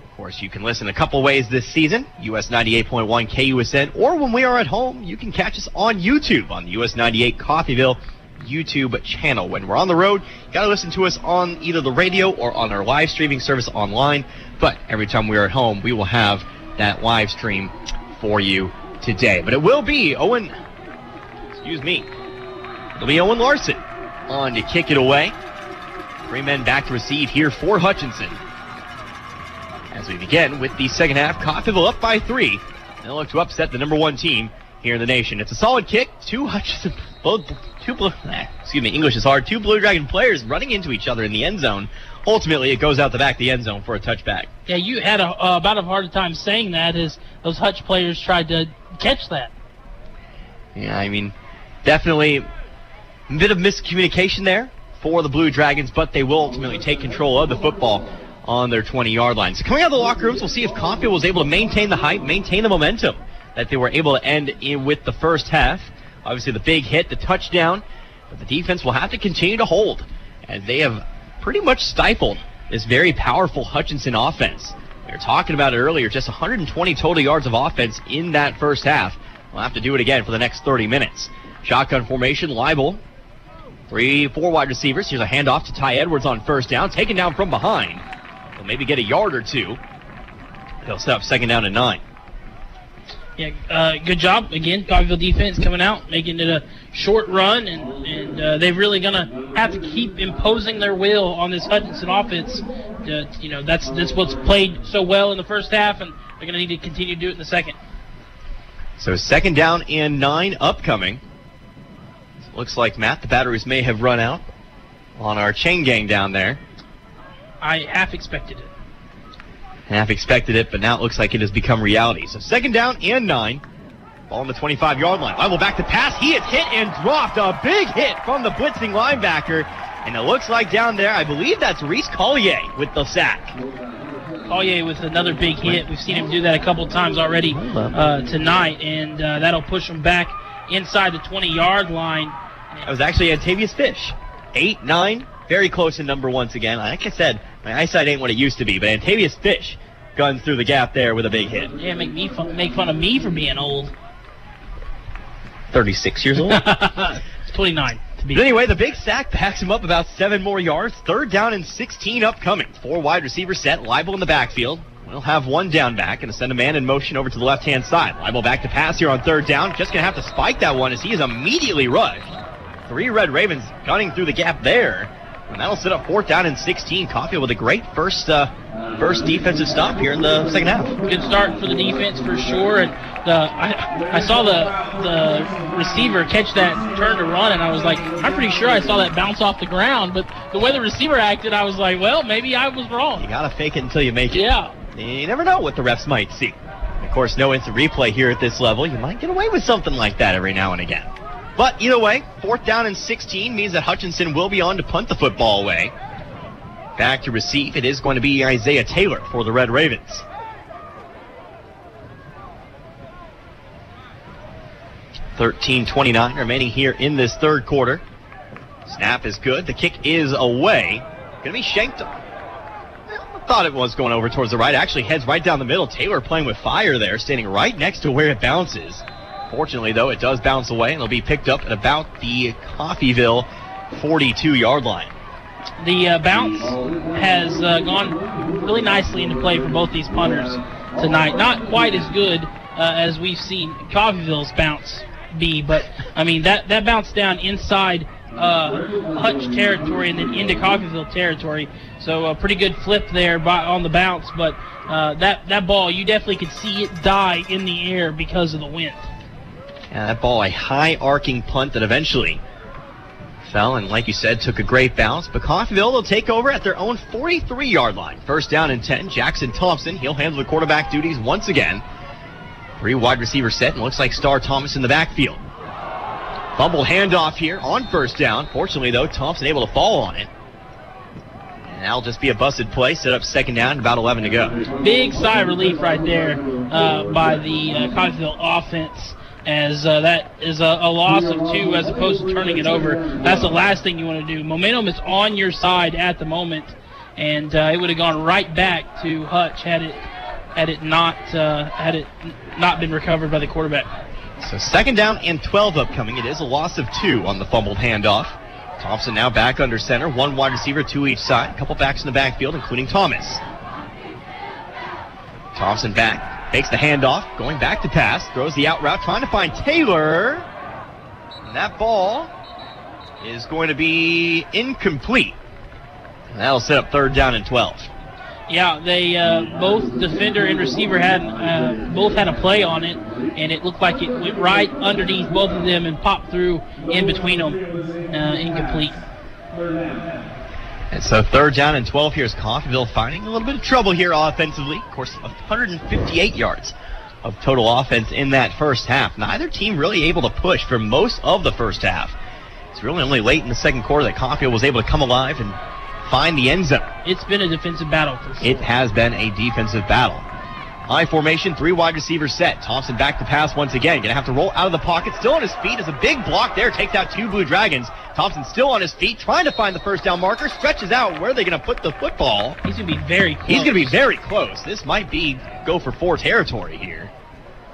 Of course, you can listen a couple ways this season, US 98.1 KUSN, or when we are at home, you can catch us on YouTube on the US 98 Coffeyville YouTube channel. When we're on the road, you got to listen to us on either the radio or on our live streaming service online. But every time we're at home, we will have that live stream for you today. But it will be Owen Larson on to kick it away. 3 men back to receive here for Hutchinson. As we begin with the second half, Coffeyville up by 3. They'll look to upset the number 1 team here in the nation. It's a solid kick. Two English is hard. 2 Blue Dragon players running into each other in the end zone. Ultimately, it goes out the back of the end zone for a touchback. Yeah, you had about a harder time saying that as those Hutch players tried to catch that. Yeah, I mean, definitely a bit of miscommunication there for the Blue Dragons, but they will ultimately take control of the football on their 20-yard line. So coming out of the locker rooms, we'll see if Coffeyville was able to maintain the hype, maintain the momentum that they were able to end in with the first half. Obviously, the big hit, the touchdown, but the defense will have to continue to hold, as they have pretty much stifled this very powerful Hutchinson offense. We were talking about it earlier, just 120 total yards of offense in that first half. We'll have to do it again for the next 30 minutes. Shotgun formation, Leibel. 3-4 wide receivers. Here's a handoff to Ty Edwards on first down, taken down from behind. He'll maybe get a yard or two. He'll set up second down and 9. Yeah, good job. Again, Coffeyville defense coming out, making it a short run, and they're really going to have to keep imposing their will on this Hutchinson offense. That's what's played so well in the first half, and they're going to need to continue to do it in the second. So second down and 9 upcoming. So looks like, Matt, the batteries may have run out on our chain gang down there. I half expected it. But now it looks like it has become reality. So second down and 9. Ball on the 25-yard line. Leibel back to pass. He is hit and dropped. A big hit from the blitzing linebacker. And it looks like down there, I believe that's Reese Collier with the sack. Collier with another big hit. We've seen him do that a couple times already tonight. And that'll push him back inside the 20-yard line. That was actually Antavius Fish. 8-9. Very close in number once again. Like I said, my eyesight ain't what it used to be, but Antavius Fish guns through the gap there with a big hit. Yeah, make fun of me for being old. 36 years old. 29 to be. But anyway, the big sack backs him up about 7 more yards. Third down and 16 upcoming. 4 wide receiver set. Leibel in the backfield. We'll have 1 down back and send a man in motion over to the left-hand side. Leibel back to pass here on third down. Just going to have to spike that one as he is immediately rushed. 3 Red Ravens gunning through the gap there. And that'll set up 4th down and 16. Coffeyville with a great first defensive stop here in the second half. Good start for the defense for sure. And I saw the receiver catch that turn to run, and I was like, I'm pretty sure I saw that bounce off the ground. But the way the receiver acted, I was like, well, maybe I was wrong. You got to fake it until you make it. Yeah. You never know what the refs might see. Of course, no instant replay here at this level. You might get away with something like that every now and again. But either way, 4th down and 16 means that Hutchinson will be on to punt the football away. Back to receive, it is going to be Isaiah Taylor for the Red Ravens. $13:29 remaining here in this third quarter. Snap is good. The kick is away. Going to be shanked. I thought it was going over towards the right. Actually heads right down the middle. Taylor playing with fire there, standing right next to where it bounces. Fortunately, though, it does bounce away, and it'll be picked up at about the Coffeyville 42-yard line. The bounce has gone really nicely into play for both these punters tonight. Not quite as good as we've seen Coffeyville's bounce be, but, I mean, that bounce down inside Hutch territory and then into Coffeyville territory. So a pretty good flip there on the bounce, but that ball, you definitely could see it die in the air because of the wind. Yeah, that ball, a high arcing punt that eventually fell and, like you said, took a great bounce. But Coffeyville will take over at their own 43-yard line. 1st down and 10. Jackson Thompson, he'll handle the quarterback duties once again. 3 wide receiver set, and looks like Star Thomas in the backfield. Fumble handoff here on 1st down. Fortunately, though, Thompson able to fall on it. And that'll just be a busted play. Set up 2nd down, about 11 to go. Big sigh of relief right there by the Coffeyville offense, as that is a loss of 2 as opposed to turning it over. That's the last thing you want to do. Momentum is on your side at the moment, and it would have gone right back to Hutch had it not been recovered by the quarterback. So 2nd down and 12 upcoming. It is a loss of 2 on the fumbled handoff. Thompson now back under center. 1 wide receiver, 2 each side. A couple backs in the backfield, including Thomas. Thompson back. Takes the handoff, going back to pass, throws the out route, trying to find Taylor. And that ball is going to be incomplete. And that'll set up 3rd down and 12. Yeah, they both defender and receiver both had a play on it, and it looked like it went right underneath both of them and popped through in between them. Incomplete. And so 3rd down and 12 here is Coffeyville finding a little bit of trouble here offensively. Of course, 158 yards of total offense in that first half. Neither team really able to push for most of the first half. It's really only late in the second quarter that Coffeyville was able to come alive and find the end zone. It's been a defensive battle for sure. It has been a defensive battle. I formation, 3 wide receivers set. Thompson back to pass once again. Going to have to roll out of the pocket. Still on his feet. There's a big block there. Takes out 2 Blue Dragons. Thompson still on his feet, trying to find the first down marker. Stretches out. Where are they going to put the football? He's going to be very close. He's going to be very close. This might be go for 4 territory here.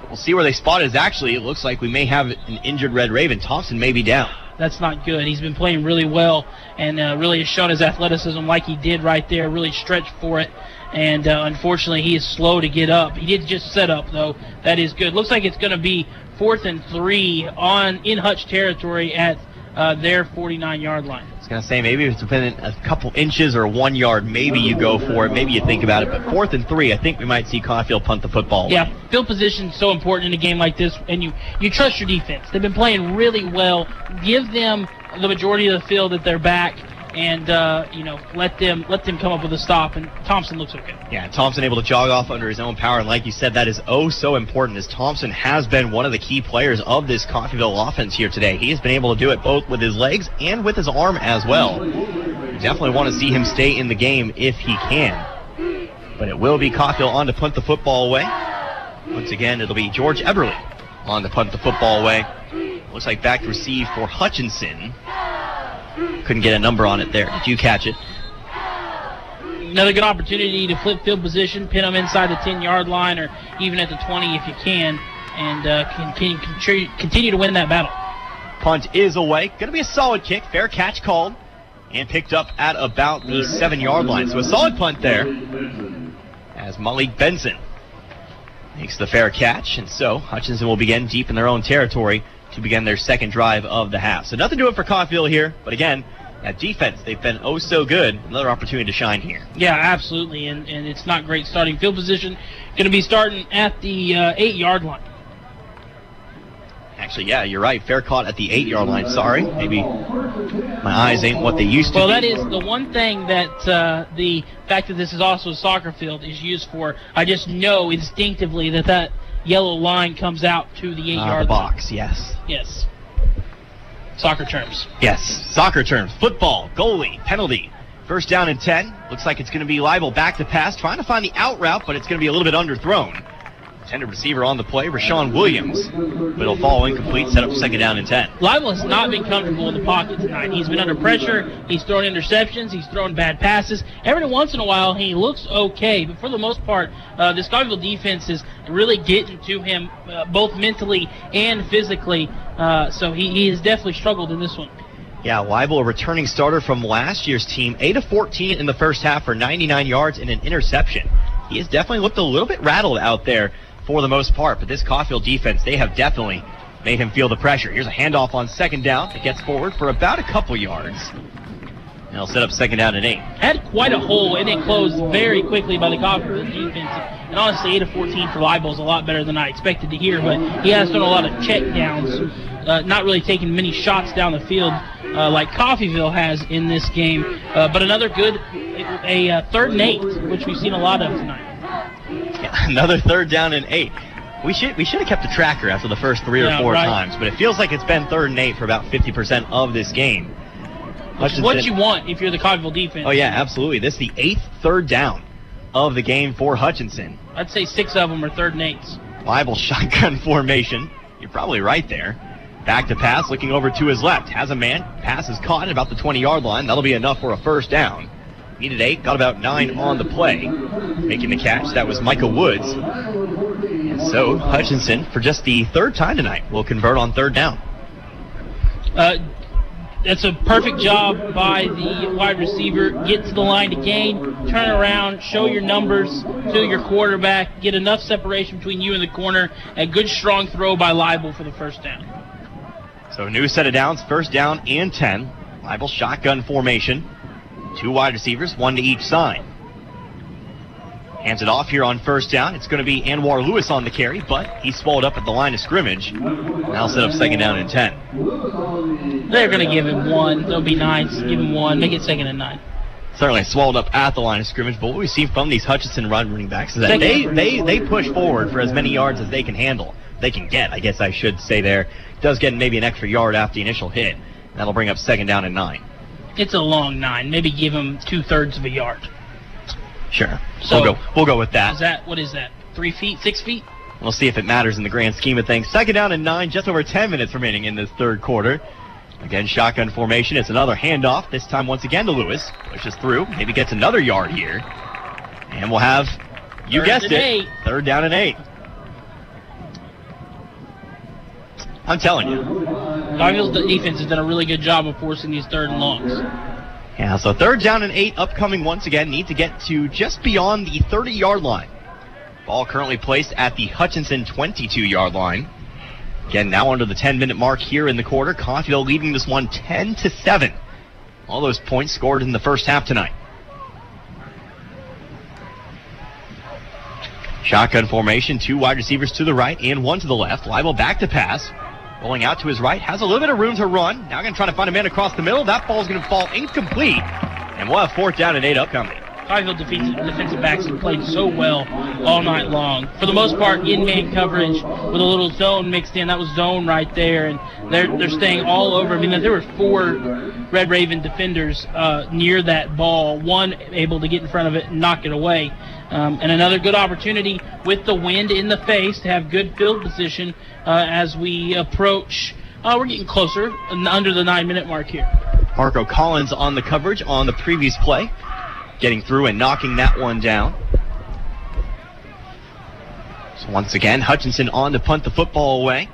We'll see where they spot it. Actually, it looks like we may have an injured Red Raven. Thompson may be down. That's not good. He's been playing really well and really has shown his athleticism like he did right there. Really stretched for it. And unfortunately, he is slow to get up. He did just set up, though. That is good. Looks like it's going to be 4th and 3 in Hutch territory at their 49-yard line. I was going to say, maybe if it's within a couple inches or 1 yard, maybe you go for it. Maybe you think about it. But 4th and 3, I think we might see Coffeyville punt the football. Yeah, field position is so important in a game like this, and you trust your defense. They've been playing really well. Give them the majority of the field at their back, and let them come up with a stop. And Thompson looks okay. Yeah, Thompson able to jog off under his own power, and like you said, that is so important, as Thompson has been one of the key players of this Coffeyville offense here today. He has been able to do it both with his legs and with his arm as well. You definitely want to see him stay in the game if he can. But it will be Coffeyville on to punt the football away. Once again, it'll be George Eberly on to punt the football away. Looks like back to receive for Hutchinson. Couldn't get a number on it there. Did you catch it? Another good opportunity to flip field position, pin them inside the 10-yard line or even at the 20 if you can, and continue to win that battle. Punt is away. Going to be a solid kick. Fair catch called and picked up at about the 7-yard line. So a solid punt there as Malik Benson makes the fair catch. And so Hutchinson will begin deep in their own territory to begin their second drive of the half. So nothing to do it for Coffeyville here, but again, that defense, they've been so good. Another opportunity to shine here. Yeah, absolutely, and it's not great starting field position. Going to be starting at the 8-yard line. Actually, yeah, you're right. Fair caught at the 8-yard line. Sorry, maybe my eyes ain't what they used to be. Well, that is the one thing that the fact that this is also a soccer field is used for. I just know instinctively that yellow line comes out to the 8-yard box. Yes. Yes. Soccer terms. Yes, soccer terms. Football, goalie, penalty. First down and 10. Looks like it's going to be Leibel back to pass, trying to find the out route, but it's going to be a little bit underthrown. Intended receiver on the play, Rashawn Williams. But it'll fall incomplete, set up second down and 10. Leibel has not been comfortable in the pocket tonight. He's been under pressure. He's thrown interceptions. He's thrown bad passes. Every once in a while, he looks okay. But for the most part, this Coffeyville defense is really getting to him both mentally and physically. So he has definitely struggled in this one. Yeah, Leibel, a returning starter from last year's team, 8 of 14 in the first half for 99 yards and an interception. He has definitely looked a little bit rattled out there for the most part, but this Coffeyville defense, they have definitely made him feel the pressure. Here's a handoff on second down. It gets forward for about a couple yards. And he'll set up second down and 8. Had quite a hole, and it closed very quickly by the Coffeyville defense. And honestly, 8 of 14 for Leibel is a lot better than I expected to hear, but he has done a lot of check downs, not really taking many shots down the field like Coffeyville has in this game. But another good, a 3rd and 8, which we've seen a lot of tonight. Yeah, another 3rd down and 8. We should have kept a tracker after the first 3 or 4 times, but it feels like it's been 3rd and 8 for about 50% of this game. Which what you want if you're the Coffeyville defense. Oh, yeah, absolutely. This is the 8th 3rd down of the game for Hutchinson. I'd say 6 of them are 3rd and 8s. Leibel shotgun formation. You're probably right there. Back to pass, looking over to his left. Has a man. Pass is caught at about the 20-yard line. That'll be enough for a first down. Needed 8, got about 9 on the play. Making the catch, that was Micah Woods. And so Hutchinson, for just the 3rd time tonight, will convert on 3rd down. It's a perfect job by the wide receiver. Get to the line to gain, turn around, show your numbers to your quarterback, get enough separation between you and the corner, a good strong throw by Leibel for the first down. So new set of downs, first down and 10. Leibel shotgun formation. 2 wide receivers, 1 to each side. Hands it off here on first down. It's going to be Anwar Lewis on the carry, but he's swallowed up at the line of scrimmage. Now set up second down and 10. They're going to give him 1. They'll be nice. Give him 1. Make it second and 9. Certainly swallowed up at the line of scrimmage, but what we see from these Hutchison running backs is that they push forward for as many yards as they can handle. They can get, I guess I should say there. Does get maybe an extra yard after the initial hit. That'll bring up second down and 9. It's a long 9. Maybe give him 2/3 of a yard. Sure. So we'll go with that. What is that? 3 feet? 6 feet? We'll see if it matters in the grand scheme of things. Second down and 9, just over 10 minutes remaining in this third quarter. Again, shotgun formation. It's another handoff, this time once again to Lewis. Pushes through, maybe gets another yard here. And we'll have, you guessed it, third down and 8. I'm telling you. Coffeyville's defense has done a really good job of forcing these third and longs. Yeah, so third down and 8 upcoming once again. Need to get to just beyond the 30-yard line. Ball currently placed at the Hutchinson 22-yard line. Again, now under the 10-minute mark here in the quarter. Coffeyville leading this one 10-7. All those points scored in the first half tonight. Shotgun formation, 2 wide receivers to the right and 1 to the left. Leibel back to pass. Rolling out to his right, has a little bit of room to run. Now going to try to find a man across the middle. That ball's going to fall incomplete. And we'll have fourth down and 8 upcoming. Coffeyville defensive backs have played so well all night long. For the most part, in-man coverage with a little zone mixed in. That was zone right there, and they're staying all over. I mean, there were 4 Red Raven defenders near that ball. 1 able to get in front of it and knock it away. And another good opportunity with the wind in the face to have good field position as we approach. We're getting closer, under the 9-minute mark here. Marco Collins on the coverage on the previous play. Getting through and knocking that one down. So once again, Hutchinson on to punt the football away.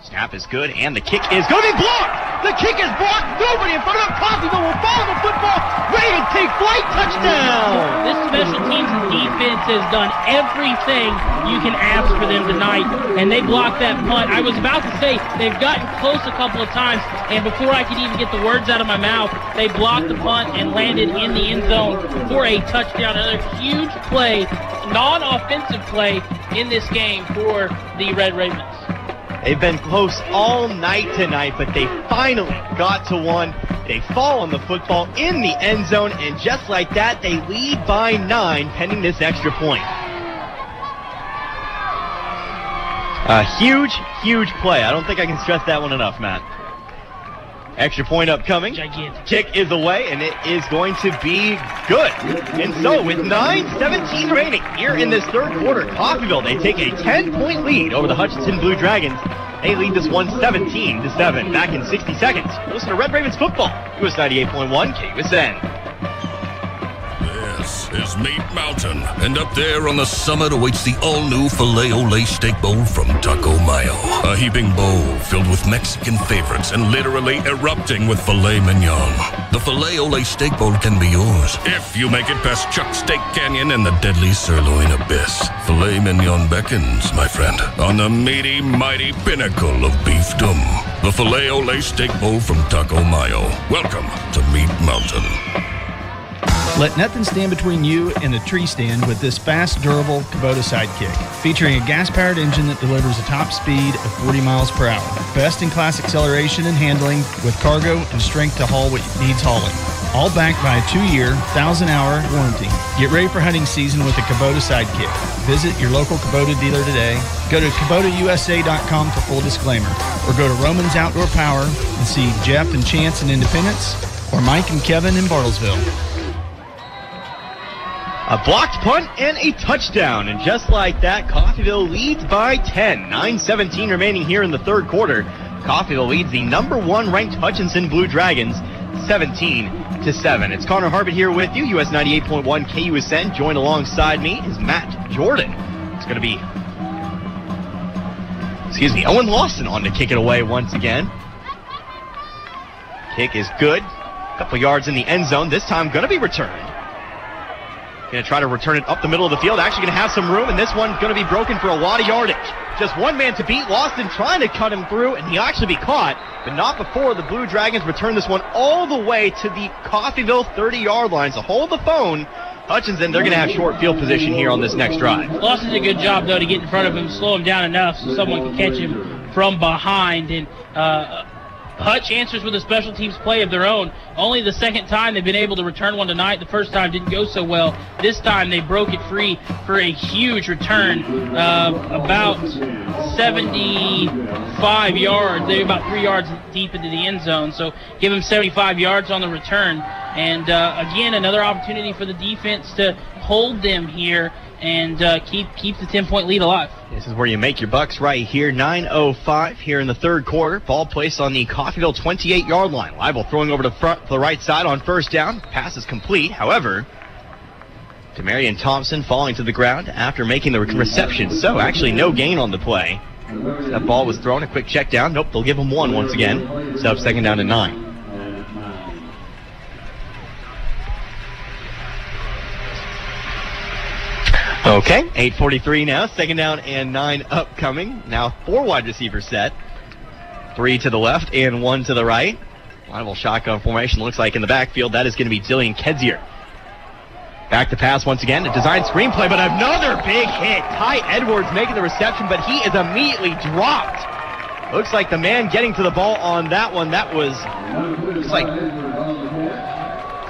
Snap is good, and the kick is going to be blocked! The kick is blocked! Nobody in front of him! Coffeyville will follow the football! Ravens take flight! Touchdown! This special teams defense has done everything you can ask for them tonight, and they blocked that punt. I was about to say, they've gotten close a couple of times, and before I could even get the words out of my mouth, they blocked the punt and landed in the end zone for a touchdown. Another huge play, non-offensive play in this game for the Red Ravens. They've been close all night tonight, but they finally got to one. They fall on the football in the end zone, and just like that, they lead by 9, pending this extra point. A huge, huge play. I don't think I can stress that one enough, Matt. Extra point upcoming. Gigantic. Kick is away, and it is going to be good. And so, with 9:17 remaining here in this third quarter, Coffeyville, they take a 10-point lead over the Hutchinson Blue Dragons. They lead this one 17-7. Back in 60 seconds. Listen to Red Ravens football. US 98.1 KUSN. This is Meat Mountain, and up there on the summit awaits the all-new Filet-O-Lay Steak Bowl from Taco Mayo. A heaping bowl filled with Mexican favorites and literally erupting with filet mignon. The Filet-O-Lay Steak Bowl can be yours if you make it past Chuck Steak Canyon and the deadly sirloin abyss. Filet mignon beckons, my friend, on the meaty, mighty pinnacle of beefdom. The Filet-O-Lay Steak Bowl from Taco Mayo. Welcome to Meat Mountain. Let nothing stand between you and a tree stand with this fast, durable Kubota Sidekick. Featuring a gas-powered engine that delivers a top speed of 40 miles per hour. Best-in-class acceleration and handling with cargo and strength to haul what needs hauling. All backed by a 2-year, 1,000-hour warranty. Get ready for hunting season with the Kubota Sidekick. Visit your local Kubota dealer today. Go to KubotaUSA.com for full disclaimer. Or go to Roman's Outdoor Power and see Jeff and Chance in Independence or Mike and Kevin in Bartlesville. A blocked punt and a touchdown. And just like that, Coffeyville leads by 10. 9:17 remaining here in the third quarter. Coffeyville leads the number 1 ranked Hutchinson Blue Dragons 17-7. It's Connor Harbit here with you, US 98.1 KUSN. Joined alongside me is Matt Jordan. It's going to be, Owen Lawson on to kick it away once again. Kick is good. A couple yards in the end zone. This time going to be returned. Going to try to return it up the middle of the field. Actually going to have some room, and this one's going to be broken for a lot of yardage. Just one man to beat. Lawson trying to cut him through, and he'll actually be caught, but not before the Blue Dragons return this one all the way to the Coffeyville 30-yard line. So hold the phone. Hutchinson, they're going to have short field position here on this next drive. Lawson did a good job, though, to get in front of him, slow him down enough so someone can catch him from behind. And Hutch answers with a special teams play of their own. Only the second time they've been able to return one tonight. The first time didn't go so well. This time they broke it free for a huge return, about 75 yards. They're about 3 yards deep into the end zone, so give them 75 yards on the return. And again, another opportunity for the defense to hold them here and keep the 10-point lead alive. This is where you make your bucks right here. 9:05 here in the third quarter. Ball placed on the Coffeyville 28-yard line. Leibel throwing over to the right side on first down. Pass is complete. However, Demarion Thompson falling to the ground after making the reception. So actually no gain on the play. That ball was thrown. A quick check down. Nope, they'll give him one once again. So second down and 9. Okay, 8:43 now. Second down and 9 upcoming. Now 4 wide receivers set. 3 to the left and 1 to the right. Leibel shotgun formation looks like in the backfield. That is going to be Dillian Kedzier. Back to pass once again. A design screenplay, but another big hit. Ty Edwards making the reception, but he is immediately dropped. Looks like the man getting to the ball on that one. That was, looks like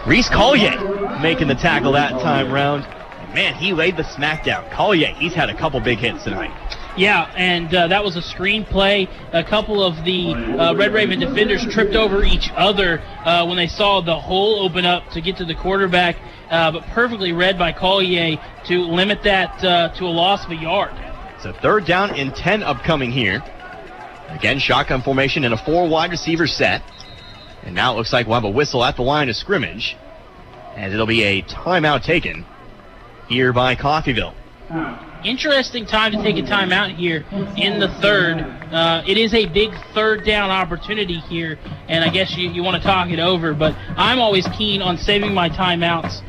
Reese Collier making the tackle that time round. Man, he laid the smackdown. Collier, he's had a couple big hits tonight. Yeah, and that was a screen play. A couple of the Red Raven defenders tripped over each other when they saw the hole open up to get to the quarterback, but perfectly read by Collier to limit that to a loss of a yard. So third down and 10 upcoming here. Again, shotgun formation and a 4 wide receiver set. And now it looks like we'll have a whistle at the line of scrimmage, as it'll be a timeout taken here by Coffeyville. Interesting time to take a timeout here in the third. It is a big third down opportunity here, and I guess you want to talk it over, but I'm always keen on saving my timeouts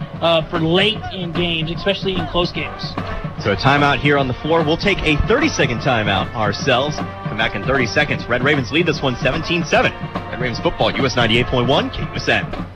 for late in games, especially in close games. So a timeout here on the floor. We'll take a 30-second timeout ourselves. Come back in 30 seconds. Red Ravens lead this one 17-7. Red Ravens football, US 98.1, KUSN.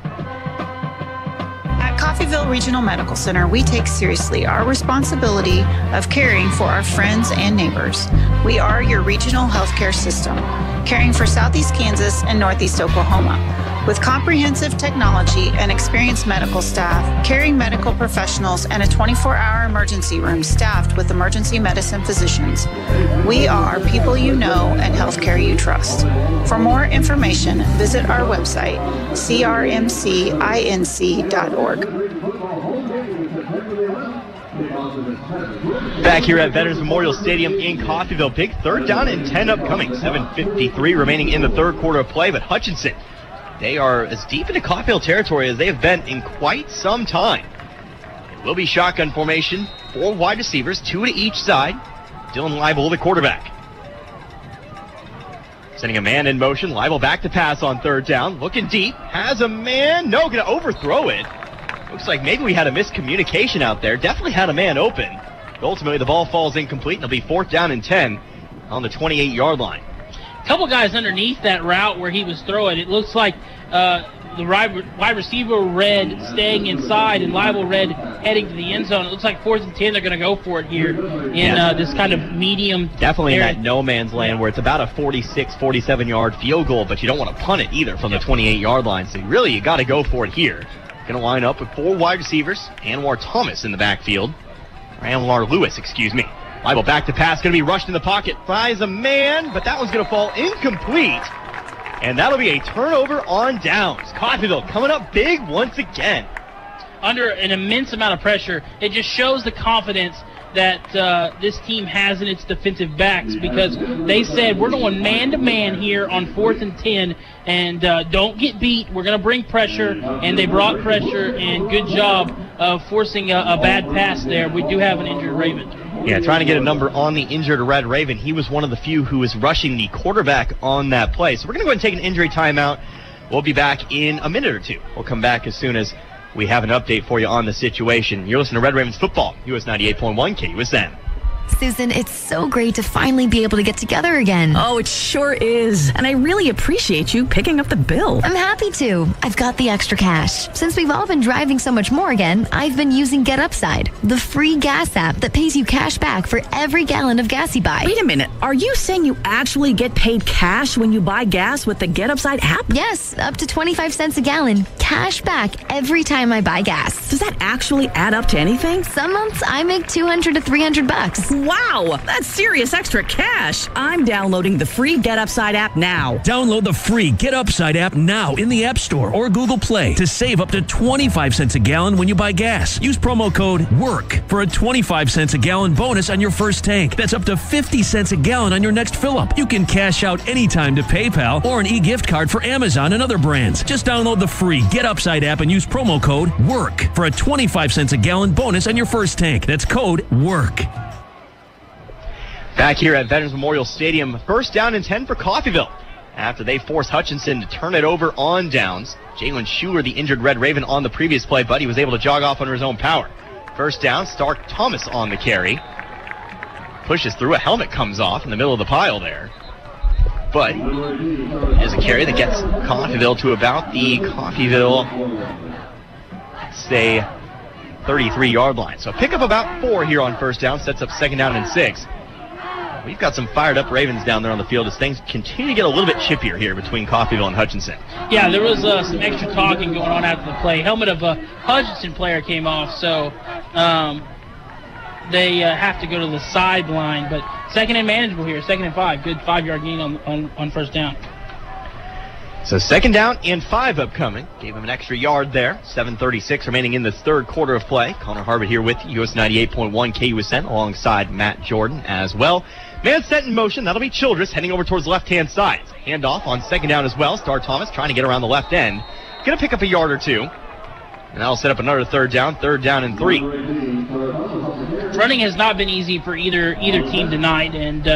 At Coffeyville Regional Medical Center, we take seriously our responsibility of caring for our friends and neighbors. We are your regional healthcare system, caring for Southeast Kansas and Northeast Oklahoma. With comprehensive technology and experienced medical staff, caring medical professionals, and a 24-hour emergency room staffed with emergency medicine physicians, we are people you know and healthcare you trust. For more information, visit our website, crmcinc.org. Back here at Veterans Memorial Stadium in Coffeyville. Big third down and 10 upcoming. 7:53 remaining in the third quarter of play, but Hutchinson, they are as deep into Coffeyville territory as they have been in quite some time. It will be shotgun formation, 4 wide receivers, 2 to each side. Dylan Leibel, the quarterback. Sending a man in motion. Leibel back to pass on third down. Looking deep. Has a man. No, going to overthrow it. Looks like maybe we had a miscommunication out there. Definitely had a man open. But ultimately, the ball falls incomplete, and it'll be 4th down and 10 on the 28-yard line. A couple guys underneath that route where he was throwing. It looks like the wide receiver read staying inside and Leibel read heading to the end zone. It looks like 4th and 10. They're going to go for it here in this kind of medium. Definitely area. in that no man's land where it's about a 46, 47-yard field goal, but you don't want to punt it either from the 28-yard line. So really, you got to go for it here. Going to line up with 4 wide receivers. Anwar Thomas in the backfield. Anwar Lewis, excuse me. Leibel back to pass, going to be rushed in the pocket. Fries a man, but that one's going to fall incomplete. And that'll be a turnover on downs. Coffeyville coming up big once again. Under an immense amount of pressure, it just shows the confidence that this team has in its defensive backs, because they said, we're going man-to-man here on 4th and 10, and don't get beat. We're going to bring pressure, and they brought pressure, and good job of forcing a bad pass there. We do have an injured Raven. Yeah, trying to get a number on the injured Red Raven. He was one of the few who was rushing the quarterback on that play. So we're going to go ahead and take an injury timeout. We'll be back in a minute or two. We'll come back as soon as we have an update for you on the situation. You're listening to Red Ravens Football, US 98.1 KUSN. Susan, it's so great to finally be able to get together again. Oh, it sure is. And I really appreciate you picking up the bill. I'm happy to. I've got the extra cash. Since we've all been driving so much more again, I've been using Get Upside, the free gas app that pays you cash back for every gallon of gas you buy. Wait a minute. Are you saying you actually get paid cash when you buy gas with the Get Upside app? Yes, up to 25 cents a gallon. Cash back every time I buy gas. Does that actually add up to anything? Some months I make $200 to $300. Wow, that's serious extra cash. I'm downloading the free Get Upside app now. Download the free Get Upside app now in the App Store or Google Play to save up to 25 cents a gallon when you buy gas. Use promo code WORK for a 25 cents a gallon bonus on your first tank. That's up to 50 cents a gallon on your next fill-up. You can cash out anytime to PayPal or an e-gift card for Amazon and other brands. Just download the free Get Upside app and use promo code WORK for a 25 cents a gallon bonus on your first tank. That's code WORK. Back here at Veterans Memorial Stadium, first down and 10 for Coffeyville. After they forced Hutchinson to turn it over on downs. Jalen Schuler, the injured Red Raven, on the previous play, but he was able to jog off under his own power. First down, Stark Thomas on the carry. Pushes through, a helmet comes off in the middle of the pile there. But there's a carry that gets Coffeyville to about the Coffeyville, say, 33-yard line. So pick up about 4 here on first down, sets up second down and 6. We've got some fired-up Ravens down there on the field as things continue to get a little bit chippier here between Coffeyville and Hutchinson. Yeah, there was some extra talking going on after the play. Helmet of a Hutchinson player came off, so they have to go to the sideline. But second and manageable here, second and 5. Good 5-yard gain on first down. So second down and 5 upcoming. Gave him an extra yard there. 7:36 remaining in this third quarter of play. Connor Harbert here with US 98.1 KUSN alongside Matt Jordan as well. Man set in motion. That'll be Childress heading over towards the left-hand side. Handoff on second down as well. Star Thomas trying to get around the left end. Going to pick up a yard or two. And that'll set up another third down and 3. Running has not been easy for either team tonight, and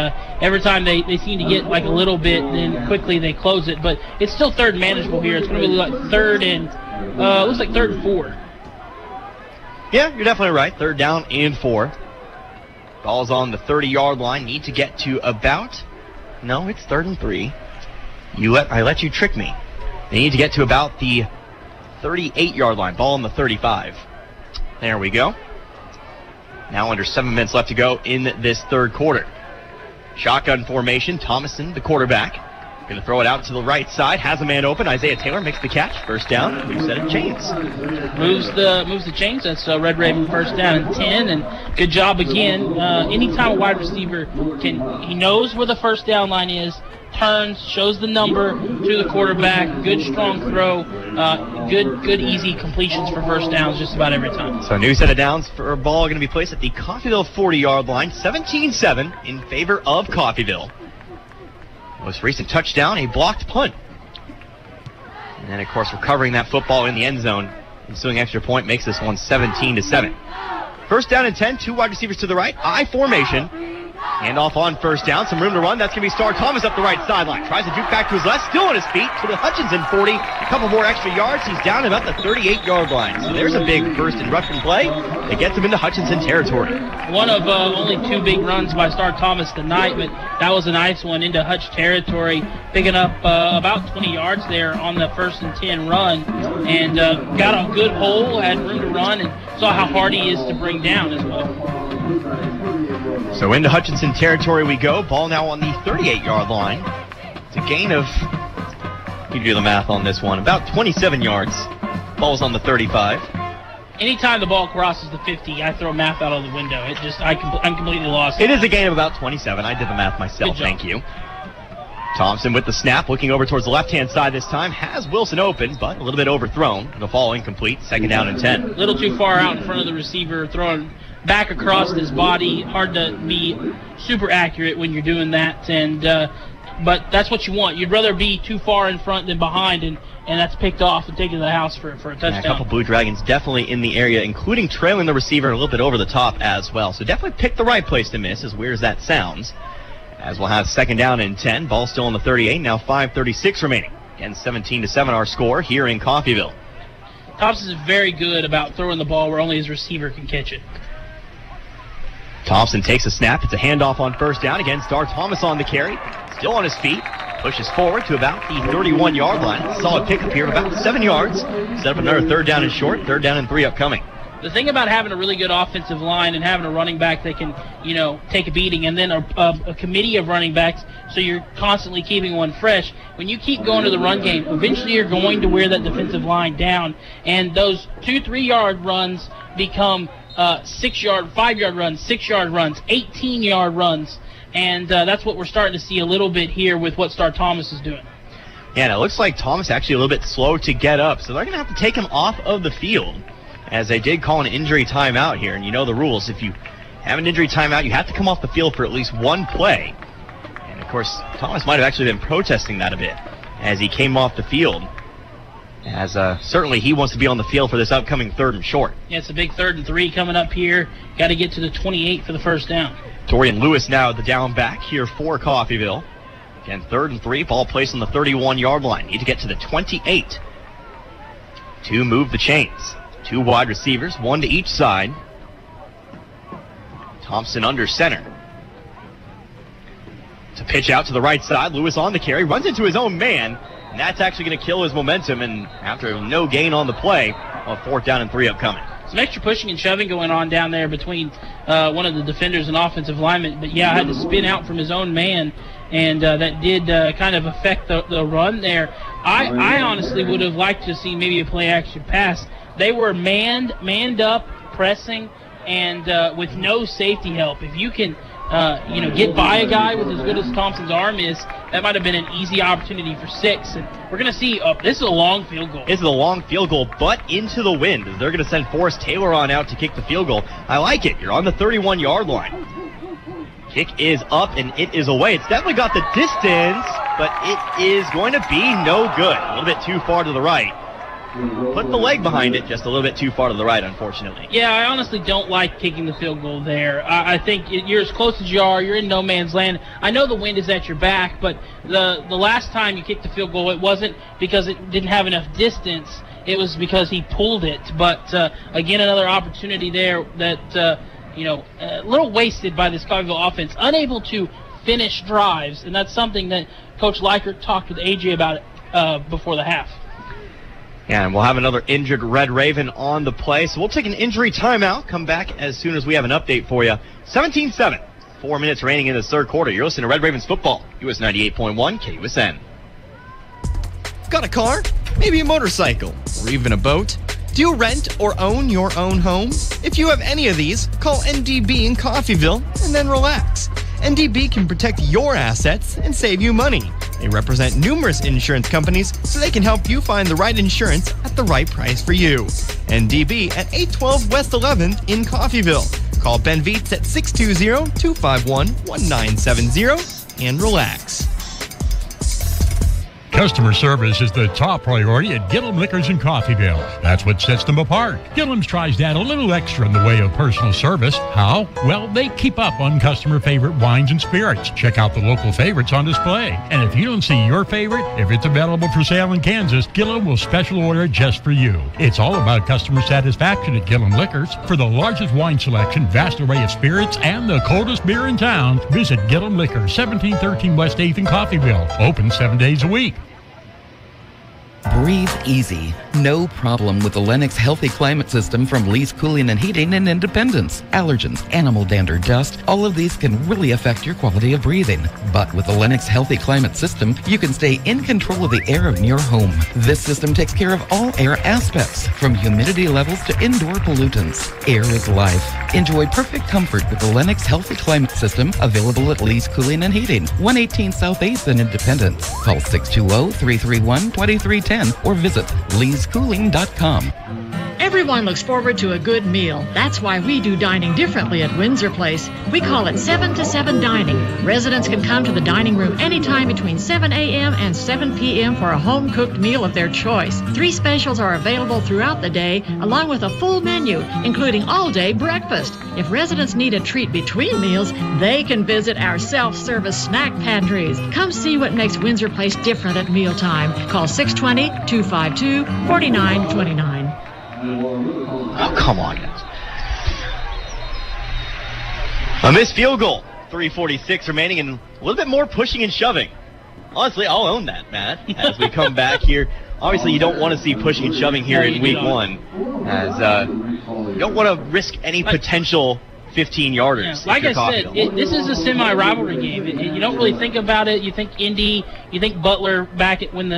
every time they seem to get like a little bit, then quickly they close it. But it's still third manageable here. It's going to be like third and 4. Yeah, you're definitely right. Third down and 4. Ball's on the 30-yard line. Need to get to about... No, it's 3rd and 3. I let you trick me. They need to get to about the 38-yard line. Ball on the 35. There we go. Now under 7 minutes left to go in this third quarter. Shotgun formation. Thomason, the quarterback. Going to throw it out to the right side. Has a man open. Isaiah Taylor makes the catch. First down. Loose set of chains. Moves the chains. That's Red Raven first down and 10. And good job again. Anytime a wide receiver he knows where the first down line is. Turns, shows the number to the quarterback. Good strong throw. Good easy completions for first downs just about every time. So new set of downs for a ball going to be placed at the Coffeyville 40-yard line. 17-7 in favor of Coffeyville. Most recent touchdown, a blocked punt. And then, of course, recovering that football in the end zone. Ensuing extra point makes this one 17-7. First down and 10, 2 wide receivers to the right. I formation. Handoff on first down. Some room to run. That's going to be Star Thomas up the right sideline. Tries to juke back to his left. Still on his feet to the Hutchinson 40. A couple more extra yards. He's down about the 38-yard line. So there's a big first and rushing play that gets him into Hutchinson territory. One of only 2 big runs by Star Thomas tonight, but that was a nice one into Hutch territory, picking up about 20 yards there on the 1st and 10 run, and got a good hole, had room to run, and saw how hard he is to bring down as well. So into Hutchinson territory we go. Ball now on the 38-yard line. It's a gain of, you do the math on this one, about 27 yards. Ball's on the 35. Anytime the ball crosses the 50, I throw math out of the window. I'm completely lost. It is a gain of about 27. I did the math myself. Thank you. Thompson with the snap, looking over towards the left-hand side this time. Has Wilson open, but a little bit overthrown. It'll fall incomplete. Second down and 10. A little too far out in front of the receiver, throwing back across his body. Hard to be super accurate when you're doing that, but that's what you want. You'd rather be too far in front than behind, and that's picked off and taken to the house for a touchdown. Yeah, a couple Blue Dragons definitely in the area, including trailing the receiver a little bit over the top as well. So definitely picked the right place to miss, as weird as that sounds. As we'll have second down and 10. Ball still on the 38, now 5:36 remaining. Again, 17-7 our score here in Coffeyville. Thompson is very good about throwing the ball where only his receiver can catch it. Thompson takes a snap. It's a handoff on first down. Again, Star Thomas on the carry. Still on his feet. Pushes forward to about the 31-yard line. Solid pickup here of about 7 yards. Set up another 3rd down and short. 3rd down and 3 upcoming. The thing about having a really good offensive line and having a running back that can, take a beating, and then a committee of running backs, so you're constantly keeping one fresh. When you keep going to the run game, eventually you're going to wear that defensive line down, and those 2-3-yard runs become 6-yard, 5-yard runs, 6-yard runs, 18-yard runs, and that's what we're starting to see a little bit here with what Star Thomas is doing. Yeah, and it looks like Thomas actually a little bit slow to get up, so they're going to have to take him off of the field, as they did call an injury timeout here. And you know the rules. If you have an injury timeout, you have to come off the field for at least one play. And, of course, Thomas might have actually been protesting that a bit as he came off the field, as certainly he wants to be on the field for this upcoming 3rd and short. Yeah, it's a big 3rd and 3 coming up here. Got to get to the 28 for the first down. Torian Lewis now the down back here for Coffeyville. Again, 3rd and 3, ball placed on the 31-yard line. Need to get to the 28 to move the chains. 2 wide receivers, 1 to each side. Thompson under center. To pitch out to the right side. Lewis on the carry, runs into his own man, and that's actually going to kill his momentum. And after no gain on the play, a 4th down and 3 upcoming. Some extra pushing and shoving going on down there between one of the defenders and offensive linemen. But yeah, had to spin out from his own man, and that did kind of affect the run there. I honestly would have liked to see maybe a play action pass. They were manned up, pressing, and with no safety help. If you can, get by a guy with as good as Thompson's arm is, that might have been an easy opportunity for 6. And we're going to see, this is a long field goal. This is a long field goal, but into the wind. They're going to send Forrest Taylor on out to kick the field goal. I like it. You're on the 31-yard line. Kick is up, and it is away. It's definitely got the distance, but it is going to be no good. A little bit too far to the right. Put the leg behind it, just a little bit too far to the right, unfortunately. Yeah, I honestly don't like kicking the field goal there. I think you're as close as you are. You're in no man's land. I know the wind is at your back, but the last time you kicked the field goal, it wasn't because it didn't have enough distance. It was because he pulled it. But, again, another opportunity there that, a little wasted by this Coffeyville offense. Unable to finish drives, and that's something that Coach Likert talked with AJ about before the half. And we'll have another injured Red Raven on the play. So we'll take an injury timeout, come back as soon as we have an update for you. 17-7, 4 minutes remaining in the 3rd quarter. You're listening to Red Ravens football, US 98.1 KUSN. Got a car? Maybe a motorcycle? Or even a boat? Do you rent or own your own home? If you have any of these, call NDB in Coffeyville and then relax. NDB can protect your assets and save you money. They represent numerous insurance companies, so they can help you find the right insurance at the right price for you. NDB at 812 West 11th in Coffeyville. Call Ben Vietz at 620-251-1970 and relax. Customer service is the top priority at Gillum Liquors in Coffeyville. That's what sets them apart. Gillum's tries to add a little extra in the way of personal service. How? Well, they keep up on customer favorite wines and spirits. Check out the local favorites on display. And if you don't see your favorite, if it's available for sale in Kansas, Gillum will special order it just for you. It's all about customer satisfaction at Gillum Liquors. For the largest wine selection, vast array of spirits, and the coldest beer in town, visit Gillum Liquors, 1713 West 8th in Coffeyville. Open 7 days a week. Breathe easy. No problem with the Lennox Healthy Climate System from Lee's Cooling and Heating in Independence. Allergens, animal dander, dust, all of these can really affect your quality of breathing. But with the Lennox Healthy Climate System, you can stay in control of the air in your home. This system takes care of all air aspects, from humidity levels to indoor pollutants. Air is life. Enjoy perfect comfort with the Lennox Healthy Climate System, available at Lee's Cooling and Heating, 118 South 8th in Independence. Call 620-331-2310 or visit leescooling.com. Everyone looks forward to a good meal. That's why we do dining differently at Windsor Place. We call it 7 to 7 dining. Residents can come to the dining room anytime between 7 a.m. and 7 p.m. for a home-cooked meal of their choice. 3 specials are available throughout the day, along with a full menu, including all-day breakfast. If residents need a treat between meals, they can visit our self-service snack pantries. Come see what makes Windsor Place different at mealtime. Call 620-252-4929. Oh, come on, guys. A missed field goal. 3:46 remaining and a little bit more pushing and shoving. Honestly, I'll own that, Matt, as we come back here. Obviously, you don't want to see pushing and shoving here in week 1, as you don't want to risk any potential 15-yarders. Yeah, like I said, this is a semi-rivalry game. You don't really think about it. You think Indy, you think Butler back at when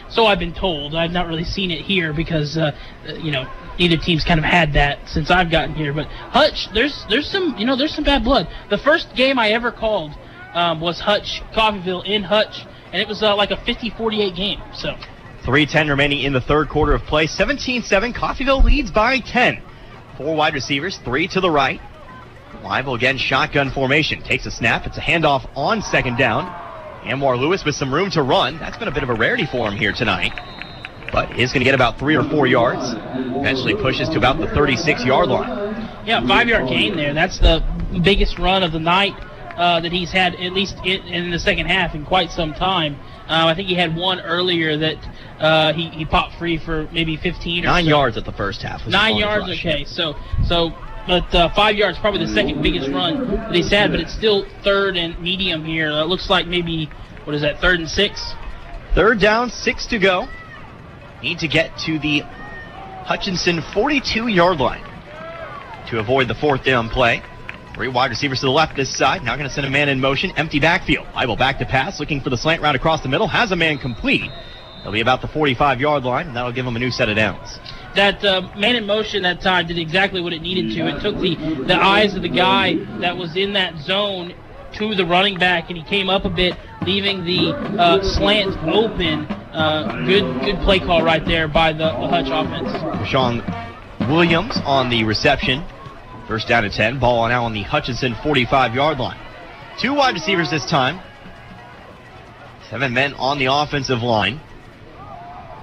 so I've been told. I've not really seen it here because, neither team's kind of had that since I've gotten here. But Hutch, there's some bad blood. The first game I ever called was Coffeyville in Hutch, and it was like a 50-48 game. So 3:10 remaining in the third quarter of play. 17-7. Coffeyville leads by 10. 4 wide receivers, 3 to the right. Live again, shotgun formation. Takes a snap. It's a handoff on second down. Anwar Lewis with some room to run. That's been a bit of a rarity for him here tonight. But is going to get about 3 or 4 yards. Eventually pushes to about the 36-yard line. Yeah, 5-yard gain there. That's the biggest run of the night that he's had, at least in the second half, in quite some time. I think he had one earlier that he popped free for maybe 15 or 9 so. yards at the first half. 9 yards, okay. But 5 yards, probably the second biggest run that he's had, but it's still third and medium here. It looks like maybe, 3rd and 6? Third down, 6 to go. Need to get to the Hutchinson 42-yard line to avoid the 4th down play. 3 wide receivers to the left this side. Now going to send a man in motion. Empty backfield. Leibel back to pass, looking for the slant route across the middle. Has a man complete. He'll be about the 45-yard line, and that'll give him a new set of downs. That man in motion that time did exactly what it needed to. It took the eyes of the guy that was in that zone to the running back, and he came up a bit, leaving the slant open. Good play call right there by the Hutch offense. Rashawn Williams on the reception. First down at 10. Ball now on the Hutchinson 45-yard line. 2 wide receivers this time. 7 men on the offensive line.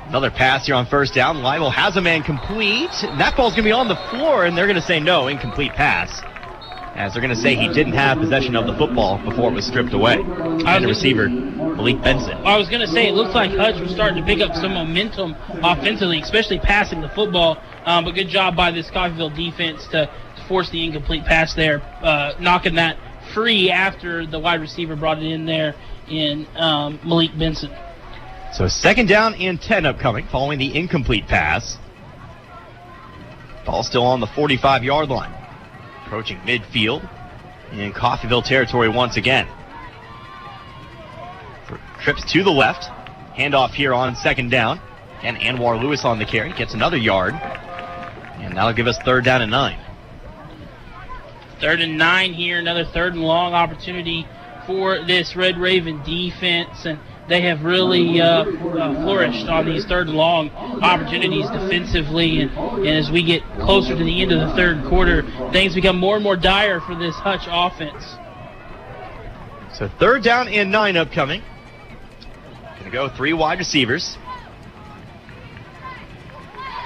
Another pass here on first down. Leibel has a man complete. That ball's going to be on the floor, and they're going to say no, incomplete pass. As they're going to say he didn't have possession of the football before it was stripped away. And the receiver, Malik Benson. I was going to say, it looks like Hutch was starting to pick up some momentum offensively, especially passing the football. But good job by this Coffeyville defense to force the incomplete pass there, knocking that free after the wide receiver brought it in there in Malik Benson. So 2nd down and 10 upcoming following the incomplete pass. Ball still on the 45-yard line. Approaching midfield in Coffeyville territory once again. Trips to the left. Handoff here on 2nd down. And Anwar Lewis on the carry. Gets another yard. And that'll give us 3rd down and 9. 3rd and 9 here. Another 3rd and long opportunity for this Red Raven defense. And they have really flourished on these 3rd and long opportunities defensively. And as we get closer to the end of the 3rd quarter, things become more and more dire for this Hutch offense. So 3rd down and 9 upcoming. Going to go 3 wide receivers.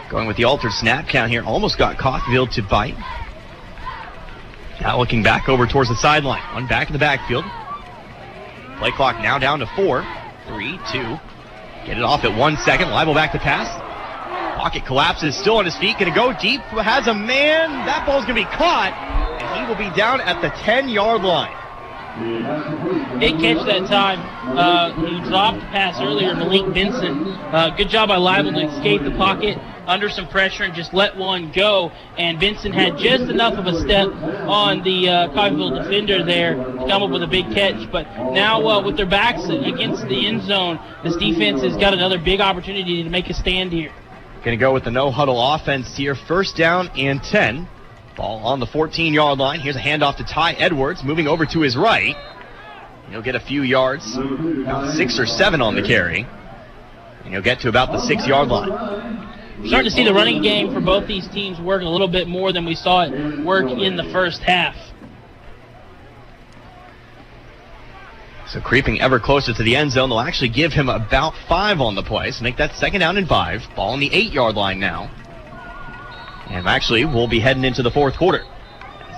Going with the altered snap count here. Almost got Coffeyville to bite. Now looking back over towards the sideline. One back in the backfield. Play clock now down to 4. 3, 2. Get it off at 1 second. Leibel back to pass. Pocket collapses, still on his feet. Going to go deep. Has a man. That ball's going to be caught. And he will be down at the 10-yard line. Big catch that time. He dropped the pass earlier, Malik Benson. Good job by Leibel to escape the pocket under some pressure and just let one go. And Benson had just enough of a step on the Coffeyville defender there to come up with a big catch. But now with their backs against the end zone, this defense has got another big opportunity to make a stand here. Going to go with the no-huddle offense here. 1st down and 10. Ball on the 14-yard line. Here's a handoff to Ty Edwards, moving over to his right. He'll get a few yards, about 6 or 7 on the carry. And he'll get to about the 6-yard line. starting to see the running game for both these teams work a little bit more than we saw it work in the first half. So creeping ever closer to the end zone, they'll actually give him about 5 on the play. So make that 2nd down and 5. Ball on the 8-yard line now. And actually, we'll be heading into the 4th quarter.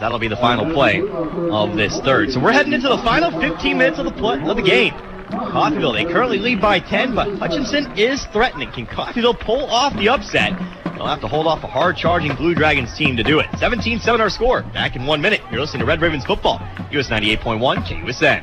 That'll be the final play of this 3rd. So we're heading into the final 15 minutes of the game. Coffeyville, they currently lead by 10, but Hutchinson is threatening. Can Coffeyville pull off the upset? They'll have to hold off a hard-charging Blue Dragons team to do it. 17-7 our score. Back in 1 minute. You're listening to Red Ravens football. US 98.1 KUSN.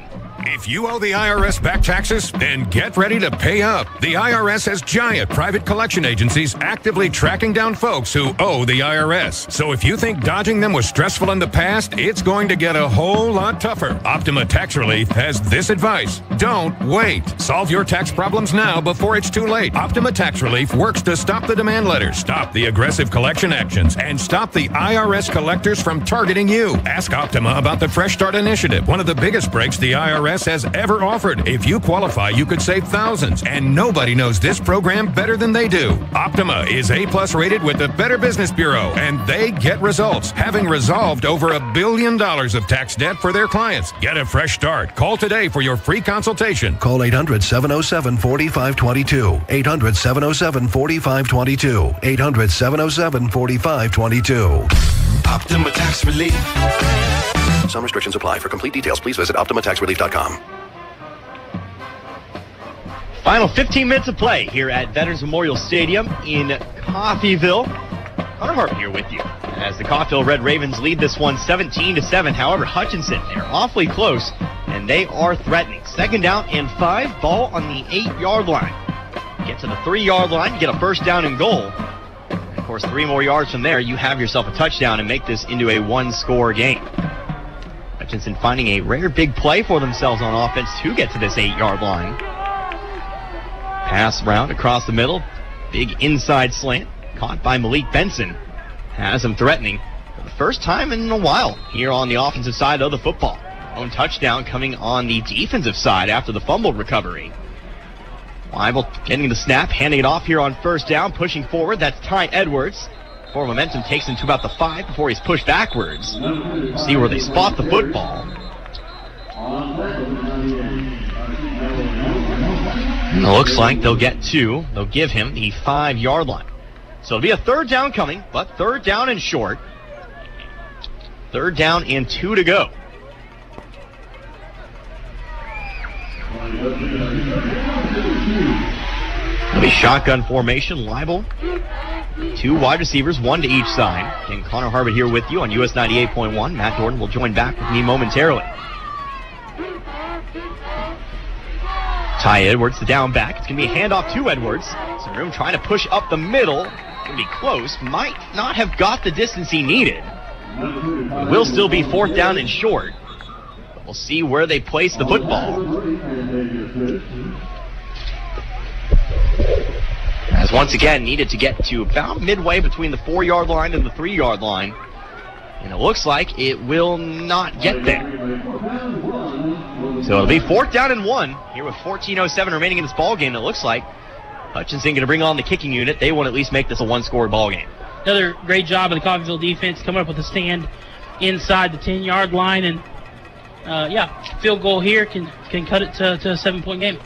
If you owe the IRS back taxes, then get ready to pay up. The IRS has giant private collection agencies actively tracking down folks who owe the IRS. So if you think dodging them was stressful in the past, it's going to get a whole lot tougher. Optima Tax Relief has this advice. Don't wait. Solve your tax problems now before it's too late. Optima Tax Relief works to stop the demand letters, stop the aggressive collection actions, and stop the IRS collectors from targeting you. Ask Optima about the Fresh Start Initiative, one of the biggest breaks the IRS has ever offered. If you qualify, you could save thousands, and nobody knows this program better than they do. Optima is A+ rated with the Better Business Bureau, and they get results, having resolved over $1 billion of tax debt for their clients. Get a fresh start. Call today for your free consultation. Call 800-707-4522. 800-707-4522. 800-707-4522. Optima Tax Relief. Some restrictions apply. For complete details, please visit OptimaTaxRelief.com. Final 15 minutes of play here at Veterans Memorial Stadium in Coffeyville. Hunter Hart here with you as the Coffeyville Red Ravens lead this one 17-7. However, Hutchinson, they're awfully close, and they are threatening. 2nd down and 5, ball on the 8-yard line. Get to the 3-yard line, get a 1st down and goal. And of course, 3 more yards from there, you have yourself a touchdown and make this into a 1-score game. Hutchinson finding a rare big play for themselves on offense to get to this 8-yard line. Pass route across the middle. Big inside slant. Caught by Malik Benson. Has him threatening for the first time in a while here on the offensive side of the football. Own touchdown coming on the defensive side after the fumble recovery. Weibel getting the snap, handing it off here on 1st down, pushing forward. That's Ty Edwards. For momentum takes him to about the 5 before he's pushed backwards. See where they spot the football. And it looks like they'll give him the 5-yard line. So it'll be a 3rd down coming, but 3rd down and short. 3rd down and 2 to go. It'll be shotgun formation. Leibel, 2 wide receivers, 1 to each side. And Connor Harbert here with you on US 98.1. Matt Jordan will join back with me momentarily. Ty Edwards, the down back. It's going to be a handoff to Edwards. Some room trying to push up the middle. Going to be close. Might not have got the distance he needed. It will still be 4th down and short. But we'll see where they place the football. As once again needed to get to about midway between the 4-yard line and the 3-yard line. And it looks like it will not get there. So it'll be 4th down and 1 here with 14:07 remaining in this ball game. It looks like Hutchinson going to bring on the kicking unit. They want to at least make this a 1-score ball game. Another great job of the Coffeyville defense coming up with a stand inside the 10-yard line. And, field goal here can cut it to a 7-point game.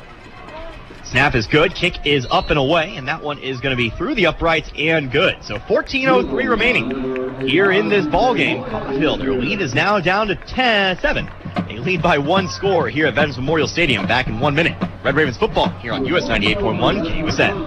Snap is good. Kick is up and away, and that one is going to be through the uprights and good. So 14:03 remaining here in this ball game. Coffeyville, their lead is now down to 7. They lead by 1 score here at Veterans Memorial Stadium. Back in 1 minute. Red Ravens football here on US 98.1 KUSN.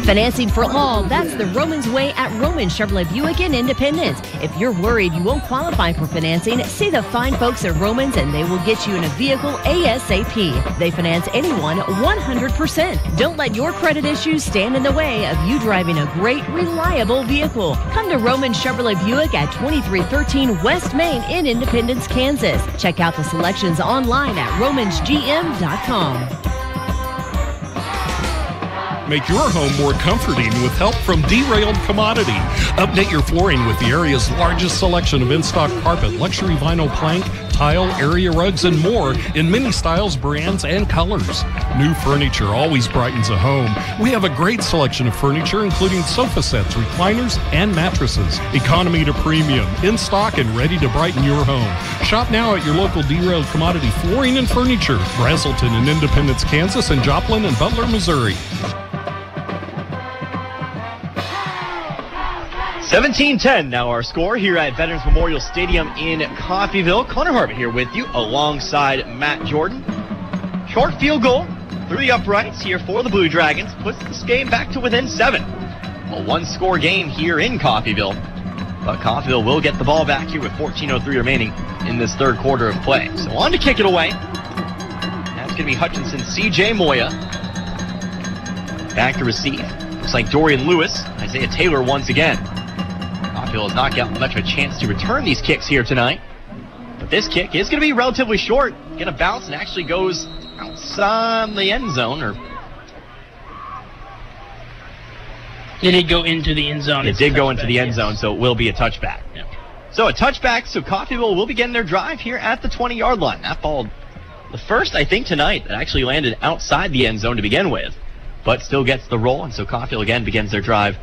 Financing for all, that's the Romans way at Roman Chevrolet Buick in Independence. If you're worried you won't qualify for financing, see the fine folks at Romans and they will get you in a vehicle ASAP. They finance anyone 100%. Don't let your credit issues stand in the way of you driving a great, reliable vehicle. Come to Roman Chevrolet Buick at 2313 West Main in Independence, Kansas. Check out the selections online at romansgm.com. Make your home more comforting with help from Derailed Commodity. Update your flooring with the area's largest selection of in-stock carpet, luxury vinyl plank, tile, area rugs, and more in many styles, brands, and colors. New furniture always brightens a home. We have a great selection of furniture, including sofa sets, recliners, and mattresses. Economy to premium, in stock and ready to brighten your home. Shop now at your local Derailed Commodity Flooring and Furniture, Brazelton and Independence, Kansas, and Joplin and Butler, Missouri. 17-10 now our score here at Veterans Memorial Stadium in Coffeyville. Connor Harbert here with you alongside Matt Jordan. Short field goal through the uprights here for the Blue Dragons puts this game back to within 7. A one-score game here in Coffeyville. But Coffeyville will get the ball back here with 14:03 remaining in this third quarter of play. So on to kick it away. That's going to be Hutchinson, C.J. Moya. Back to receive. Looks like Dorian Lewis, Isaiah Taylor once again. Coffeyville has not got much of a chance to return these kicks here tonight. But this kick is going to be relatively short. Going to bounce and actually goes outside the end zone. It did go into the end zone. It did go into the end zone, so it will be a touchback. Yeah. So a touchback, so Coffeyville will begin their drive here at the 20-yard line. That ball, the first, I think, tonight that actually landed outside the end zone to begin with, but still gets the roll, and so Coffeyville again begins their drive,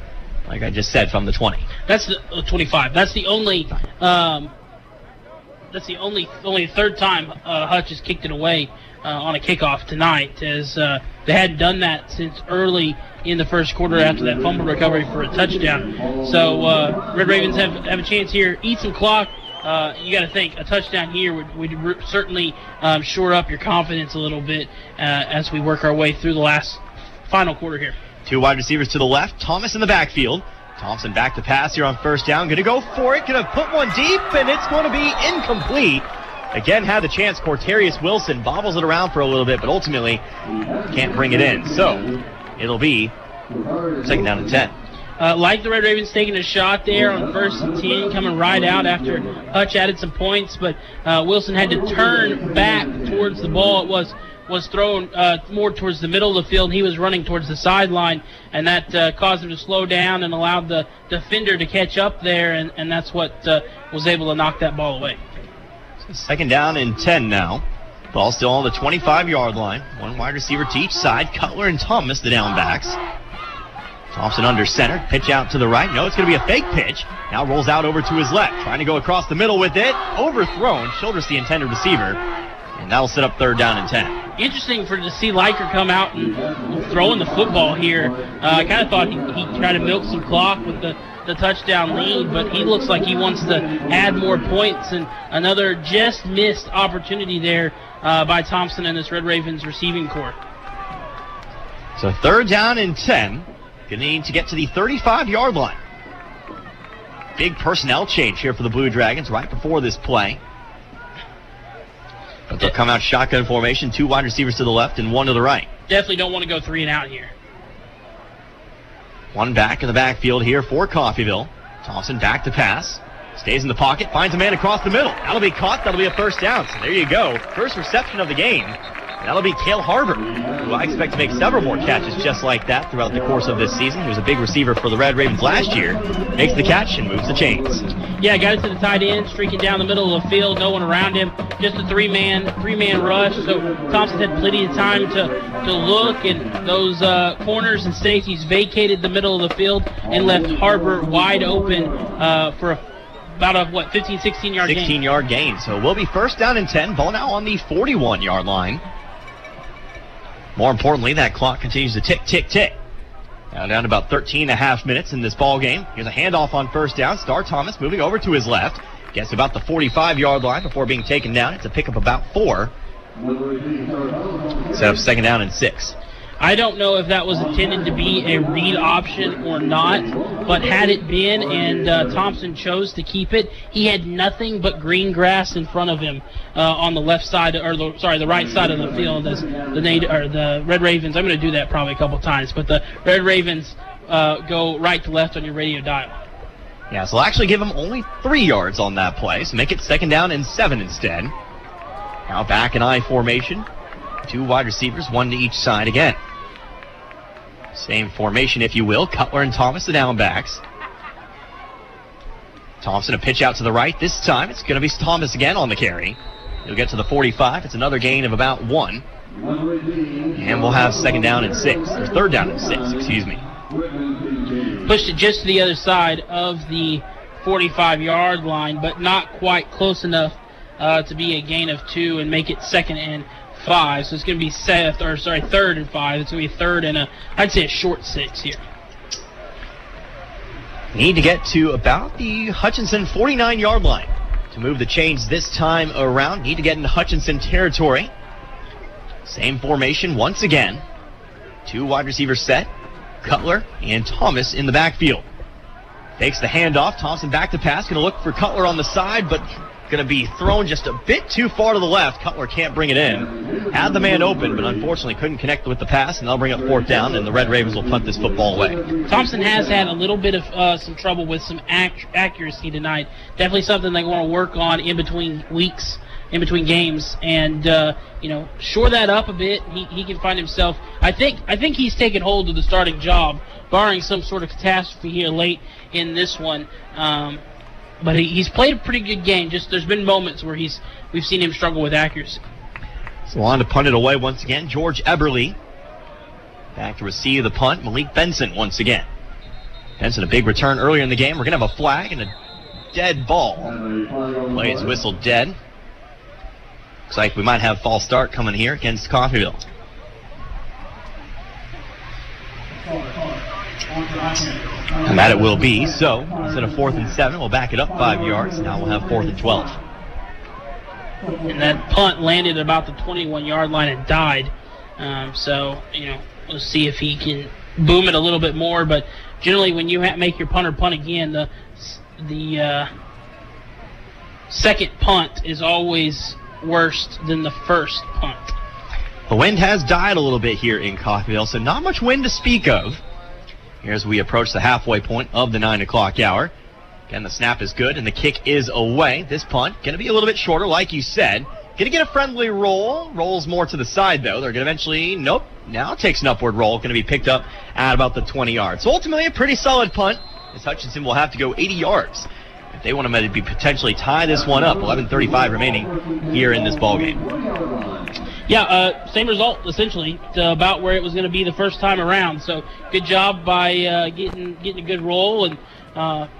like I just said, from the 20. That's the 25. That's the only third time Hutch has kicked it away on a kickoff tonight, as they hadn't done that since early in the first quarter after that fumble recovery for a touchdown. So Red Ravens have a chance here. Eat some clock. You got to think a touchdown here would certainly shore up your confidence a little bit as we work our way through the final quarter here. Two wide receivers to the left. Thomas in the backfield. Thompson back to pass here on first down. Going to go for it. Going to put one deep, and it's going to be incomplete. Again, had the chance. Cortarius Wilson bobbles it around for a little bit, but ultimately can't bring it in. So it'll be second down and 10. Like the Red Ravens taking a shot there on first and 10, coming right out after Hutch added some points, but Wilson had to turn back towards the ball. It was thrown more towards the middle of the field. He was running towards the sideline, and that caused him to slow down and allowed the defender to catch up there, and that's what was able to knock that ball away. So second down and 10 now. Ball still on the 25-yard line. One wide receiver to each side. Cutler and Thomas, the down backs. Thompson under center. Pitch out to the right. No, it's going to be a fake pitch. Now rolls out over to his left. Trying to go across the middle with it. Overthrown. Shoulders the intended receiver. And that'll set up third down and 10. Interesting to see Liker come out and throwing the football here. I kind of thought he'd try to milk some clock with the touchdown lead, but he looks like he wants to add more points, and another just missed opportunity there by Thompson and this Red Ravens receiving corps. So third down and 10. Going to need to get to the 35-yard line. Big personnel change here for the Blue Dragons right before this play. But they'll come out shotgun formation, two wide receivers to the left and one to the right. Definitely don't want to go 3 and out here. One back in the backfield here for Coffeyville. Thompson back to pass. Stays in the pocket, finds a man across the middle. That'll be caught, that'll be a first down. So there you go. First reception of the game. That'll be Cale Harbor, who I expect to make several more catches just like that throughout the course of this season. He was a big receiver for the Red Ravens last year. Makes the catch and moves the chains. Yeah, got it to the tight end, streaking down the middle of the field, no one around him. Just a three-man rush, so Thompson had plenty of time to look, and those corners and safeties vacated the middle of the field and left Harbor wide open for about a 15, 16-yard gain. 16-yard gain. So we'll be first down and 10. Ball now on the 41-yard line. More importantly, that clock continues to tick, tick, tick. Now down to about 13 and a half minutes in this ball game. Here's a handoff on first down. Star Thomas moving over to his left. Gets about the 45-yard line before being taken down. It's a pickup about 4. Set up second down and 6. I don't know if that was intended to be a read option or not, but had it been and Thompson chose to keep it, he had nothing but green grass in front of him on the left side, or the right side of the field as the Red Ravens. I'm going to do that probably a couple times, but the Red Ravens go right to left on your radio dial. Yeah, so I'll actually give him only 3 yards on that play, so make it second down and 7 instead. Now back in I formation. 2 wide receivers, 1 to each side again. Same formation, if you will. Cutler and Thomas, the down backs. Thompson, a pitch out to the right. This time, it's going to be Thomas again on the carry. He'll get to the 45. It's another gain of about 1. And we'll have third down and 6, excuse me. Pushed it just to the other side of the 45-yard line, but not quite close enough to be a gain of 2 and make it 2nd and 5. So it's going to be 3rd and 5. It's going to be 3rd and I'd say a short 6 here. Need to get to about the Hutchinson 49-yard line to move the chains this time around. Need to get into Hutchinson territory. Same formation once again. 2 wide receivers set. Cutler and Thomas in the backfield. Takes the handoff. Thompson back to pass. Going to look for Cutler on the side, but going to be thrown just a bit too far to the left. Cutler can't bring it in. Had the man open, but unfortunately couldn't connect with the pass, and they'll bring up 4th down, and the Red Ravens will punt this football away. Thompson has had a little bit of some trouble with some accuracy tonight. Definitely something they want to work on in between weeks, in between games, and shore that up a bit. He can find himself. I think he's taken hold of the starting job, barring some sort of catastrophe here late in this one. But he's played a pretty good game. Just there's been moments where we've seen him struggle with accuracy. So on to punt it away once again. George Eberle back to receive the punt. Malik Benson once again. Benson a big return earlier in the game. We're going to have a flag and a dead ball. Play is whistled dead. Looks like we might have false start coming here against Coffeyville. And that it will be. So instead of 4th and 7, we'll back it up 5 yards. Now we'll have 4th and 12. And that punt landed about the 21-yard line and died. We'll see if he can boom it a little bit more. But generally, when you make your punter punt again, the second punt is always worse than the first punt. The wind has died a little bit here in Coffeyville, so not much wind to speak of. Here as we approach the halfway point of the 9 o'clock hour. Again, the snap is good, and the kick is away. This punt going to be a little bit shorter, like you said. Going to get a friendly roll. Rolls more to the side, though. They're going to eventually, now takes an upward roll. Going to be picked up at about the 20 yards. So ultimately, a pretty solid punt, as Hutchinson will have to go 80 yards. If they want to maybe potentially tie this one up, 11:35 remaining here in this ballgame. Yeah, same result, essentially, to about where it was going to be the first time around. So good job by getting a good roll and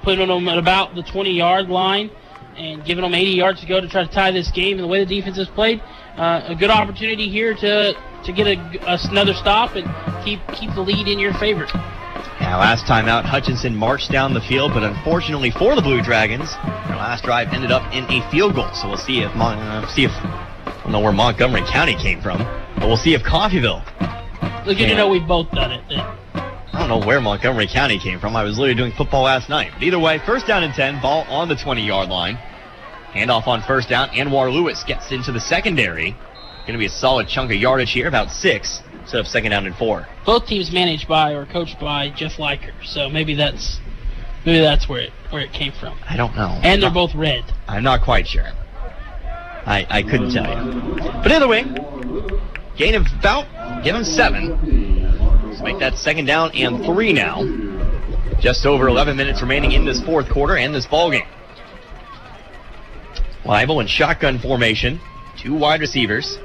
putting them at about the 20-yard line and giving them 80 yards to go to try to tie this game. And the way the defense has played, a good opportunity here to get another stop and keep the lead in your favor. Now, last time out, Hutchinson marched down the field, but unfortunately for the Blue Dragons, their last drive ended up in a field goal. So we'll see if I don't know where Montgomery County came from, but we'll see if Coffeyville. Look, you know we've both done it then. I don't know where Montgomery County came from. I was literally doing football last night. But either way, 1st down and 10, ball on the 20-yard line. Handoff on 1st down. Anwar Lewis gets into the secondary. Going to be a solid chunk of yardage here, about 6, instead of 2nd down and 4. Both teams managed by or coached by Jeff Liker, so maybe that's where it came from. I don't know. And they're both red. I'm not quite sure. I couldn't tell you. But either way, gain of about, give him 7. Let's make that 2nd down and 3 now. Just over 11 minutes remaining in this 4th quarter and this ballgame. Liable in shotgun formation. 2 wide receivers.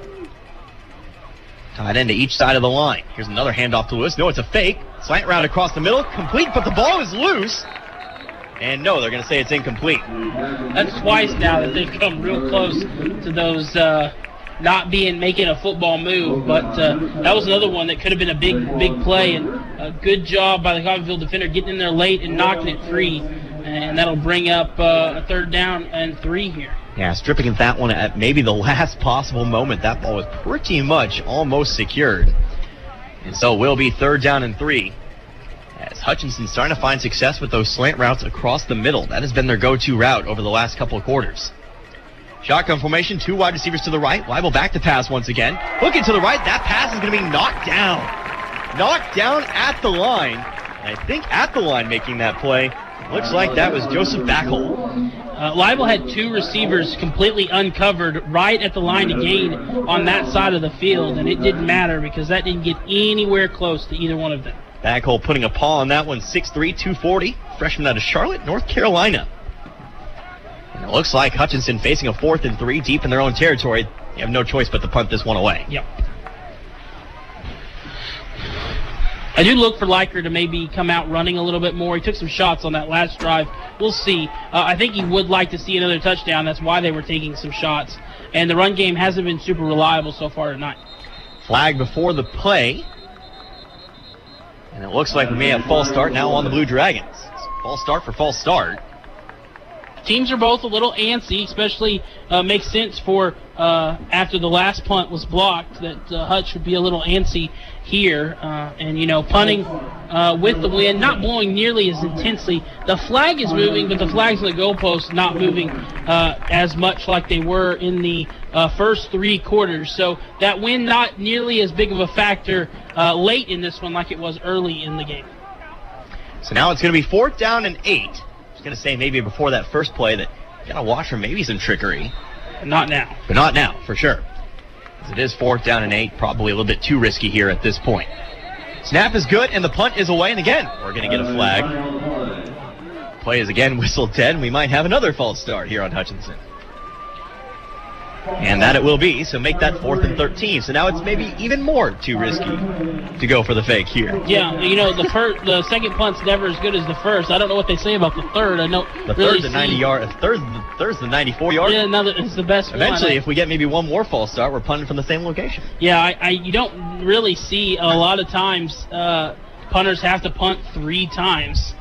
Tied end to each side of the line. Here's another handoff to Lewis. No, it's a fake. Slant route across the middle. Complete, but the ball is loose. And no, they're going to say it's incomplete. That's twice now that they've come real close to those not making a football move. But that was another one that could have been a big play. And a good job by the Coffeyville defender getting in there late and knocking it free. And that'll bring up a 3rd down and 3 here. Yeah, stripping that one at maybe the last possible moment. That ball was pretty much almost secured. And so it will be 3rd down and 3. As Hutchinson's starting to find success with those slant routes across the middle. That has been their go-to route over the last couple of quarters. Shotgun formation, 2 wide receivers to the right. Liable back to pass once again. Looking to the right, that pass is going to be knocked down. Knocked down at the line. And I think at the line making that play, looks like that was Joseph Backhole. Liable had 2 receivers completely uncovered right at the line to gain on that side of the field, and it didn't matter because that didn't get anywhere close to either one of them. Backhole putting a paw on that one, 6'3", 240, freshman out of Charlotte, North Carolina. And Looks like Hutchinson facing a 4th and 3 deep in their own territory. They have no choice but to punt this one away. Yep. I do look for Liker to maybe come out running a little bit more. He took some shots on that last drive. We'll see. I think he would like to see another touchdown. That's why they were taking some shots. And the run game hasn't been super reliable so far tonight. Flag before the play. And it looks like we may have false start now on the Blue Dragons. False start for false start. Teams are both a little antsy, especially makes sense for after the last punt was blocked that Hutch would be a little antsy here. And, punting with the wind, not blowing nearly as intensely. The flag is moving, but the flags on the goalpost not moving as much like they were in the first 3 quarters. So that wind not nearly as big of a factor late in this one like it was early in the game. So now it's going to be 4th down and 8. I was going to say maybe before that first play that you got to watch for maybe some trickery. Not now. But not now, for sure. As it is 4th down and 8, probably a little bit too risky here at this point. Snap is good, and the punt is away, and again, we're going to get a flag. Play is again whistled dead, and we might have another false start here on Hutchinson. And that it will be, so make that 4th and 13. So now it's maybe even more too risky to go for the fake here. Yeah, the second punt's never as good as the first. I don't know what they say about the third. I know the really third's the 90-yard. Third's the 94-yard. Yeah, no, it's the best one. Eventually, if we get maybe one more false start, we're punting from the same location. Yeah, you don't really see a lot of times punters have to punt 3 times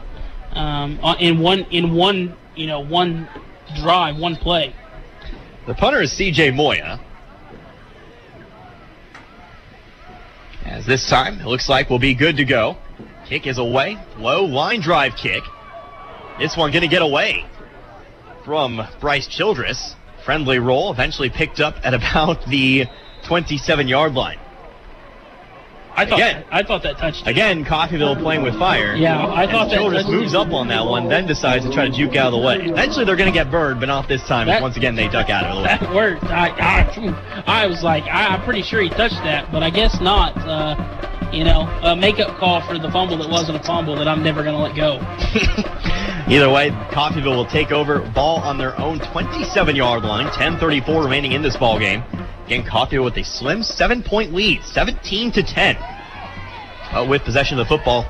in one drive, one play. The punter is C.J. Moya. As this time, it looks like we'll be good to go. Kick is away. Low line drive kick. This one going to get away from Bryce Childress. Friendly roll, eventually picked up at about the 27-yard line. I thought that touched. Again, Coffeyville playing with fire. Yeah, I thought that Childress moves up on that one, then decides to try to juke out of the way. Eventually, they're going to get burned, but not this time. Once again, they duck out of it. That worked. I was like, I'm pretty sure he touched that, but I guess not. A makeup call for the fumble that wasn't a fumble that I'm never going to let go. Either way, Coffeyville will take over. Ball on their own 27-yard line. 10:34 remaining in this ball game. Again, Coffeyville with a slim 7-point lead, 17-10. With possession of the football,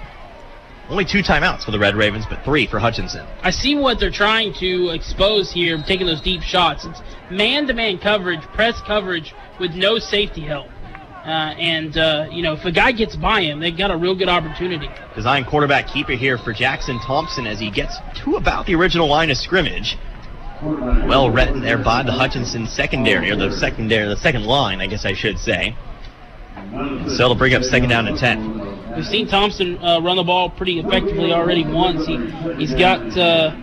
only 2 timeouts for the Red Ravens, but 3 for Hutchinson. I see what they're trying to expose here, taking those deep shots. It's man-to-man coverage, press coverage with no safety help. If a guy gets by him, they've got a real good opportunity. Design quarterback keeper here for Jackson Thompson as he gets to about the original line of scrimmage. Well read there by the Hutchinson secondary, or the second line, I guess I should say. So it'll bring up 2nd down and 10. We've seen Thompson run the ball pretty effectively already once. He's got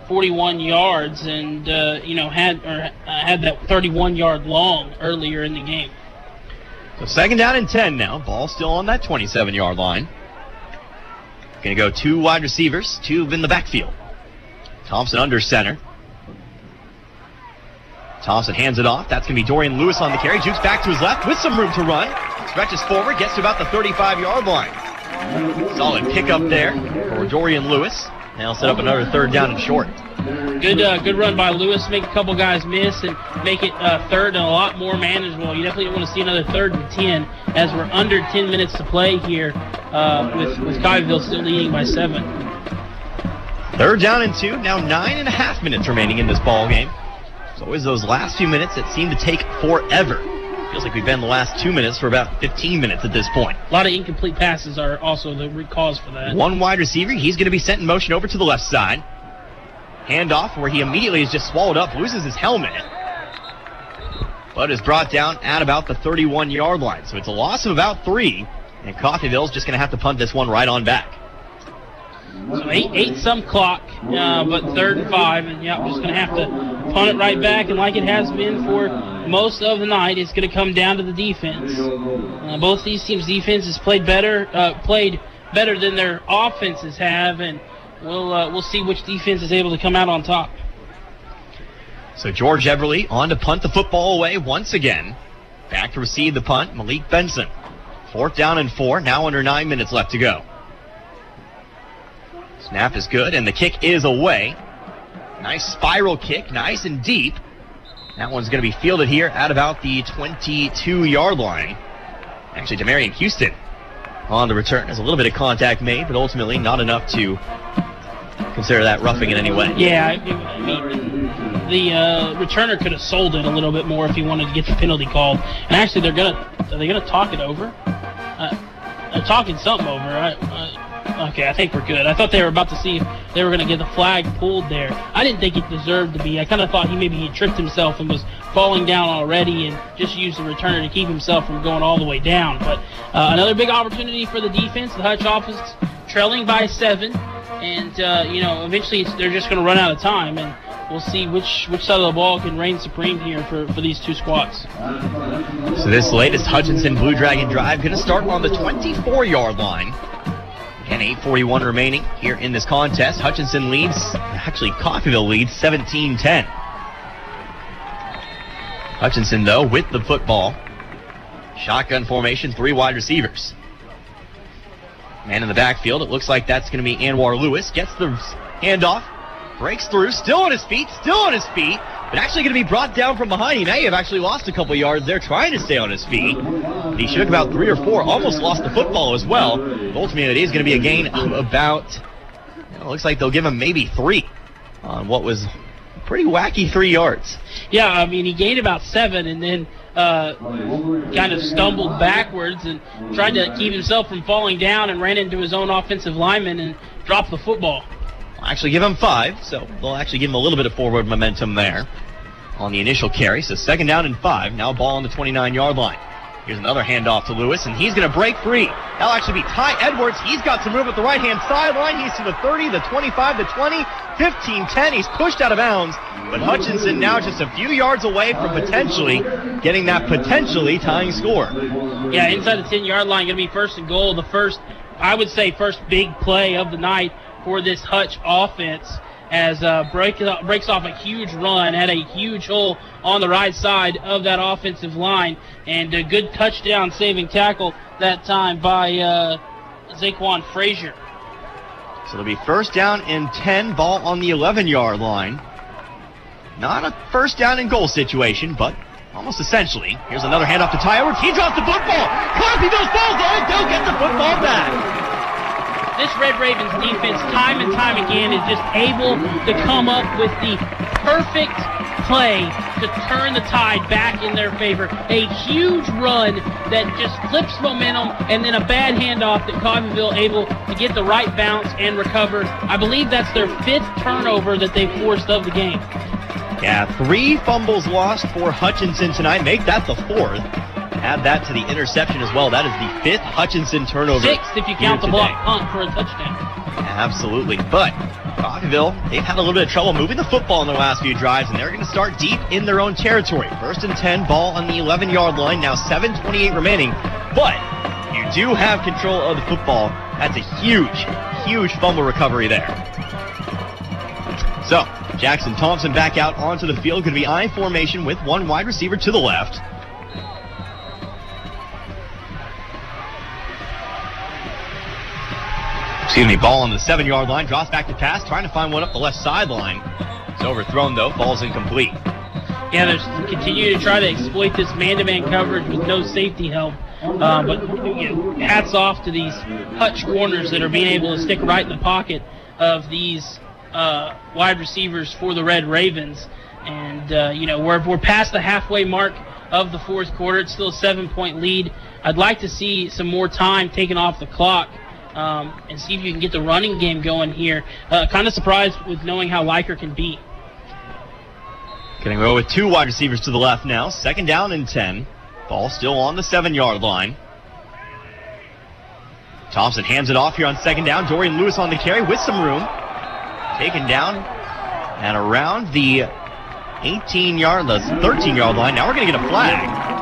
41 yards and had that 31-yard long earlier in the game. So 2nd down and 10 now. Ball still on that 27-yard line. Going to go 2 wide receivers, 2 in the backfield. Thompson under center. Thompson hands it off. That's going to be Dorian Lewis on the carry. Jukes back to his left with some room to run. Stretches forward, gets to about the 35-yard line. Solid pickup there for Dorian Lewis. Now set up another 3rd down and short. Good run by Lewis. Make a couple guys miss and make it 3rd and a lot more manageable. You definitely want to see another 3rd and 10 as we're under 10 minutes to play here with Coffeyville still leading by 7. 3rd down and 2. Now 9.5 minutes remaining in this ball game. It's always those last few minutes that seem to take forever. Feels like we've been the last 2 minutes for about 15 minutes at this point. A lot of incomplete passes are also the root cause for that. 1 wide receiver. He's going to be sent in motion over to the left side. Handoff where he immediately is just swallowed up, loses his helmet. But is brought down at about the 31-yard line. So it's a loss of about 3. And Coffeyville's just going to have to punt this one right on back. So 8 some clock, but 3rd and 5, and we're just going to have to punt it right back. And like it has been for most of the night, it's going to come down to the defense. Both these teams' defenses played better than their offenses have, and we'll see which defense is able to come out on top. So George Everly on to punt the football away once again. Back to receive the punt, Malik Benson. 4th down and 4, now under 9 minutes left to go. Snap is good, and the kick is away. Nice spiral kick, nice and deep. That one's going to be fielded here at about the 22-yard line. Actually, Demarion Houston on the return. There's a little bit of contact made, but ultimately not enough to consider that roughing in any way. Yeah, I mean, the returner could have sold it a little bit more if he wanted to get the penalty called. And actually, are they gonna talk it over? They're talking something over. Okay, I think we're good. I thought they were about to see if they were going to get the flag pulled there. I didn't think it deserved to be. I kind of thought he tripped himself and was falling down already and just used the returner to keep himself from going all the way down. But another big opportunity for the defense. The Hutch offense trailing by 7. And, eventually they're just going to run out of time. And we'll see which side of the ball can reign supreme here for these two squads. So this latest Hutchinson Blue Dragon drive going to start on the 24-yard line. And 8:41 remaining here in this contest. Hutchinson leads, actually Coffeyville leads 17-10. Hutchinson, though, with the football. Shotgun formation, 3 wide receivers. Man in the backfield, it looks like that's going to be Anwar Lewis. Gets the handoff, breaks through, still on his feet, but actually going to be brought down from behind. He may have actually lost a couple yards there trying to stay on his feet. He shook about 3 or 4, almost lost the football as well. Ultimately, it is going to be a gain of about, looks like they'll give him maybe 3 on what was a pretty wacky 3 yards. Yeah, I mean, he gained about 7 and then kind of stumbled backwards and tried to keep himself from falling down and ran into his own offensive lineman and dropped the football. Actually give him 5, so they'll actually give him a little bit of forward momentum there on the initial carry. So 2nd down and 5, now ball on the 29-yard line. Here's another handoff to Lewis, and he's going to break free. That'll actually be Ty Edwards. He's got some room at the right-hand sideline. He's to the 30, the 25, the 20, 15, 10. He's pushed out of bounds, but Hutchinson now just a few yards away from potentially getting that potentially tying score. Yeah, inside the 10-yard line, going to be 1st and goal. The first big play of the night for this Hutch offense as breaks off a huge run, had a huge hole on the right side of that offensive line, and a good touchdown saving tackle that time by Zaquan Frazier. So it'll be 1st down and 10, ball on the 11-yard line. Not a 1st down and goal situation, but almost essentially. Here's another handoff to Ty Edwards. He drops the football. Coffeyville's balls on. They'll get the football back. This Red Ravens defense, time and time again, is just able to come up with the perfect play to turn the tide back in their favor. A huge run that just flips momentum, and then a bad handoff that Coffeyville able to get the right bounce and recover. I believe that's their 5th turnover that they've forced of the game. Yeah, 3 fumbles lost for Hutchinson tonight. Make that the 4th. Add that to the interception as well. That is the 5th Hutchinson turnover. 6th if you count the block punt for a touchdown. Absolutely. But Coffeyville, they've had a little bit of trouble moving the football in their last few drives, and they're going to start deep in their own territory. 1st and 10, ball on the 11-yard line. Now 7:28 remaining. But you do have control of the football. That's a huge fumble recovery there. So Jackson Thompson back out onto the field. Going to be I formation with 1 wide receiver to the left. Ball on the 7-yard line, drops back to pass, trying to find one up the left sideline. It's overthrown, though, falls incomplete. Yeah, they're continuing to try to exploit this man-to-man coverage with no safety help. But hats off to these Hutch corners that are being able to stick right in the pocket of these wide receivers for the Red Ravens. And, we're past the halfway mark of the 4th quarter. It's still a 7-point lead. I'd like to see some more time taken off the clock. And see if you can get the running game going here. Kind of surprised with knowing how Liker can be. Getting away with 2 wide receivers to the left now. 2nd down and 10. Ball still on the 7-yard line. Thompson hands it off here on 2nd down. Dorian Lewis on the carry with some room. Taken down and around the 13-yard line. Now we're going to get a flag.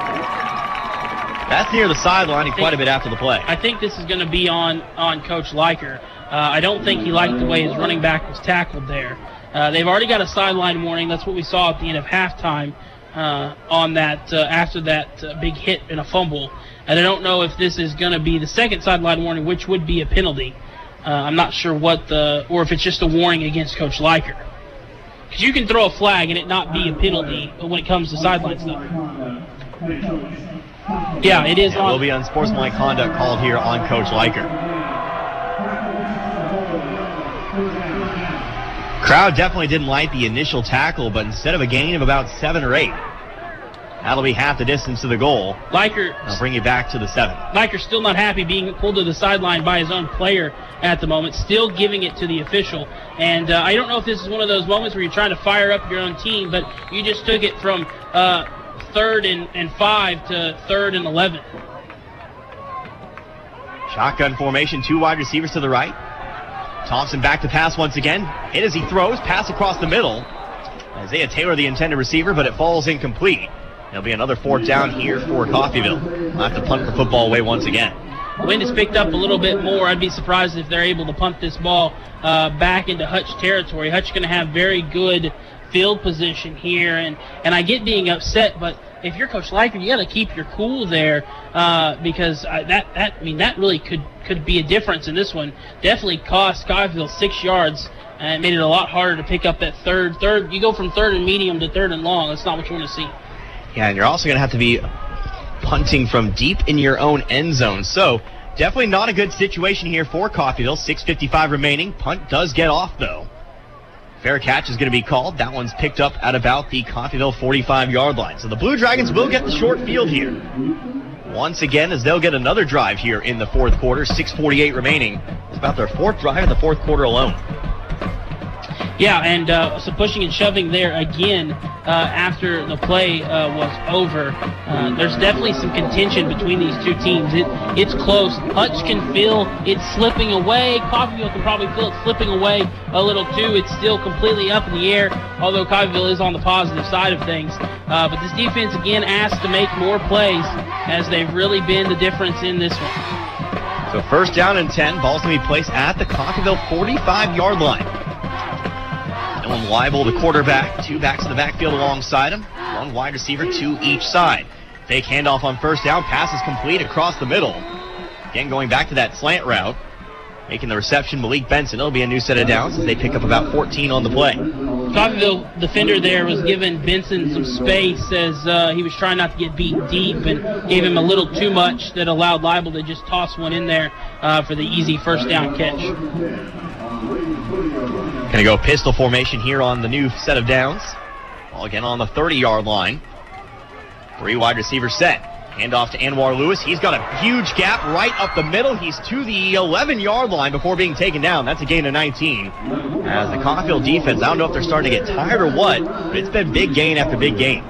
That's near the sideline and quite a bit after the play. I think this is going to be on Coach Liker. I don't think he liked the way his running back was tackled there. They've already got a sideline warning. That's what we saw at the end of halftime on that after that big hit and a fumble. And I don't know if this is going to be the 2nd sideline warning, which would be a penalty. I'm not sure or if it's just a warning against Coach Liker. Because you can throw a flag and it not be a penalty when it comes to sideline stuff. Yeah, it is. It will be unsportsmanlike conduct called here on Coach Leiker. Crowd definitely didn't like the initial tackle, but instead of a gain of about 7 or 8, that'll be half the distance to the goal. I'll bring you back to the 7. Leiker's still not happy being pulled to the sideline by his own player at the moment, still giving it to the official. And I don't know if this is one of those moments where you're trying to fire up your own team, but you just took it from 3rd and 5 to 3rd and 11. Shotgun formation, 2 wide receivers to the right. Thompson back to pass once again. Hit as he throws, pass across the middle. Isaiah Taylor, the intended receiver, but it falls incomplete. There'll be another 4th down here for Coffeyville. We'll have to punt the football away once again. Wind has picked up a little bit more. I'd be surprised if they're able to punt this ball back into Hutch territory. Hutch going to have very good field position here, and I get being upset, but if you're Coach Leiker, you got to keep your cool there because that really could be a difference in this one. Definitely cost Coffeyville 6 yards and made it a lot harder to pick up that third. You go from 3rd and medium to 3rd and long. That's not what you want to see. Yeah, and you're also going to have to be punting from deep in your own end zone. So definitely not a good situation here for Coffeyville. 6:55 remaining. Punt does get off, though. Fair catch is going to be called. That one's picked up at about the Coffeyville 45-yard line. So the Blue Dragons will get the short field here. Once again, as they'll get another drive here in the 4th quarter. 6:48 remaining. It's about their 4th drive in the 4th quarter alone. Yeah, and some pushing and shoving there again after the play was over. There's definitely some contention between these two teams. It's close. Hutch can feel it slipping away. Coffeyville can probably feel it slipping away a little too. It's still completely up in the air, although Coffeyville is on the positive side of things. But this defense, again, asked to make more plays as they've really been the difference in this one. So 1st down and 10. Ball's going to be placed at the Coffeyville 45-yard line. Dylan Weibel, the quarterback, 2 backs in the backfield alongside him, 1 wide receiver, 2 each side. Fake handoff on 1st down, pass is complete across the middle. Again, going back to that slant route, making the reception, Malik Benson. It'll be a new set of downs as they pick up about 14 on the play. Coffeyville defender there was giving Benson some space as he was trying not to get beat deep and gave him a little too much that allowed Weibel to just toss one in there for the easy 1st down catch. Going to go pistol formation here on the new set of downs. Ball again on the 30-yard line. 3 wide receivers set. Handoff to Anwar Lewis. He's got a huge gap right up the middle. He's to the 11-yard line before being taken down. That's a gain of 19. As the Coffeyville defense, I don't know if they're starting to get tired or what, but it's been big gain after big gain.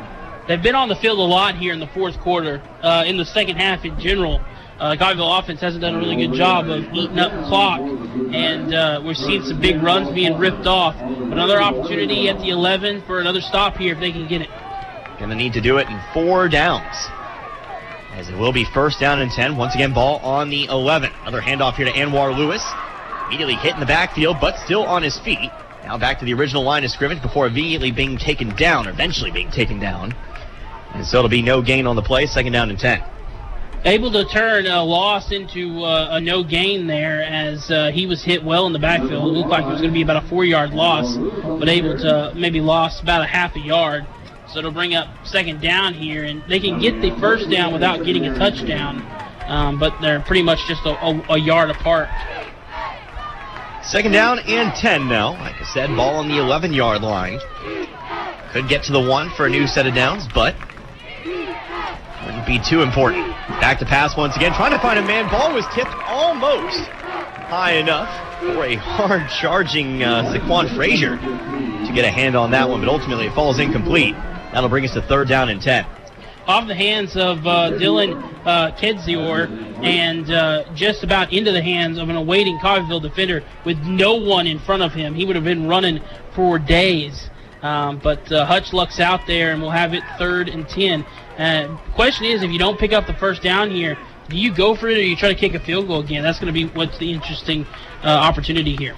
They've been on the field a lot here in the 4th quarter. In the second half in general, Coffeyville offense hasn't done a really good job of eating up clock, and we're seeing some big runs being ripped off. Another opportunity at the 11 for another stop here if they can get it. Going to need to do it in 4 downs, as it will be 1st down and 10. Once again, ball on the 11. Another handoff here to Anwar Lewis. Immediately hit in the backfield, but still on his feet. Now back to the original line of scrimmage before immediately being taken down, or eventually being taken down. And so it'll be no gain on the play, 2nd down and 10. Able to turn a loss into a no gain there as he was hit well in the backfield. It looked like it was going to be about a 4-yard loss, but able to maybe lost about a half a yard. So it'll bring up 2nd down here, and they can get the 1st down without getting a touchdown, but they're pretty much just a yard apart. 2nd down and 10 now. Like I said, ball on the 11-yard line. Could get to the 1 for a new set of downs, but wouldn't be too important. Back to pass once again, trying to find a man. Ball was tipped almost high enough for a hard-charging Zaquan Frazier to get a hand on that one, but ultimately it falls incomplete. That'll bring us to 3rd down and 10. Off the hands of Dylan Kedzior and just about into the hands of an awaiting Coffeyville defender with no one in front of him. He would have been running for days. But Hutch lucks out there, and we'll have it 3rd and 10. Question is, if you don't pick up the 1st down here, do you go for it or you try to kick a field goal again? That's going to be what's the interesting opportunity here.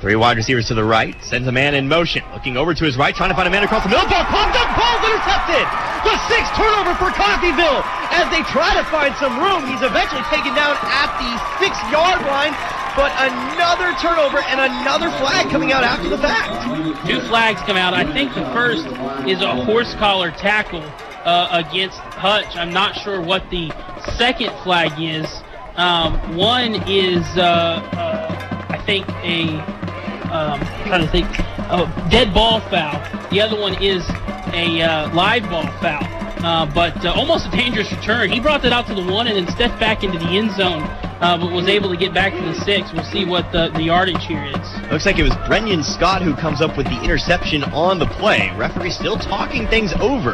3 wide receivers to the right, sends a man in motion, looking over to his right, trying to find a man across the middle. Ball pumped up, ball's intercepted. The 6th turnover for Coffeyville as they try to find some room. He's eventually taken down at the 6-yard line. but another turnover and another flag coming out after the fact. 2 flags come out. I think the first is a horse collar tackle against Hutch. I'm not sure what the second flag is. One is, I think, a dead ball foul. The other one is a live ball foul. But almost a dangerous return. He brought that out to the 1 and then stepped back into the end zone, but was able to get back to the 6. We'll see what the yardage here is. Looks like it was Brendan Scott who comes up with the interception on the play. Referee still talking things over.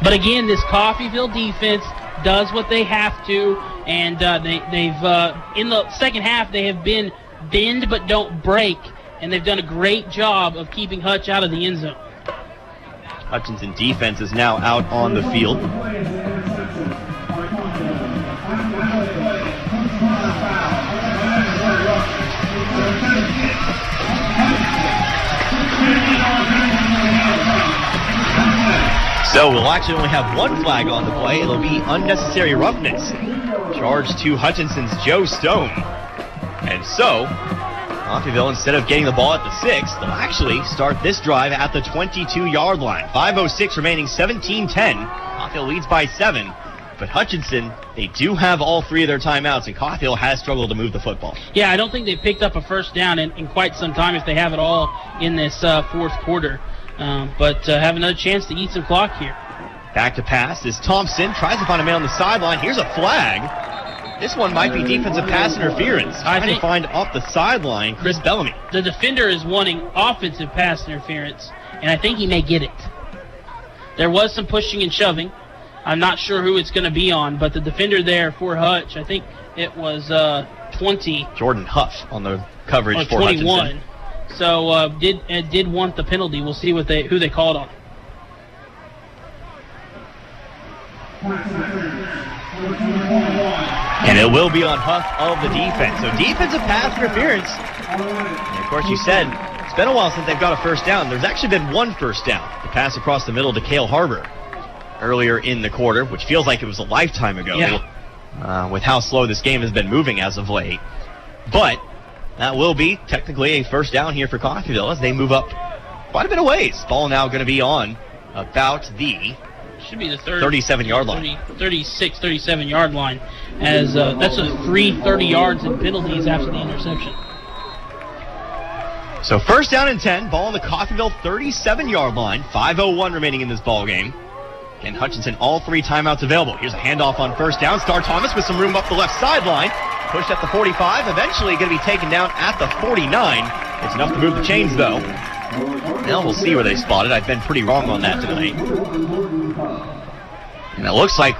But again, this Coffeyville defense does what they have to, and they've in the second half they have been bend but don't break, and they've done a great job of keeping Hutch out of the end zone. Hutchinson defense is now out on the field. So we'll actually only have 1 flag on the play. It'll be unnecessary roughness. Charged to Hutchinson's Joe Stone. And so, Coffeyville, instead of getting the ball at the 6, they'll actually start this drive at the 22-yard line. 5:06 remaining, 17-10. Coffeyville leads by 7. But Hutchinson, they do have all 3 of their timeouts, and Coffeyville has struggled to move the football. Yeah, I don't think they've picked up a first down in quite some time, if they have it all in this fourth quarter. But have another chance to eat some clock here. Back to pass is Thompson. Tries to find a man on the sideline. Here's a flag. This one might be defensive pass interference. Trying to find off the sideline Chris Bellamy. The defender is wanting offensive pass interference, and I think he may get it. There was some pushing and shoving. I'm not sure who it's going to be on, but the defender there for Hutch, I think it was 20. Jordan Huff on the coverage for 21. Hutchinson. So did want the penalty. We'll see who they called on. And it will be on Huff of the defense. So defensive pass interference. And of course, you said it's been a while since they've got a first down. There's actually been 1 first down. The pass across the middle to Cale Harbor earlier in the quarter, which feels like it was a lifetime ago with how slow this game has been moving as of late. But that will be technically a first down here for Coffeyville as they move up quite a bit of ways. Ball now going to be on about the should be the 37-yard line. 36, 37-yard line. As that's a free 30 yards in penalties after the interception. So first down and 10. Ball on the Coffeyville 37-yard line. 5:01 remaining in this ball game. And Hutchinson, all 3 timeouts available. Here's a handoff on first down. Star Thomas with some room up the left sideline. Pushed at the 45. Eventually going to be taken down at the 49. It's enough to move the chains, though. Now we'll see where they spot it. I've been pretty wrong on that tonight. And it looks like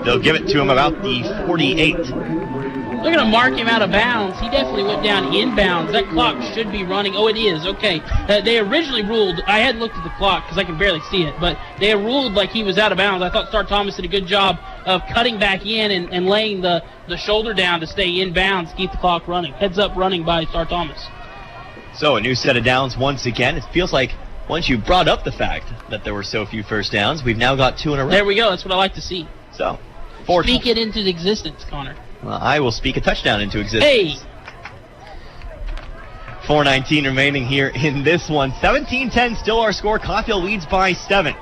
they'll give it to him about the 48. They're going to mark him out of bounds. He definitely went down inbounds. That clock should be running. Oh, it is. Okay. They originally ruled, I hadn't looked at the clock because I can barely see it, but they ruled like he was out of bounds. I thought Star Thomas did a good job of cutting back in and laying the shoulder down to stay in bounds, keep the clock running. Heads up running by Star Thomas. So a new set of downs once again. It feels like once you brought up the fact that there were so few first downs, we've now got 2 in a row. There we go. That's what I like to see. So, speak it into existence, Connor. Well, I will speak a touchdown into existence. Hey! 4:19 remaining here in this one. 17-10 still our score. Coffeyville leads by 7.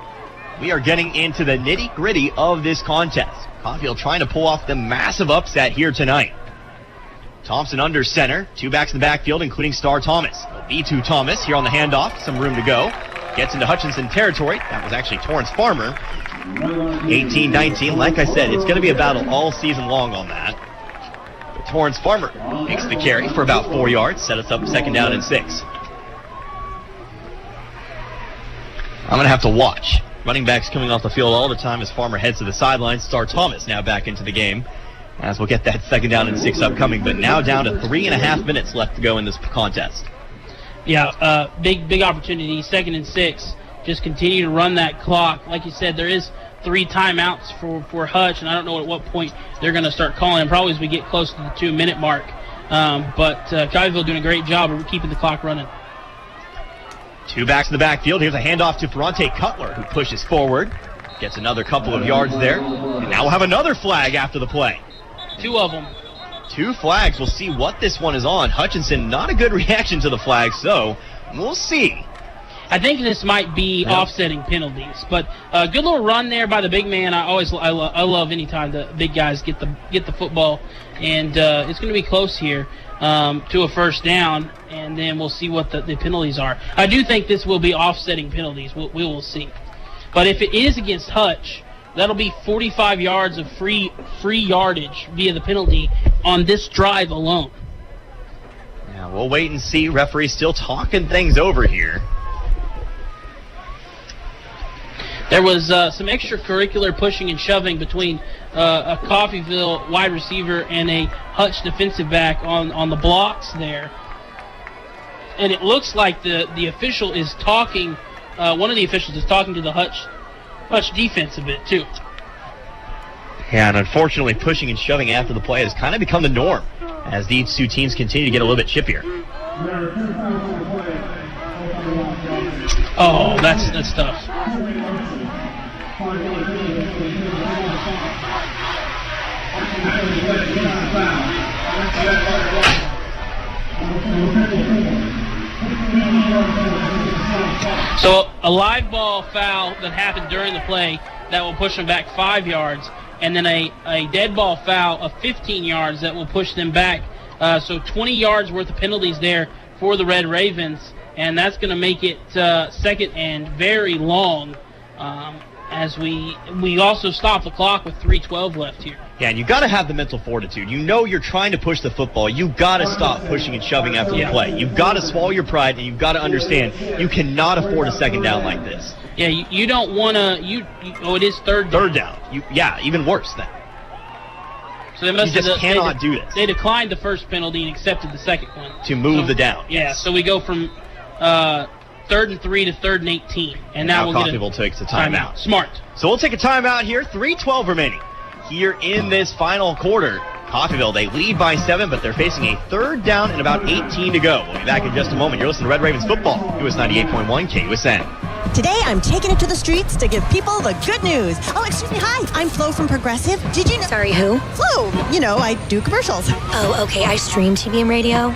We are getting into the nitty-gritty of this contest. Coffeyville trying to pull off the massive upset here tonight. Thompson under center. 2 backs in the backfield, including Star Thomas. It'll be to Thomas here on the handoff. Some room to go. Gets into Hutchinson territory. That was actually Torrance Farmer. 18-19. Like I said, it's going to be a battle all season long on that. But Torrance Farmer makes the carry for about 4 yards. Set us up second down and 6. I'm going to have to watch. Running backs coming off the field all the time as Farmer heads to the sideline. Star Thomas now back into the game as we'll get that second down and 6 upcoming. But now down to 3.5 minutes left to go in this contest. Yeah, big opportunity. 2nd and 6. Just continue to run that clock. Like you said, there is 3 timeouts for Hutch, and I don't know at what point they're going to start calling them. Probably as we get close to the 2-minute mark. But Coffeyville doing a great job of keeping the clock running. 2 backs in the backfield. Here's a handoff to Ferrante Cutler, who pushes forward. Gets another couple of yards there. And now we'll have another flag after the play. 2 of them. 2 flags. We'll see what this one is on. Hutchinson, not a good reaction to the flag, so we'll see. I think this might be offsetting penalties, but a good little run there by the big man. I love any time the big guys get the football, and it's going to be close here to a first down, and then we'll see what the penalties are. I do think this will be offsetting penalties. We will see, but if it is against Hutch, that'll be 45 yards of free yardage via the penalty on this drive alone. Yeah, we'll wait and see. Referee still talking things over here. There was some extracurricular pushing and shoving between a Coffeyville wide receiver and a Hutch defensive back on the blocks there. And it looks like the official is talking, one of the officials is talking to the Hutch defense a bit too. Yeah, and unfortunately pushing and shoving after the play has kind of become the norm as these two teams continue to get a little bit chippier. Oh, that's tough. So a live ball foul that happened during the play that will push them back 5 yards, and then a dead ball foul of 15 yards that will push them back. So 20 yards worth of penalties there for the Red Ravens, and that's going to make it second and very long as we also stop the clock with 3:12 left here. Yeah, and you got to have the mental fortitude. You know you're trying to push the football. You got to stop pushing and shoving after the play. You've got to swallow your pride, and you've got to understand you cannot afford a second down like this. Yeah, you don't want to. It is third down. Third down. Even worse then. So they must you just cannot do this. They declined the first penalty and accepted the second one to move the down. Yeah, so we go from 3rd and 3 to 3rd and 18, and now we'll Coffeyville takes a timeout. Smart. So we'll take a timeout here. 3:12 remaining here in this final quarter. Coffeyville, they lead by 7, but they're facing a third down and about 18 to go. We'll be back in just a moment. You're listening to Red Ravens football. US 98.1 KUSN. Today, I'm taking it to the streets to give people the good news. Oh, excuse me. Hi, I'm Flo from Progressive. Did you know? Sorry, who? Flo. I do commercials. Oh, okay. I stream TV and radio.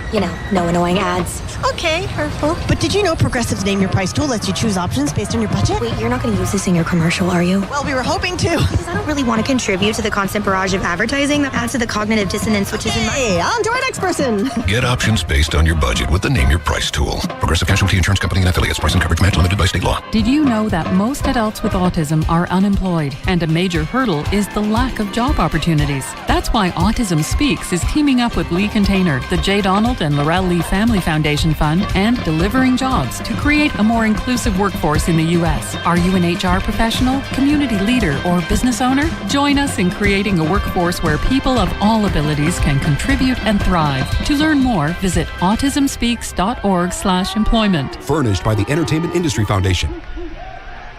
No annoying ads. Okay, hurtful. But did you know Progressive's Name Your Price tool lets you choose options based on your budget? Wait, you're not going to use this in your commercial, are you? Well, we were hoping to. Because I don't really want to contribute to the constant barrage of advertising that adds to the cognitive dissonance, which is in my... Hey, on to our next person. Get options based on your budget with the Name Your Price tool. Progressive Casualty Insurance Company and affiliates. Price and coverage match limited by state law. Did you know that most adults with autism are unemployed, and a major hurdle is the lack of job opportunities? That's why Autism Speaks is teaming up with Lee Container, the J. Donald and Laurel Lee Family Foundation Fund, and Delivering Jobs to create a more inclusive workforce in the U.S. Are you an HR professional, community leader, or business owner? Join us in creating a workforce where people of all abilities can contribute and thrive. To learn more, visit autismspeaks.org/employment. Furnished by the Entertainment Industry Foundation.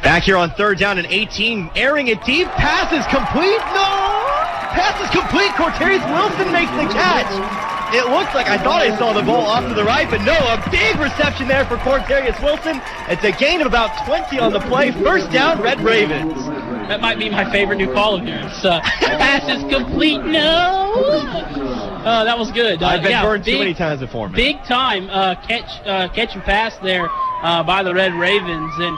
Back here on 3rd down and 18, airing it deep. Pass is complete. No! Pass is complete. Cortarius Wilson makes the catch. It looks like I thought I saw the ball off to the right, but no, a big reception there for Cortarius Wilson. It's a gain of about 20 on the play. First down, Red Ravens. That might be my favorite new call of yours. Pass is complete. No! That was good. I've been burned too many times before, man. Big time catch and pass there by the Red Ravens, and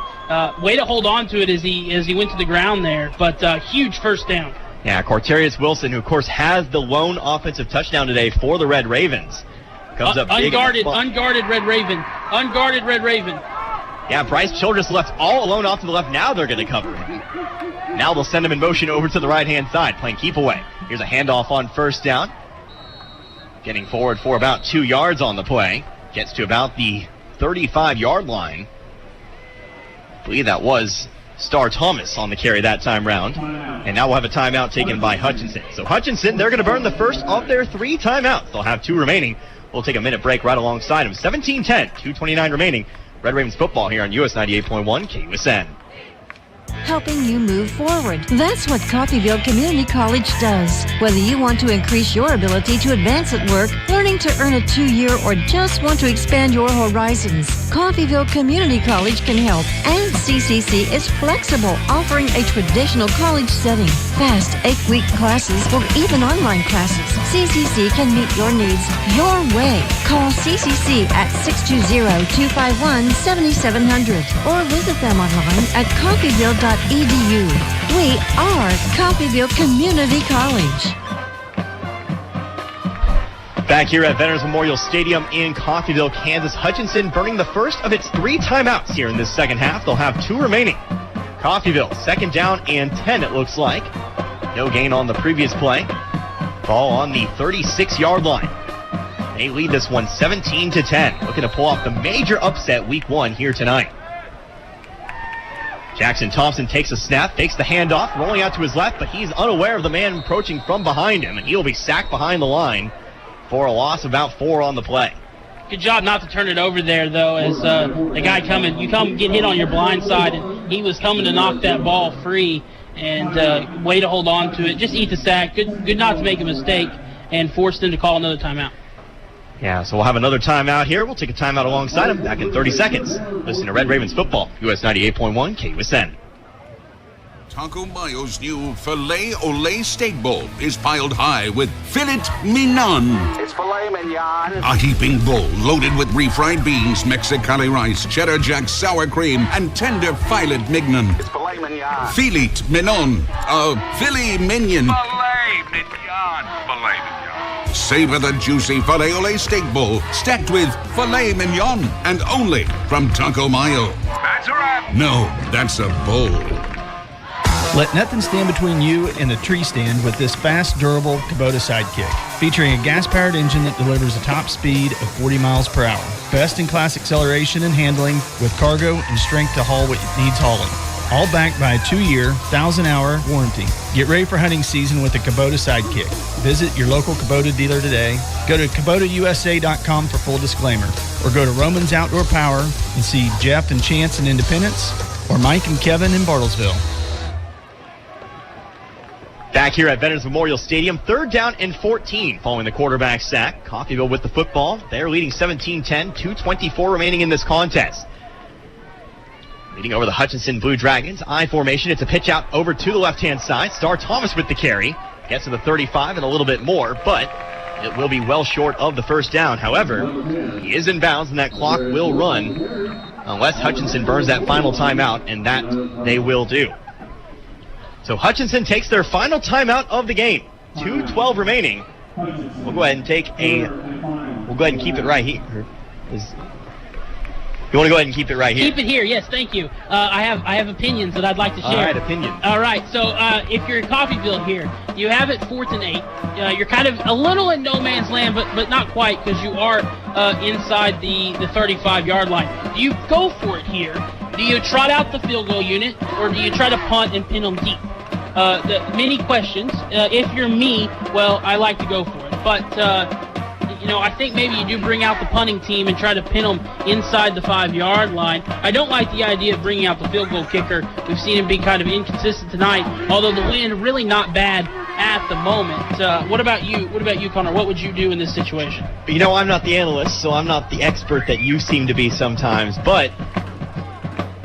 way to hold on to it as he went to the ground there. But huge first down. Yeah, Cortarius Wilson, who of course has the lone offensive touchdown today for the Red Ravens, comes up big. Unguarded Red Raven. Yeah, Bryce Childress left all alone off to the left. Now they're going to cover him. Now they'll send him in motion over to the right-hand side, playing keep away. Here's a handoff on first down. Getting forward for about 2 yards on the play. Gets to about the 35-yard line. I believe that was Star Thomas on the carry that time round. And now we'll have a timeout taken by Hutchinson. So Hutchinson, they're going to burn the first of their 3 timeouts. They'll have 2 remaining. We'll take a minute break right alongside them. 17-10, 2:29 remaining. Red Ravens football here on US 98.1 KUSN. helping you move forward. That's what Coffeyville Community College does. Whether you want to increase your ability to advance at work, learning to earn a 2-year, or just want to expand your horizons, Coffeyville Community College can help. And CCC is flexible, offering a traditional college setting. Fast 8-week classes or even online classes. CCC can meet your needs your way. Call CCC at 620-251-7700 or visit them online at coffeyville.edu. We are Coffeyville Community College. Back here at Veterans Memorial Stadium in Coffeyville, Kansas, Hutchinson burning the first of its 3 timeouts here in this second half. They'll have 2 remaining. Coffeyville, 2nd down and 10, it looks like. No gain on the previous play. Ball on the 36-yard line. They lead this one 17-10. Looking to pull off the major upset week 1 here tonight. Jackson Thompson takes a snap, fakes the handoff, rolling out to his left, but he's unaware of the man approaching from behind him, and he'll be sacked behind the line for a loss of about 4 on the play. Good job not to turn it over there, though, as the guy you get hit on your blind side, and he was coming to knock that ball free, and way to hold on to it. Just eat the sack. Good not to make a mistake and force them to call another timeout. Yeah, so we'll have another timeout here. We'll take a timeout alongside him back in 30 seconds. Listen to Red Ravens football, US 98.1 KUSN. Taco Mayo's new Filet Olé Steak Bowl is piled high with filet mignon. It's filet mignon. A heaping bowl loaded with refried beans, Mexicali rice, cheddar jack sour cream, and tender filet mignon. It's filet mignon. Filet mignon. Filet mignon. Filet mignon. Filet mignon. Savor the juicy Filet Olé Steak Bowl stacked with filet mignon and only from Taco Mayo. That's a wrap. No, that's a bowl. Let nothing stand between you and the tree stand with this fast, durable Kubota Sidekick. Featuring a gas-powered engine that delivers a top speed of 40 miles per hour. Best-in-class acceleration and handling with cargo and strength to haul what needs hauling. All backed by a 2-year, 1,000-hour warranty. Get ready for hunting season with the Kubota Sidekick. Visit your local Kubota dealer today. Go to KubotaUSA.com for full disclaimer. Or go to Romans Outdoor Power and see Jeff and Chance in Independence or Mike and Kevin in Bartlesville. Back here at Veterans Memorial Stadium, 3rd down and 14 following the quarterback sack. Coffeyville with the football. They're leading 17-10, 2:24 remaining in this contest. Leading over the Hutchinson Blue Dragons. I formation. It's a pitch out over to the left-hand side. Star Thomas with the carry. Gets to the 35 and a little bit more, but it will be well short of the first down. However, he is in bounds, and that clock will run unless Hutchinson burns that final timeout, and that they will do. So Hutchinson takes their final timeout of the game. 2:12 remaining. We'll go ahead and keep it right here. You want to go ahead and keep it right here? Keep it here, yes, thank you. I have opinions that I'd like to share. All right, opinions. All right, so if you're in Coffeyville here, you have it 4th and 8. You're kind of a little in no man's land, but not quite, because you are inside the 35-yard line. Do you go for it here? Do you trot out the field goal unit, or do you try to punt and pin them deep? Many questions. If you're me, well, I like to go for it. But, I think maybe you do bring out the punting team and try to pin them inside the 5-yard line. I don't like the idea of bringing out the field goal kicker. We've seen him be kind of inconsistent tonight, although the wind really not bad at the moment. What about you? What about you, Connor? What would you do in this situation? I'm not the analyst, so I'm not the expert that you seem to be sometimes, but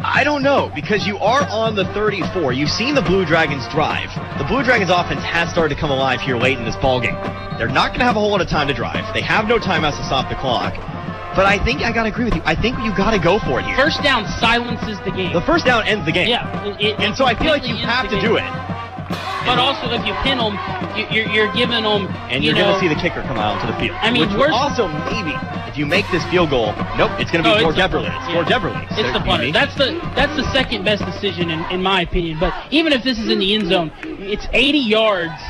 I don't know, because you are on the 34. You've seen the Blue Dragons drive. The Blue Dragons offense has started to come alive here late in this ballgame. They're not going to have a whole lot of time to drive. They have no timeouts to stop the clock. But I think I got to agree with you. I think you got to go for it here. First down silences the game. The first down ends the game. Yeah. And so I feel like you have to do it. But also, if you pin them, you're giving them. And you're going to see the kicker come out onto the field. I mean, which also maybe if you make this field goal, nope, it's going to be Fort Deverly. It's the punter. That's the second best decision in my opinion. But even if this is in the end zone, it's 80 yards.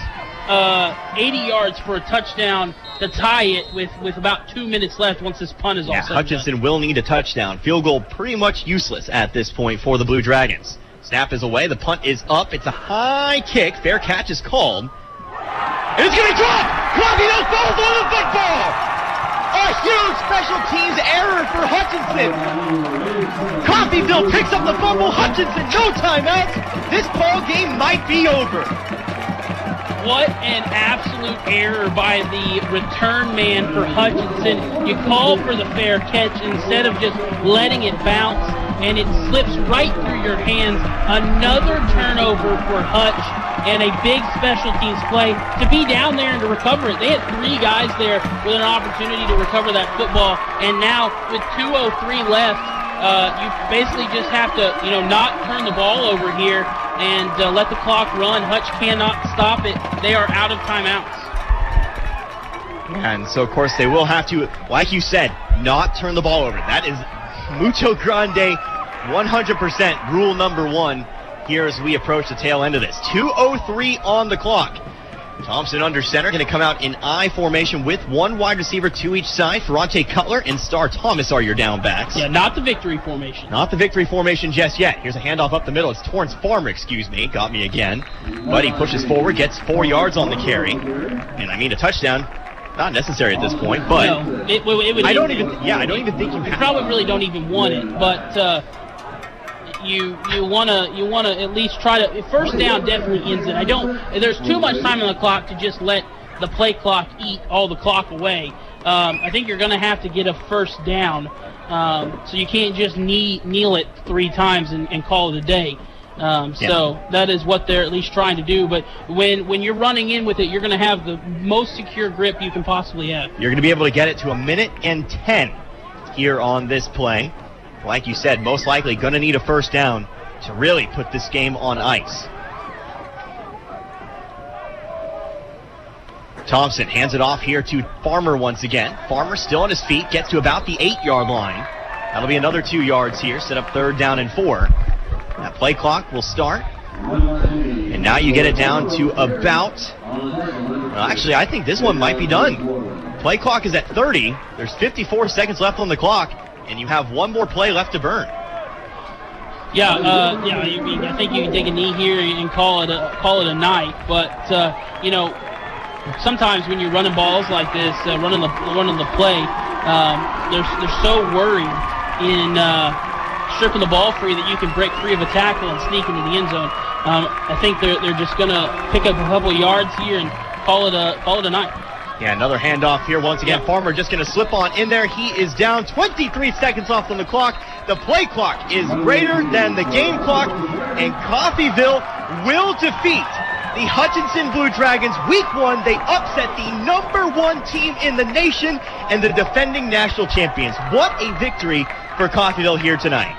80 yards for a touchdown to tie it with about 2 minutes left once this punt is all set. Hutchinson will need a touchdown. Field goal pretty much useless at this point for the Blue Dragons. Snap is away. The punt is up. It's a high kick. Fair catch is called. And it's going to be dropped! Coffeyville falls on the football! A huge special teams error for Hutchinson. Coffeyville picks up the fumble. Hutchinson, no timeouts. This ball game might be over. What an absolute error by the return man for Hutchinson. You call for the fair catch instead of just letting it bounce, and it slips right through your hands. Another turnover for Hutch, and a big special teams play to be down there and to recover it. They had 3 guys there with an opportunity to recover that football, and now with 2:03 left, you basically just have to, not turn the ball over here and let the clock run. Hutch cannot stop it. They are out of timeouts. And so, of course, they will have to, like you said, not turn the ball over. That is mucho grande, 100% rule number 1 here as we approach the tail end of this. 2:03 on the clock. Thompson under center, going to come out in I formation with 1 wide receiver to each side. Ferrante Cutler and Star Thomas are your down backs. Yeah, not the victory formation. Not the victory formation just yet. Here's a handoff up the middle. It's Torrance Farmer, got me again. But he pushes forward, gets 4 yards on the carry. And I mean a touchdown. Not necessary at this point, but no, it would. I don't even think you probably really don't even want it, but you want to at least try to. First down definitely ends it. There's too much time on the clock to just let the play clock eat all the clock away. I think you're going to have to get a first down, so you can't just kneel it 3 times and call it a day. So that is what they're at least trying to do. But when you're running in with it, you're going to have the most secure grip you can possibly have. You're going to be able to get it to 1:10 here on this play. Like you said, most likely going to need a first down to really put this game on ice. Thompson hands it off here to Farmer once again. Farmer still on his feet, gets to about the 8-yard line. That'll be another 2 yards here, set up 3rd down and 4. That play clock will start. And now you get it down to about... actually, I think this one might be done. Play clock is at 30. There's 54 seconds left on the clock, and you have 1 more play left to burn. I think you can take a knee here and call it a night. But sometimes when you're running balls like this, running the play, they're so worried in stripping the ball free that you can break free of a tackle and sneak into the end zone. I think they're just going to pick up a couple of yards here and call it a night. Yeah, another handoff here once again. Farmer just going to slip on in there. He is down. 23 seconds left on the clock. The play clock is greater than the game clock, and Coffeyville will defeat the Hutchinson Blue Dragons. Week 1, they upset the number 1 team in the nation and the defending national champions. What a victory for Coffeyville here tonight.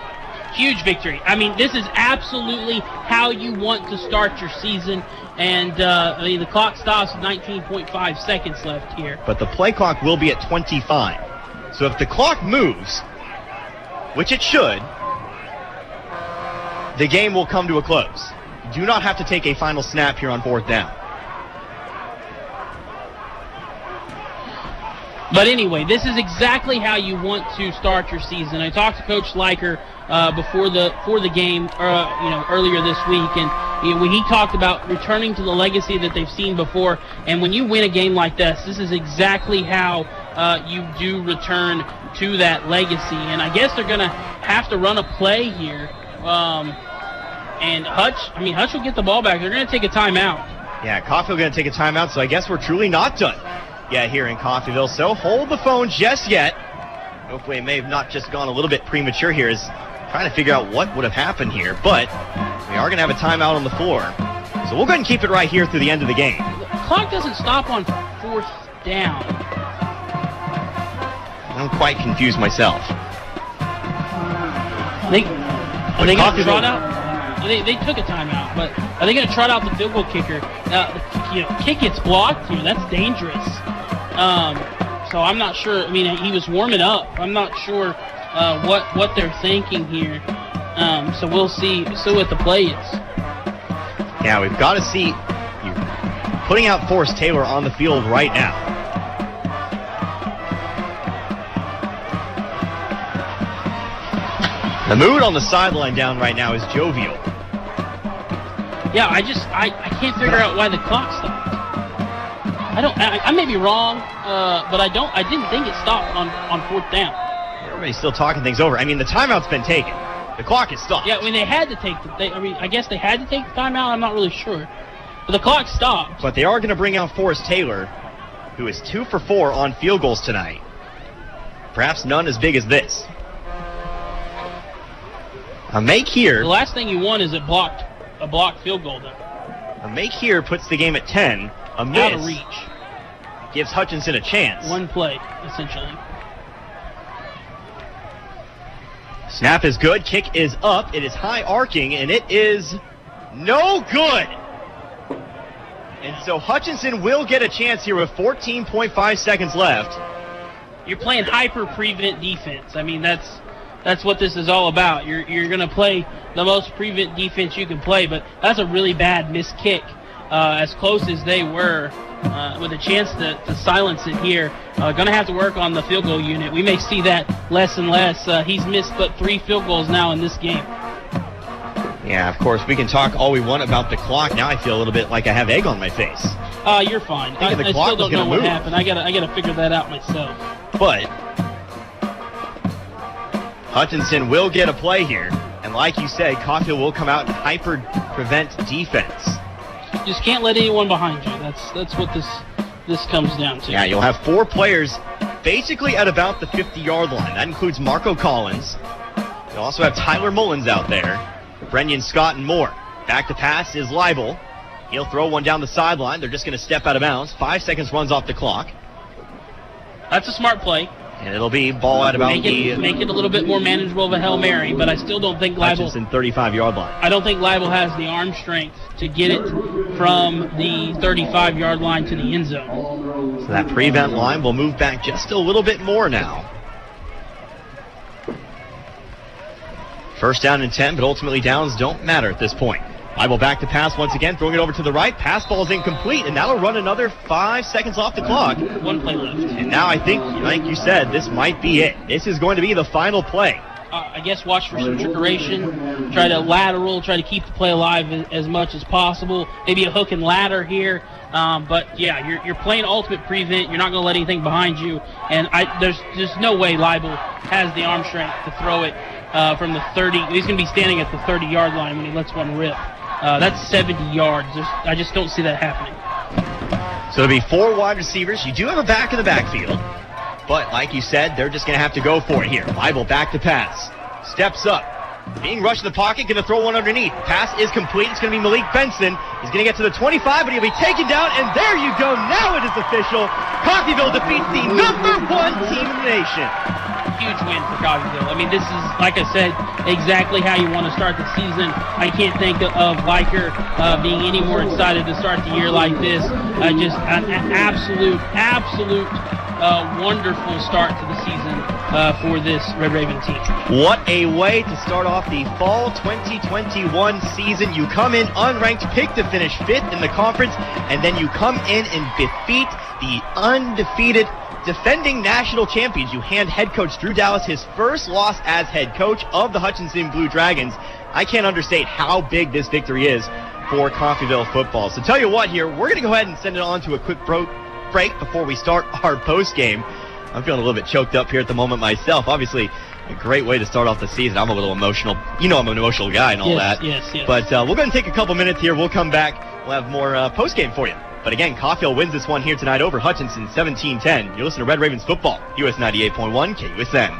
Huge victory. I mean, this is absolutely how you want to start your season. And the clock stops with 19.5 seconds left here. But the play clock will be at 25. So if the clock moves, which it should, the game will come to a close. You do not have to take a final snap here on 4th down. But anyway, this is exactly how you want to start your season. I talked to Coach Leiker before the game, earlier this week, and when he talked about returning to the legacy that they've seen before. And when you win a game like this is exactly how you do return to that legacy. And I guess they're going to have to run a play here. And Hutch will get the ball back. They're going to take a timeout. Yeah, Coffeyville going to take a timeout, so I guess we're truly not done. Yeah, here in Coffeyville. So hold the phone just yet. Hopefully it may have not just gone a little bit premature here, is trying to figure out what would have happened here. But we are going to have a timeout on the floor. So we'll go ahead and keep it right here through the end of the game. The clock doesn't stop on 4th down. I'm quite confused myself. Are they going to trot out? They took a timeout, but are they going to trot out the field goal kicker? Kick gets blocked here. That's dangerous. So I'm not sure. I mean, he was warming up. I'm not sure what they're thinking here. So we'll see what the play is. Yeah, we've got to see. Putting out Forrest Taylor on the field right now. The mood on the sideline down right now is jovial. Yeah, I can't figure out why the clock stopped. I may be wrong, but I didn't think it stopped on fourth down. Everybody's still talking things over. I mean, the timeout's been taken. The clock is stopped. Yeah, I mean, they had to take I guess they had to take the timeout. I'm not really sure. But the clock stopped. But they are going to bring out Forrest Taylor, who is 2 for 4 on field goals tonight. Perhaps none as big as this. A make here. The last thing you want is a blocked field goal, though. A make here puts the game at 10. A miss out of reach gives Hutchinson a chance. One play, essentially. Snap is good. Kick is up. It is high arcing, and it is no good. And so Hutchinson will get a chance here with 14.5 seconds left. You're playing hyper-prevent defense. I mean, that's what this is all about. You're going to play the most prevent defense you can play, but that's a really bad missed kick. As close as they were, with a chance to silence it here. Going to have to work on the field goal unit. We may see that less and less. He's missed but 3 field goals now in this game. Yeah, of course, we can talk all we want about the clock. Now I feel a little bit like I have egg on my face. You're fine. I still don't know what happened. I gotta figure that out myself. But Hutchinson will get a play here. And like you said, Coffeyville will come out and hyper-prevent defense. Just can't let anyone behind you. That's what this comes down to. Yeah, you'll have 4 players basically at about the 50-yard line. That includes Marco Collins. You'll also have Tyler Mullins out there, Brendan Scott, and more. Back to pass is Leibel. He'll throw one down the sideline. They're just going to step out of bounds. 5 seconds runs off the clock. That's a smart play. And it'll be ball out about make it a little bit more manageable of a Hail Mary, but I still don't think Leibel... Hutchinson 35-yard line. I don't think Leibel has the arm strength to get it from the 35-yard line to the end zone. So that prevent line will move back just a little bit more now. First down and 10, but ultimately downs don't matter at this point. Leibel back to pass once again, throwing it over to the right. Pass ball's incomplete, and that'll run another 5 seconds off the clock. 1 play left. And now I think, like you said, this might be it. This is going to be the final play. I guess watch for some trickeration, try to lateral, try to keep the play alive as much as possible. Maybe a hook and ladder here. But, yeah, you're playing ultimate prevent. You're not going to let anything behind you. And there's just no way Leibel has the arm strength to throw it from the 30. He's going to be standing at the 30-yard line when he lets one rip. That's 70 yards. I just don't see that happening. So it'll be 4 wide receivers. You do have a back in the backfield. But like you said, they're just going to have to go for it here. Leibel back to pass. Steps up. Being rushed in the pocket, going to throw one underneath. Pass is complete. It's going to be Malik Benson. He's going to get to the 25, but he'll be taken down. And there you go. Now it is official. Coffeyville defeats the #1 team in the nation. Huge win for Coffeyville. I mean, this is, like I said, exactly how you want to start the season. I can't think of Liker being any more excited to start the year like this. Just an absolute wonderful start to the season for this Red Raven team. What a way to start off the fall 2021 season. You come in unranked, picked to finish 5th in the conference, and then you come in and defeat the undefeated defending national champions. You hand head coach Drew Dallas his first loss as head coach of the Hutchinson Blue Dragons. I can't understate how big this victory is for Coffeyville football. So tell you what here, we're going to go ahead and send it on to a quick break before we start our post game. I'm feeling a little bit choked up here at the moment myself. Obviously, a great way to start off the season. I'm a little emotional. You know I'm an emotional guy and all that. Yes. But we're going to take a couple minutes here. We'll come back. We'll have more post game for you. But again, Coffeyville wins this one here tonight over Hutchinson 17-10. You're listening to Red Ravens football, US 98.1 KUSN.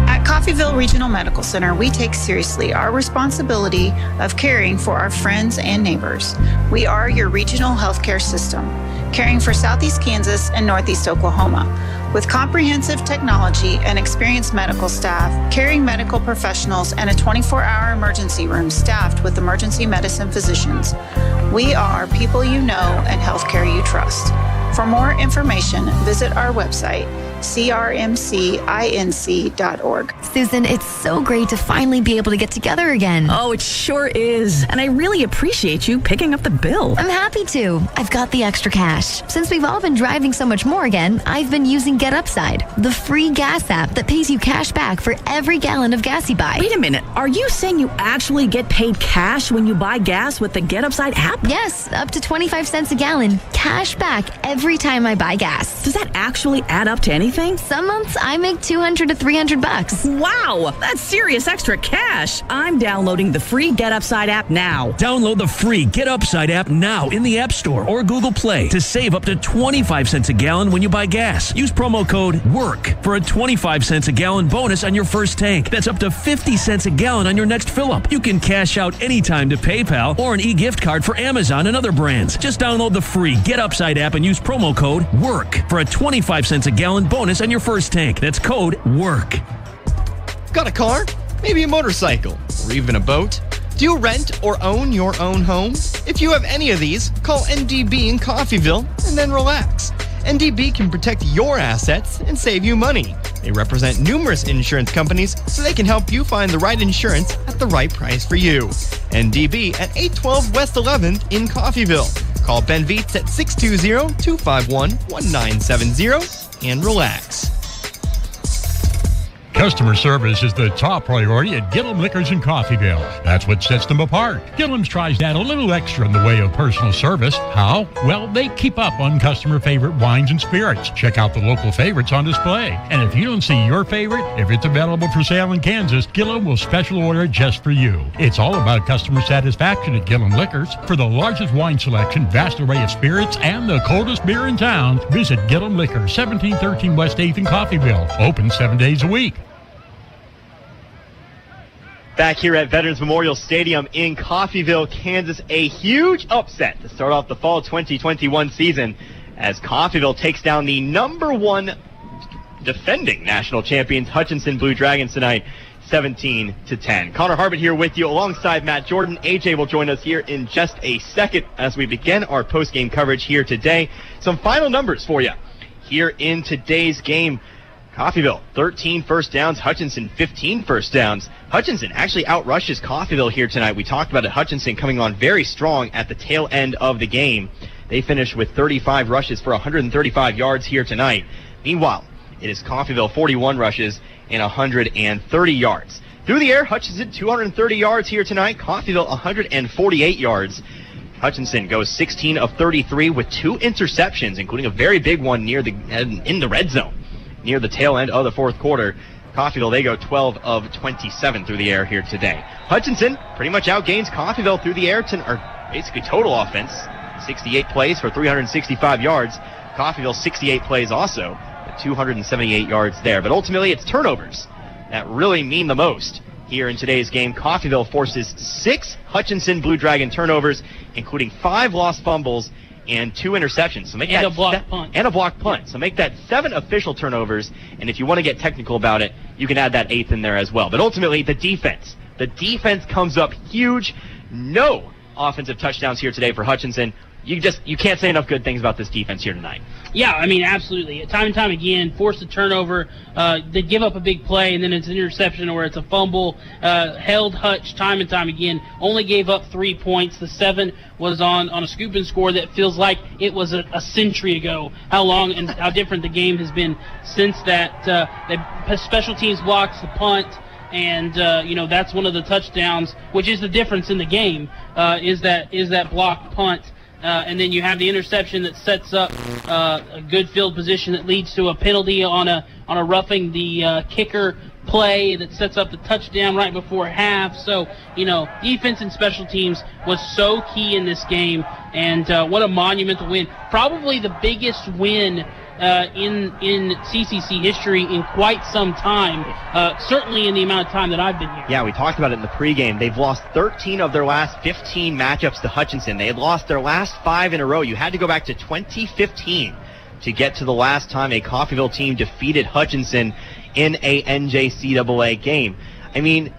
At Coffeyville Regional Medical Center, we take seriously our responsibility of caring for our friends and neighbors. We are your regional healthcare system, caring for Southeast Kansas and Northeast Oklahoma. With comprehensive technology and experienced medical staff, caring medical professionals, and a 24-hour emergency room staffed with emergency medicine physicians, we are people you know and healthcare you trust. For more information, visit our website, crmcinc.org. Susan, it's so great to finally be able to get together again. Oh, it sure is. And I really appreciate you picking up the bill. I'm happy to. I've got the extra cash. Since we've all been driving so much more again, I've been using Get Upside, the free gas app that pays you cash back for every gallon of gas you buy. Wait a minute. Are you saying you actually get paid cash when you buy gas with the Get Upside app? Yes, up to 25 cents a gallon. Cash back every time I buy gas. Does that actually add up to anything? Some months I make $200 to $300. Wow, that's serious extra cash. I'm downloading the free Get Upside app now. Download the free Get Upside app now in the App Store or Google Play to save up to 25 cents a gallon when you buy gas. Use promo code WORK for a 25 cents a gallon bonus on your first tank. That's up to 50 cents a gallon on your next fill-up. You can cash out anytime to PayPal or an e-gift card for Amazon and other brands. Just download the free Get Upside app and use promo code WORK for a 25 cents a gallon bonus on your first tank. That's code WORK. Got a car? Maybe a motorcycle? Or even a boat? Do you rent or own your own home? If you have any of these, call NDB in Coffeyville and then relax. NDB can protect your assets and save you money. They represent numerous insurance companies, so they can help you find the right insurance at the right price for you. NDB at 812 West 11th in Coffeyville. Call Ben Vietz at 620-251-1970 and relax. Customer service is the top priority at Gillum Liquors in Coffeyville. That's what sets them apart. Gillum's tries to add a little extra in the way of personal service. How? Well, they keep up on customer favorite wines and spirits. Check out the local favorites on display. And if you don't see your favorite, if it's available for sale in Kansas, Gillum will special order it just for you. It's all about customer satisfaction at Gillum Liquors. For the largest wine selection, vast array of spirits, and the coldest beer in town, visit Gillum Liquors, 1713 West 8th in Coffeyville. Open 7 days a week. Back here at Veterans Memorial Stadium in Coffeyville, Kansas, a huge upset to start off the fall 2021 season as Coffeyville takes down the #1 defending national champions Hutchinson Blue Dragons tonight, 17-10. Connor Harbert here with you alongside Matt Jordan. AJ will join us here in just a second as we begin our post-game coverage here today. Some final numbers for you here in today's game. Coffeyville, 13 first downs. Hutchinson, 15 first downs. Hutchinson actually outrushes Coffeyville here tonight. We talked about it. Hutchinson coming on very strong at the tail end of the game. They finished with 35 rushes for 135 yards here tonight. Meanwhile, it is Coffeyville 41 rushes and 130 yards. Through the air, Hutchinson 230 yards here tonight. Coffeyville 148 yards. Hutchinson goes 16 of 33 with 2 interceptions, including a very big one in the red zone near the tail end of the fourth quarter. Coffeyville, they go 12 of 27 through the air here today. Hutchinson pretty much outgains Coffeyville through the air, or basically total offense. 68 plays for 365 yards. Coffeyville 68 plays also, with 278 yards there. But ultimately, it's turnovers that really mean the most here in today's game. Coffeyville forces 6 Hutchinson Blue Dragon turnovers, including 5 lost fumbles and 2 interceptions. So make and a blocked punt. And a blocked punt. So make that 7 official turnovers. And if you want to get technical about it, you can add that 8th in there as well. But ultimately, the defense. The defense comes up huge. No offensive touchdowns here today for Hutchinson. You can't say enough good things about this defense here tonight. Yeah, I mean, absolutely. Time and time again, force a turnover. They give up a big play, and then it's an interception or it's a fumble. Held Hutch time and time again. Only gave up 3 points. The 7 was on a scoop and score that feels like it was a century ago. How long and how different the game has been since that. The special teams blocks the punt. And that's one of the touchdowns, which is the difference in the game, is that blocked punt. And then you have the interception that sets up a good field position that leads to a penalty on a roughing the kicker play that sets up the touchdown right before half. So, defense and special teams was so key in this game, and what a monumental win. Probably the biggest win in CCC history in quite some time, certainly in the amount of time that I've been here. Yeah, we talked about it in the pregame. They've lost 13 of their last 15 matchups to Hutchinson. They had lost their last 5 in a row. You had to go back to 2015 to get to the last time a Coffeyville team defeated Hutchinson in a NJCAA game. I mean,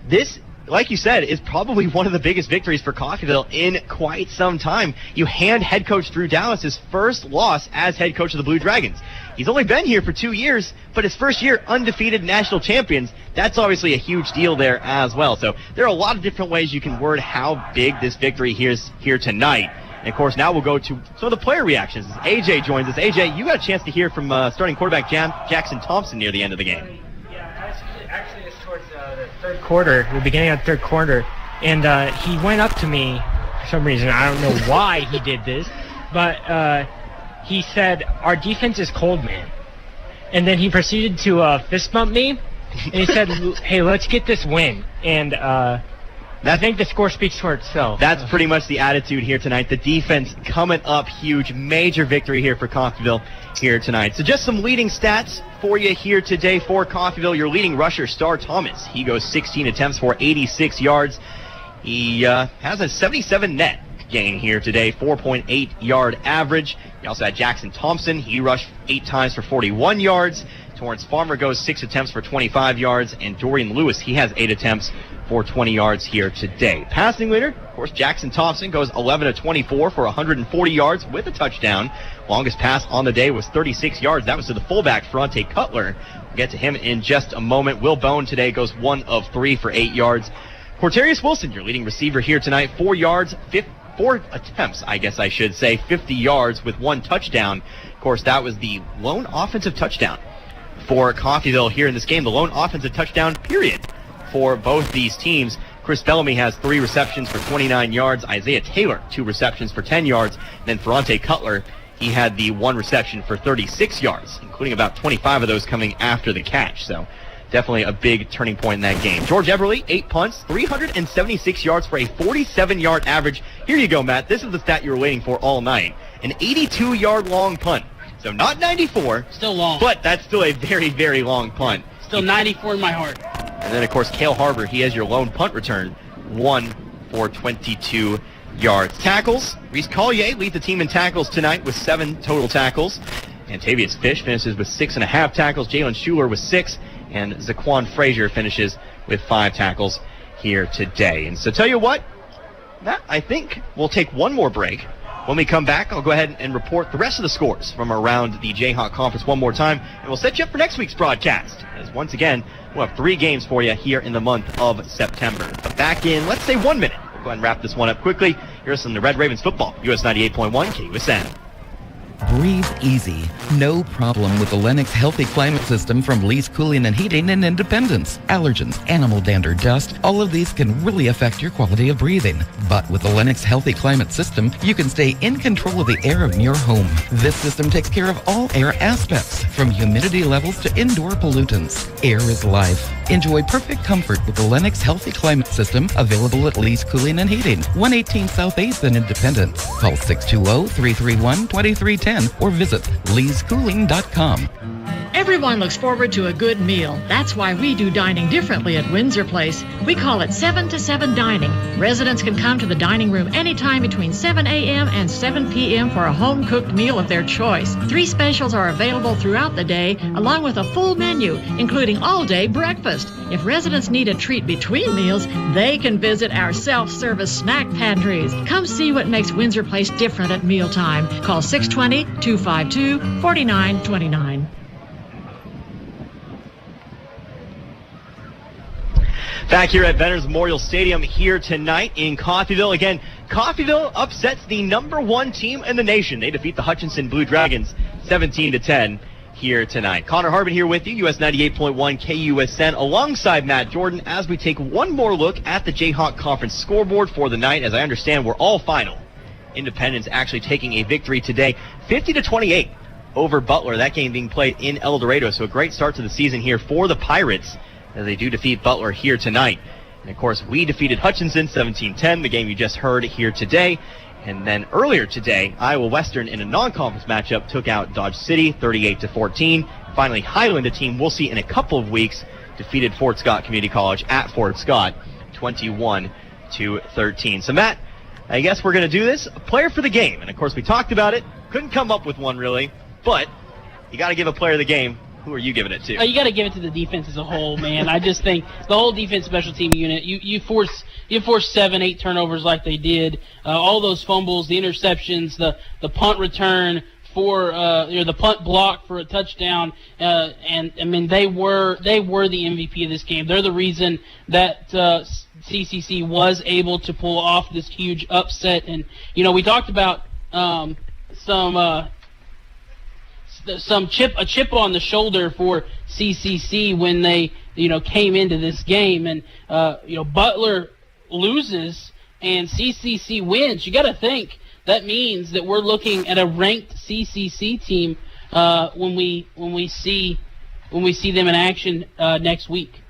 this like you said, is probably one of the biggest victories for Coffeyville in quite some time. You hand head coach Drew Dallas his first loss as head coach of the Blue Dragons. He's only been here for 2 years, but his first year undefeated national champions. That's obviously a huge deal there as well. So there are a lot of different ways you can word how big this victory is here tonight. And, of course, now we'll go to some of the player reactions as AJ joins us. AJ, you got a chance to hear from starting quarterback Jackson Thompson near the end of the game. Actually, it's towards the third quarter, the beginning of the third quarter, and he went up to me for some reason. I don't know why he did this, but he said, "Our defense is cold, man." And then he proceeded to fist bump me, and he said, "Hey, let's get this win." And I think the score speaks for itself. That's pretty much the attitude here tonight. The defense coming up huge. Major victory here for Coffeyville here tonight. So just some leading stats for you here today for Coffeyville. Your leading rusher, Star Thomas. He goes 16 attempts for 86 yards. He has a 77 net gain here today, 4.8 yard average. You also had Jackson Thompson. He rushed 8 times for 41 yards. Torrance Farmer goes 6 attempts for 25 yards. And Dorian Lewis, he has 8 attempts for 20 yards here today. Passing leader, of course, Jackson Thompson goes 11 of 24 for 140 yards with a touchdown. Longest pass on the day was 36 yards. That was to the fullback, Ferrante Cutler. We'll get to him in just a moment. Will Bone today goes 1 of 3 for 8 yards. Corterius Wilson, your leading receiver here tonight, 4 attempts, I guess I should say, 50 yards with 1 touchdown. Of course, that was the lone offensive touchdown for Coffeyville here in this game. The lone offensive touchdown, period, for both these teams. Chris Bellamy has 3 receptions for 29 yards. Isaiah Taylor, 2 receptions for 10 yards. And then Ferrante Cutler, he had the 1 reception for 36 yards, including about 25 of those coming after the catch. So definitely a big turning point in that game. George Everly, 8 punts, 376 yards for a 47-yard average. Here you go, Matt. This is the stat you were waiting for all night. An 82-yard long punt. So not 94. Still long. But that's still a very, very long punt. Still 94 in my heart. And then, of course, Cale Harbor, he has your lone punt return, 1 for 22 yards. Tackles, Reese Collier leads the team in tackles tonight with 7 total tackles. Antavius Fish finishes with 6.5 tackles. Jalen Schuler with 6. And Zaquan Frazier finishes with 5 tackles here today. And so tell you what, Matt, I think we'll take one more break. When we come back, I'll go ahead and report the rest of the scores from around the Jayhawk Conference one more time, and we'll set you up for next week's broadcast. As once again, we'll have 3 games for you here in the month of September. But back in, let's say 1 minute. We'll go ahead and wrap this one up quickly. Here's some of the Red Ravens football, US 98.1 KUSN. Breathe easy. No problem with the Lennox Healthy Climate System from Lee's Cooling and Heating in Independence. Allergens, animal dander, dust, all of these can really affect your quality of breathing. But with the Lennox Healthy Climate System, you can stay in control of the air in your home. This system takes care of all air aspects, from humidity levels to indoor pollutants. Air is life. Enjoy perfect comfort with the Lennox Healthy Climate System, available at Lee's Cooling and Heating, 118 South 8th in Independence. Call 620-331-2310 or visit leeschooling.com. Everyone looks forward to a good meal. That's why we do dining differently at Windsor Place. We call it 7 to 7 dining. Residents can come to the dining room anytime between 7 a.m. and 7 p.m. for a home-cooked meal of their choice. 3 specials are available throughout the day, along with a full menu, including all-day breakfast. If residents need a treat between meals, they can visit our self-service snack pantries. Come see what makes Windsor Place different at mealtime. Call 620-252-4929. Back here at Veterans Memorial Stadium here tonight in Coffeyville. Again, Coffeyville upsets the #1 team in the nation. They defeat the Hutchinson Blue Dragons 17-10 here tonight. Connor Harbin here with you, US 98.1 KUSN, alongside Matt Jordan, as we take one more look at the Jayhawk Conference scoreboard for the night. As I understand, we're all final. Independence actually taking a victory today, 50-28 over Butler. That game being played in El Dorado. So a great start to the season here for the Pirates, as they do defeat Butler here tonight. And, of course, we defeated Hutchinson 17-10, the game you just heard here today. And then earlier today, Iowa Western in a non-conference matchup took out Dodge City 38-14. Finally, Highland, a team we'll see in a couple of weeks, defeated Fort Scott Community College at Fort Scott 21-13. So, Matt, I guess we're going to do this. A player for the game. And, of course, we talked about it. Couldn't come up with one, really. But you got to give a player of the game. Who are you giving it to? You got to give it to the defense as a whole, man. I just think the whole defense special team unit, you force 7-8 turnovers like they did, all those fumbles, the interceptions, the punt return for the punt block for a touchdown, and I mean they were the MVP of this game. They're the reason that CCC was able to pull off this huge upset. And we talked about a chip on the shoulder for CCC when they came into this game, and Butler loses and CCC wins. You got to think that means that we're looking at a ranked CCC team when we see them in action next week.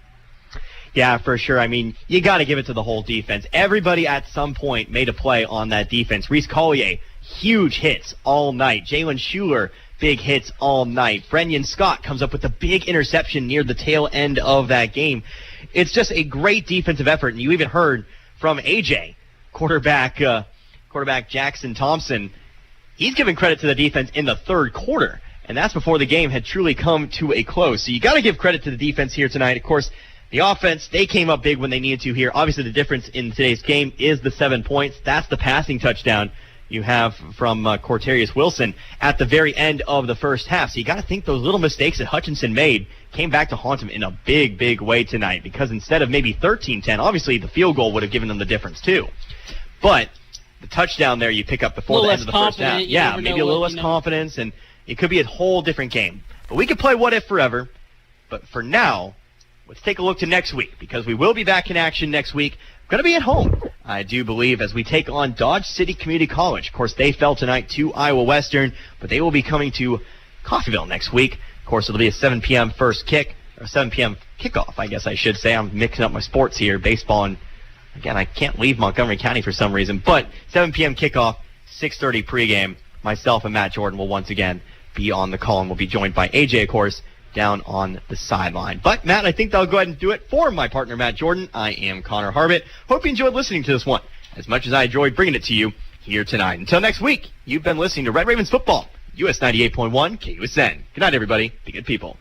Yeah, for sure. I mean, you got to give it to the whole defense. Everybody at some point made a play on that defense. Reese Collier, huge hits all night. Jalen Schuler, big hits all night. Brenyan Scott comes up with a big interception near the tail end of that game. It's just a great defensive effort, and you even heard from AJ, quarterback Jackson Thompson. He's giving credit to the defense in the third quarter, and that's before the game had truly come to a close. So you got to give credit to the defense here tonight. Of course, the offense, they came up big when they needed to here. Obviously, the difference in today's game is the 7 points. That's the passing touchdown you have from Corterius Wilson at the very end of the first half. So you got to think those little mistakes that Hutchinson made came back to haunt him in a big, big way tonight, because instead of maybe 13-10, obviously the field goal would have given them the difference too. But the touchdown there you pick up before the end of the first half. Yeah, maybe a little less confidence, and it could be a whole different game. But we could play what if forever. But for now, let's take a look to next week, because we will be back in action next week. Going to be at home, I do believe, as we take on Dodge City Community College. Of course, they fell tonight to Iowa Western, but they will be coming to Coffeyville next week. Of course, it'll be a 7 p.m. first kick, or 7 p.m. kickoff, I guess I should say. I'm mixing up my sports here, baseball, and again, I can't leave Montgomery County for some reason. But 7 p.m. kickoff, 6:30 pregame. Myself and Matt Jordan will once again be on the call, and we'll be joined by AJ, of course, down on the sideline. But, Matt, I think that'll go ahead and do it for my partner, Matt Jordan. I am Connor Harbit. Hope you enjoyed listening to this one as much as I enjoyed bringing it to you here tonight. Until next week, you've been listening to Red Ravens Football, US 98.1 KUSN. Good night, everybody. Be good people.